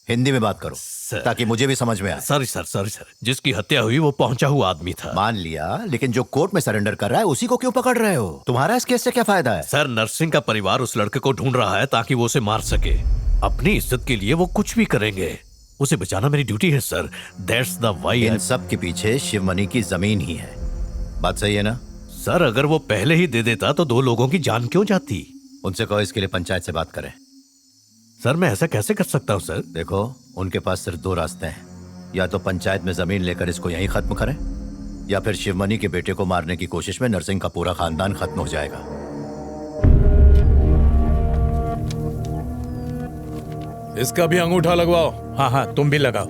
हिंदी में बात करो ताकि मुझे भी समझ में आए। सॉरी सर, जिसकी हत्या हुई वो पहुंचा हुआ आदमी था। मान लिया, लेकिन जो कोर्ट में सरेंडर कर रहा है उसी को क्यों पकड़ रहे हो? तुम्हारा इस केस से क्या फायदा है? सर, नरसिंह का परिवार उस लड़के को ढूंढ रहा है ताकि वो उसे मार सके। अपनी इज्जत के लिए वो कुछ भी करेंगे। उसे बचाना मेरी ड्यूटी है सर। That's the why. इन सब के पीछे शिवमणि की जमीन ही है। बात सही है ना? सर अगर वो पहले ही दे देता तो 2 लोगों की जान क्यों जाती? उनसे कहो इसके लिए पंचायत से बात करें। सर मैं ऐसा कैसे कर सकता हूँ सर? देखो उनके पास सिर्फ 2 रास्ते हैं, या तो पंचायत में जमीन लेकर इसको यहीं खत्म करें, या फिर शिवमणि के बेटे को मारने की कोशिश में नरसिंह का पूरा खानदान खत्म हो जाएगा। इसका भी अंगूठा लगवाओ। हाँ हाँ तुम भी लगाओ।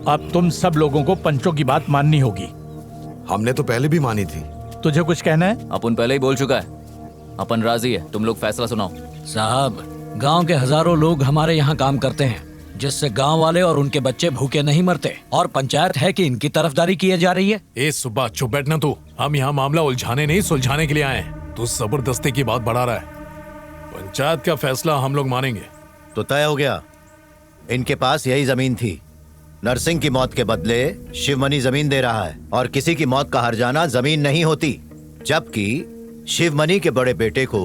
अब तुम सब लोगों को पंचों की बात माननी होगी। हमने तो पहले भी मानी थी। तुझे कुछ कहना है? अपन पहले ही बोल चुका है, अपन राजी है, तुम लोग फैसला सुनाओ। साहब गांव के हजारों लोग हमारे यहाँ काम करते हैं, जिससे गांव वाले और उनके बच्चे भूखे नहीं मरते, और पंचायत है कि इनकी तरफदारी की जा रही है। ए सुबह चुप बैठना तू। हम यहाँ मामला उलझाने नहीं सुलझाने के लिए आए हैं। तू जबरदस्ती की बात बढ़ा रहा है। पंचायत का फैसला हम लोग मानेंगे। तो तय हो गया, इनके पास यही जमीन थी। नरसिंह की मौत के बदले शिवमणि जमीन दे रहा है, और किसी की मौत का हर जाना जमीन नहीं होती, जबकि शिवमणि के बड़े बेटे को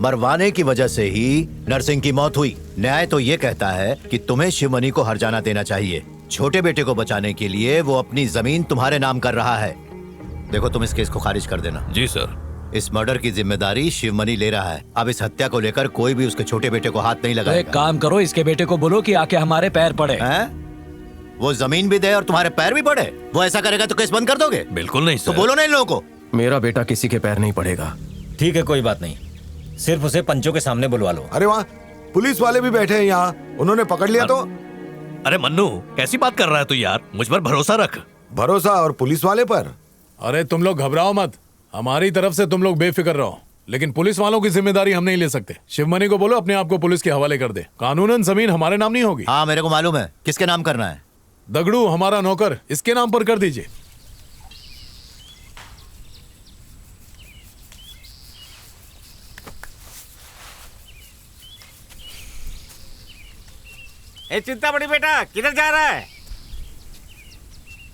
मरवाने की वजह से ही नरसिंह की मौत हुई। न्याय तो ये कहता है कि तुम्हें शिवमणि को हर्जाना देना चाहिए। छोटे बेटे को बचाने के लिए वो अपनी जमीन तुम्हारे नाम कर रहा है। देखो तुम इस केस को खारिज कर देना। जी सर। इस मर्डर की जिम्मेदारी शिवमणि ले रहा है। अब इस हत्या को लेकर कोई भी उसके छोटे बेटे को हाथ नहीं तो लगाएगा। एक काम करो, इसके बेटे को बोलो कि आके हमारे पैर पड़े। वो जमीन भी दे और तुम्हारे पैर भी पड़े? वो ऐसा करेगा तो केस बंद कर दोगे? बिल्कुल नहीं सर। तो बोलो ना इन लोगों को। मेरा बेटा किसी के पैर नहीं पड़ेगा। ठीक है कोई बात नहीं, सिर्फ उसे पंचों के सामने बुलवा लो। अरे वहाँ पुलिस वाले भी बैठे हैं यहाँ, उन्होंने पकड़ लिया तो। अरे मन्नू कैसी बात कर रहा है तू यार? मुझ पर भरोसा रख। भरोसा और पुलिस वाले पर? अरे तुम लोग घबराओ मत, हमारी तरफ से तुम लोग बेफिक्र रहो, लेकिन पुलिस वालों की जिम्मेदारी हम नहीं ले सकते। शिवमणि को बोलो अपने आप को पुलिस के हवाले कर दे। कानूनन जमीन हमारे नाम नहीं होगी। हाँ मेरे को मालूम है। किसके नाम करना है? दगड़ू हमारा नौकर, इसके नाम पर कर दीजिए। ए चिंतामणि बेटा किधर जा रहा है?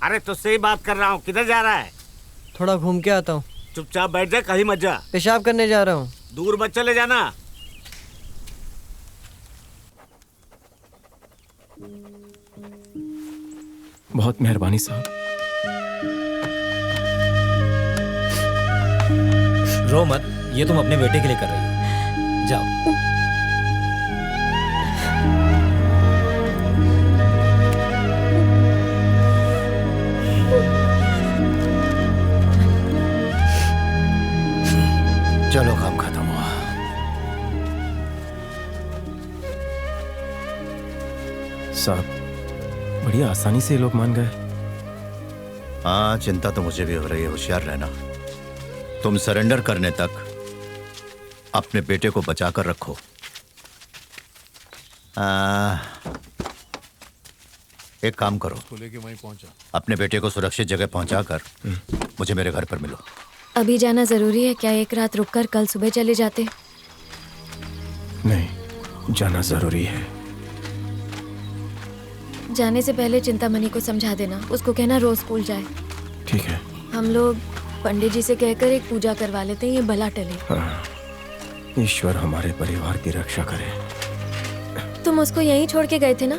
अरे तुझसे ही बात कर रहा हूँ, किधर जा रहा है? थोड़ा घूम के आता हूँ। चुपचाप बैठ जा, कहीं मत जा। पेशाब करने जा रहा हूँ। दूर मत चले जाना। बहुत मेहरबानी साहब। रो मत, ये तुम अपने बेटे के लिए कर रही हो। जाओ। चलो काम खत्म हुआ। साहब बड़ी आसानी से ये लोग मान गए। हाँ चिंता तो मुझे भी हो रही है, होशियार रहना। तुम सरेंडर करने तक अपने बेटे को बचा कर रखो। एक काम करो, लेके वहीं पहुंचा। अपने बेटे को सुरक्षित जगह पहुंचाकर मुझे मेरे घर पर मिलो। अभी जाना जरूरी है क्या? एक रात रुककर कल सुबह चले जाते। नहीं, जाना जरूरी है। जाने से पहले चिंतामणि को समझा देना, उसको कहना रोज स्कूल जाए। ठीक है। हम लोग पंडित जी से कहकर एक पूजा करवा लेते हैं, ये भला टले। हाँ, ईश्वर हमारे परिवार की रक्षा करे। तुम उसको यहीं छोड़ के गए थे ना?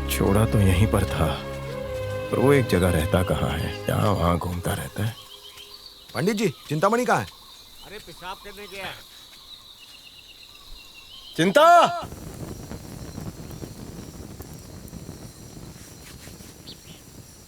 छोड़ा तो यहीं पर था, पर वो एक जगह रहता कहाँ है, यहाँ वहाँ घूमता रहता है। पंडित जी चिंतामणि कहाँ है? अरे पेशाब करने गया है। चिंता!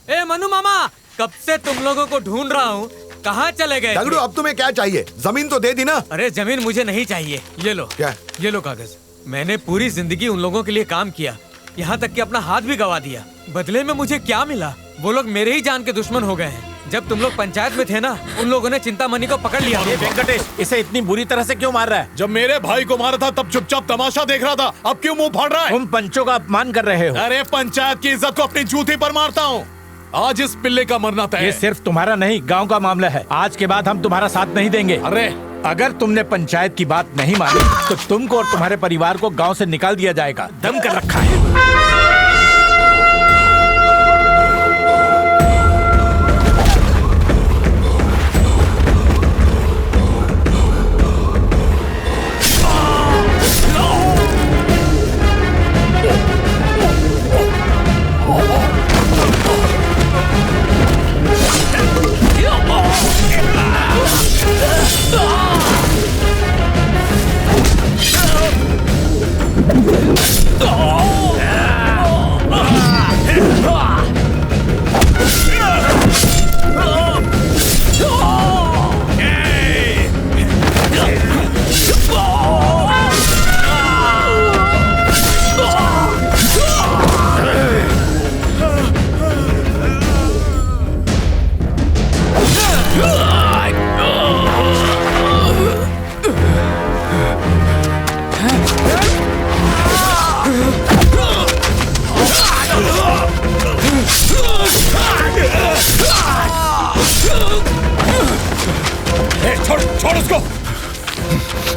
ए मनु मामा, कब से तुम लोगों को ढूंढ रहा हूँ, कहाँ चले गए? दगड़ू अब तुम्हें क्या चाहिए? जमीन तो दे दी ना। अरे जमीन मुझे नहीं चाहिए, ये लो। क्या? ये लो कागज। मैंने पूरी जिंदगी उन लोगों के लिए काम किया, यहाँ तक कि अपना हाथ भी गवा दिया। बदले में मुझे क्या मिला? वो लोग मेरे ही जान के दुश्मन हो गए हैं। जब तुम लोग पंचायत में थे ना, उन लोगों ने चिंतामणि को पकड़ लिया। वेंकटेश, इसे इतनी बुरी तरह से क्यों मार रहा है? जब मेरे भाई को मारा था तब चुपचाप तमाशा देख रहा था, अब क्यों मुंह फाड़ रहा है? तुम पंचों का अपमान कर रहे हो। अरे पंचायत की इज्जत को अपनी जूती पर मारता हूँ। आज इस पिल्ले का मरना तय है। ये सिर्फ तुम्हारा नहीं, गांव का मामला है। आज के बाद हम तुम्हारा साथ नहीं देंगे। अरे अगर तुमने पंचायत की बात नहीं मानी तो तुमको और तुम्हारे परिवार को गांव से निकाल दिया जाएगा। दम कर रखा है।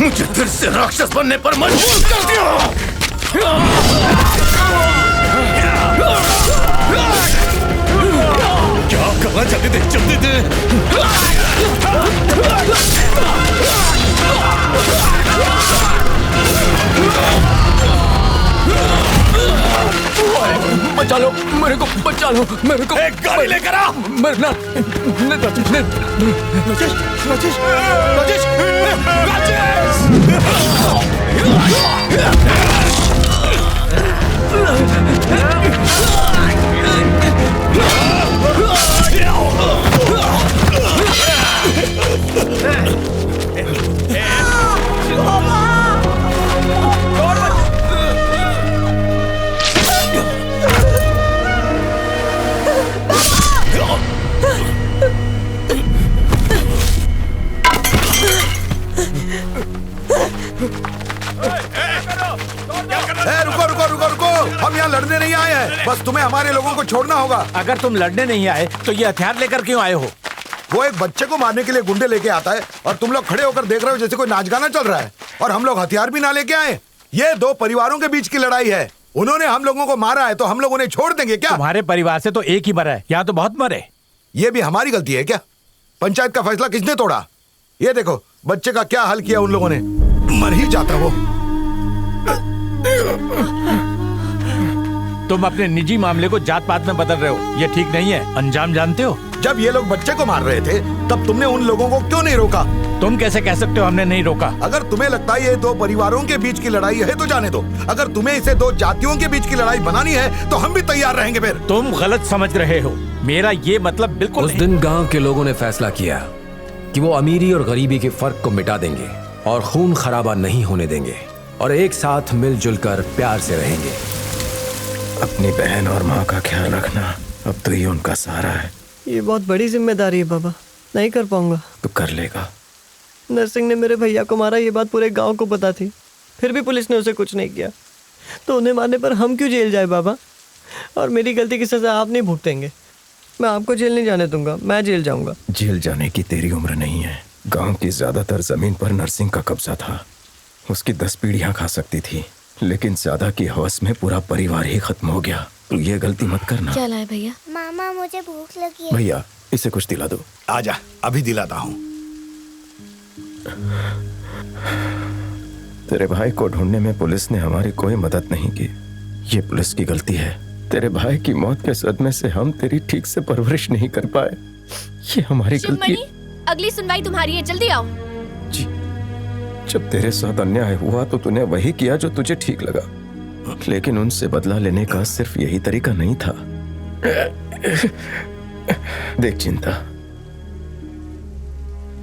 मुझे फिर से राक्षस बनने पर मजबूर कर दिया। क्या करना चाहते थे? जल्दी दे। बचा लो मेरे को, बचा लो मेरे को। एक गाड़ी लेकर आ। मरना राजेश, राजेश, राजेश, रुको रुको रुको रुको, हम यहाँ लड़ने नहीं आए हैं, बस तुम्हें हमारे लोगों को छोड़ना होगा। अगर तुम लड़ने नहीं आए तो ये हथियार लेकर क्यों आए हो? वो एक बच्चे को मारने के लिए गुंडे लेके आता है और तुम लोग खड़े होकर देख रहे हो जैसे कोई नाच गाना चल रहा है, और हम लोग हथियार भी ना लेके आए। ये दो परिवारों के बीच की लड़ाई है, उन्होंने हम लोगों को मारा है तो हम लोग उन्हें छोड़ देंगे क्या? तुम्हारे परिवार से तो एक ही मरा है, यहाँ तो बहुत मरे। ये भी हमारी गलती है क्या? पंचायत का फैसला किसने तोड़ा? ये देखो बच्चे का क्या हाल किया उन लोगों ने, मर ही जाता वो। तुम अपने निजी मामले को जात पात में बदल रहे हो, ये ठीक नहीं है। अंजाम जानते हो? जब ये लोग बच्चे को मार रहे थे तब तुमने उन लोगों को क्यों नहीं रोका? तुम कैसे कह सकते हो हमने नहीं रोका? अगर तुम्हें लगता है ये दो परिवारों के बीच की लड़ाई है तो जाने दो, अगर तुम्हें इसे दो जातियों के बीच की लड़ाई बनानी है तो हम भी तैयार रहेंगे। फिर तुम गलत समझ रहे हो, मेरा ये मतलब बिल्कुल उस दिन गांव के लोगों ने फैसला किया कि वो अमीरी और गरीबी के फर्क को मिटा देंगे और खून खराबा नहीं होने देंगे और एक साथ मिलजुल कर प्यार से रहेंगे। अपनी बहन और माँ का ख्याल रखना अब तो ये उनका सहारा है। ये बहुत बड़ी जिम्मेदारी है बाबा, नहीं कर पाऊंगा। तो कर लेगा। नरसिंह ने मेरे भैया को मारा, ये बात पूरे गांव को पता थी, फिर भी पुलिस ने उसे कुछ नहीं किया, तो उन्हें मारने पर हम क्यों जेल जाए बाबा? और मेरी गलती की सजा आप नहीं भुगतेंगे। मैं आपको जेल नहीं जाने दूंगा, मैं जेल जाऊंगा। जेल जाने की तेरी उम्र नहीं है। गांव की ज्यादातर जमीन पर नरसिंह का कब्जा था, उसकी 10 पीढ़ियां खा सकती थी, लेकिन ज्यादा की हवस में पूरा परिवार ही खत्म हो गया। तू ये गलती मत करना। क्या लाए भैया? मामा मुझे भूख लगी है। भैया इसे कुछ दिला दो। आजा, अभी दिलाता हूँ। तेरे भाई को ढूंढने में पुलिस ने हमारी कोई मदद नहीं की, ये पुलिस की गलती है। तेरे भाई की मौत के सदमे से हम तेरी ठीक से परवरिश नहीं कर पाए, ये हमारी गलती है। अगली सुनवाई तुम्हारी है, जल्दी आओ। जब तेरे साथ अन्याय हुआ तो तूने वही किया जो तुझे ठीक लगा, लेकिन उनसे बदला लेने का सिर्फ यही तरीका नहीं था। देख चिंता,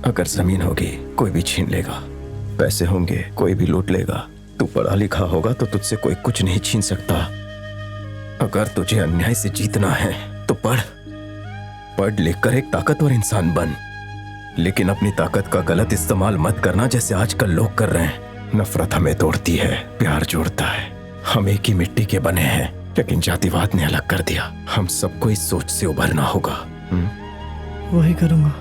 अगर जमीन होगी कोई भी छीन लेगा, पैसे होंगे कोई भी लूट लेगा, तू पढ़ा लिखा होगा तो तुझसे कोई कुछ नहीं छीन सकता। अगर तुझे अन्याय से जीतना है तो पढ़ लिख कर एक ताकतवर इंसान बन, लेकिन अपनी ताकत का गलत इस्तेमाल मत करना जैसे आजकल लोग कर रहे हैं। नफरत हमें तोड़ती है, प्यार जोड़ता है। हम एक ही मिट्टी के बने हैं, लेकिन जातिवाद ने अलग कर दिया। हम सबको इस सोच से उभरना होगा। वही करूंगा।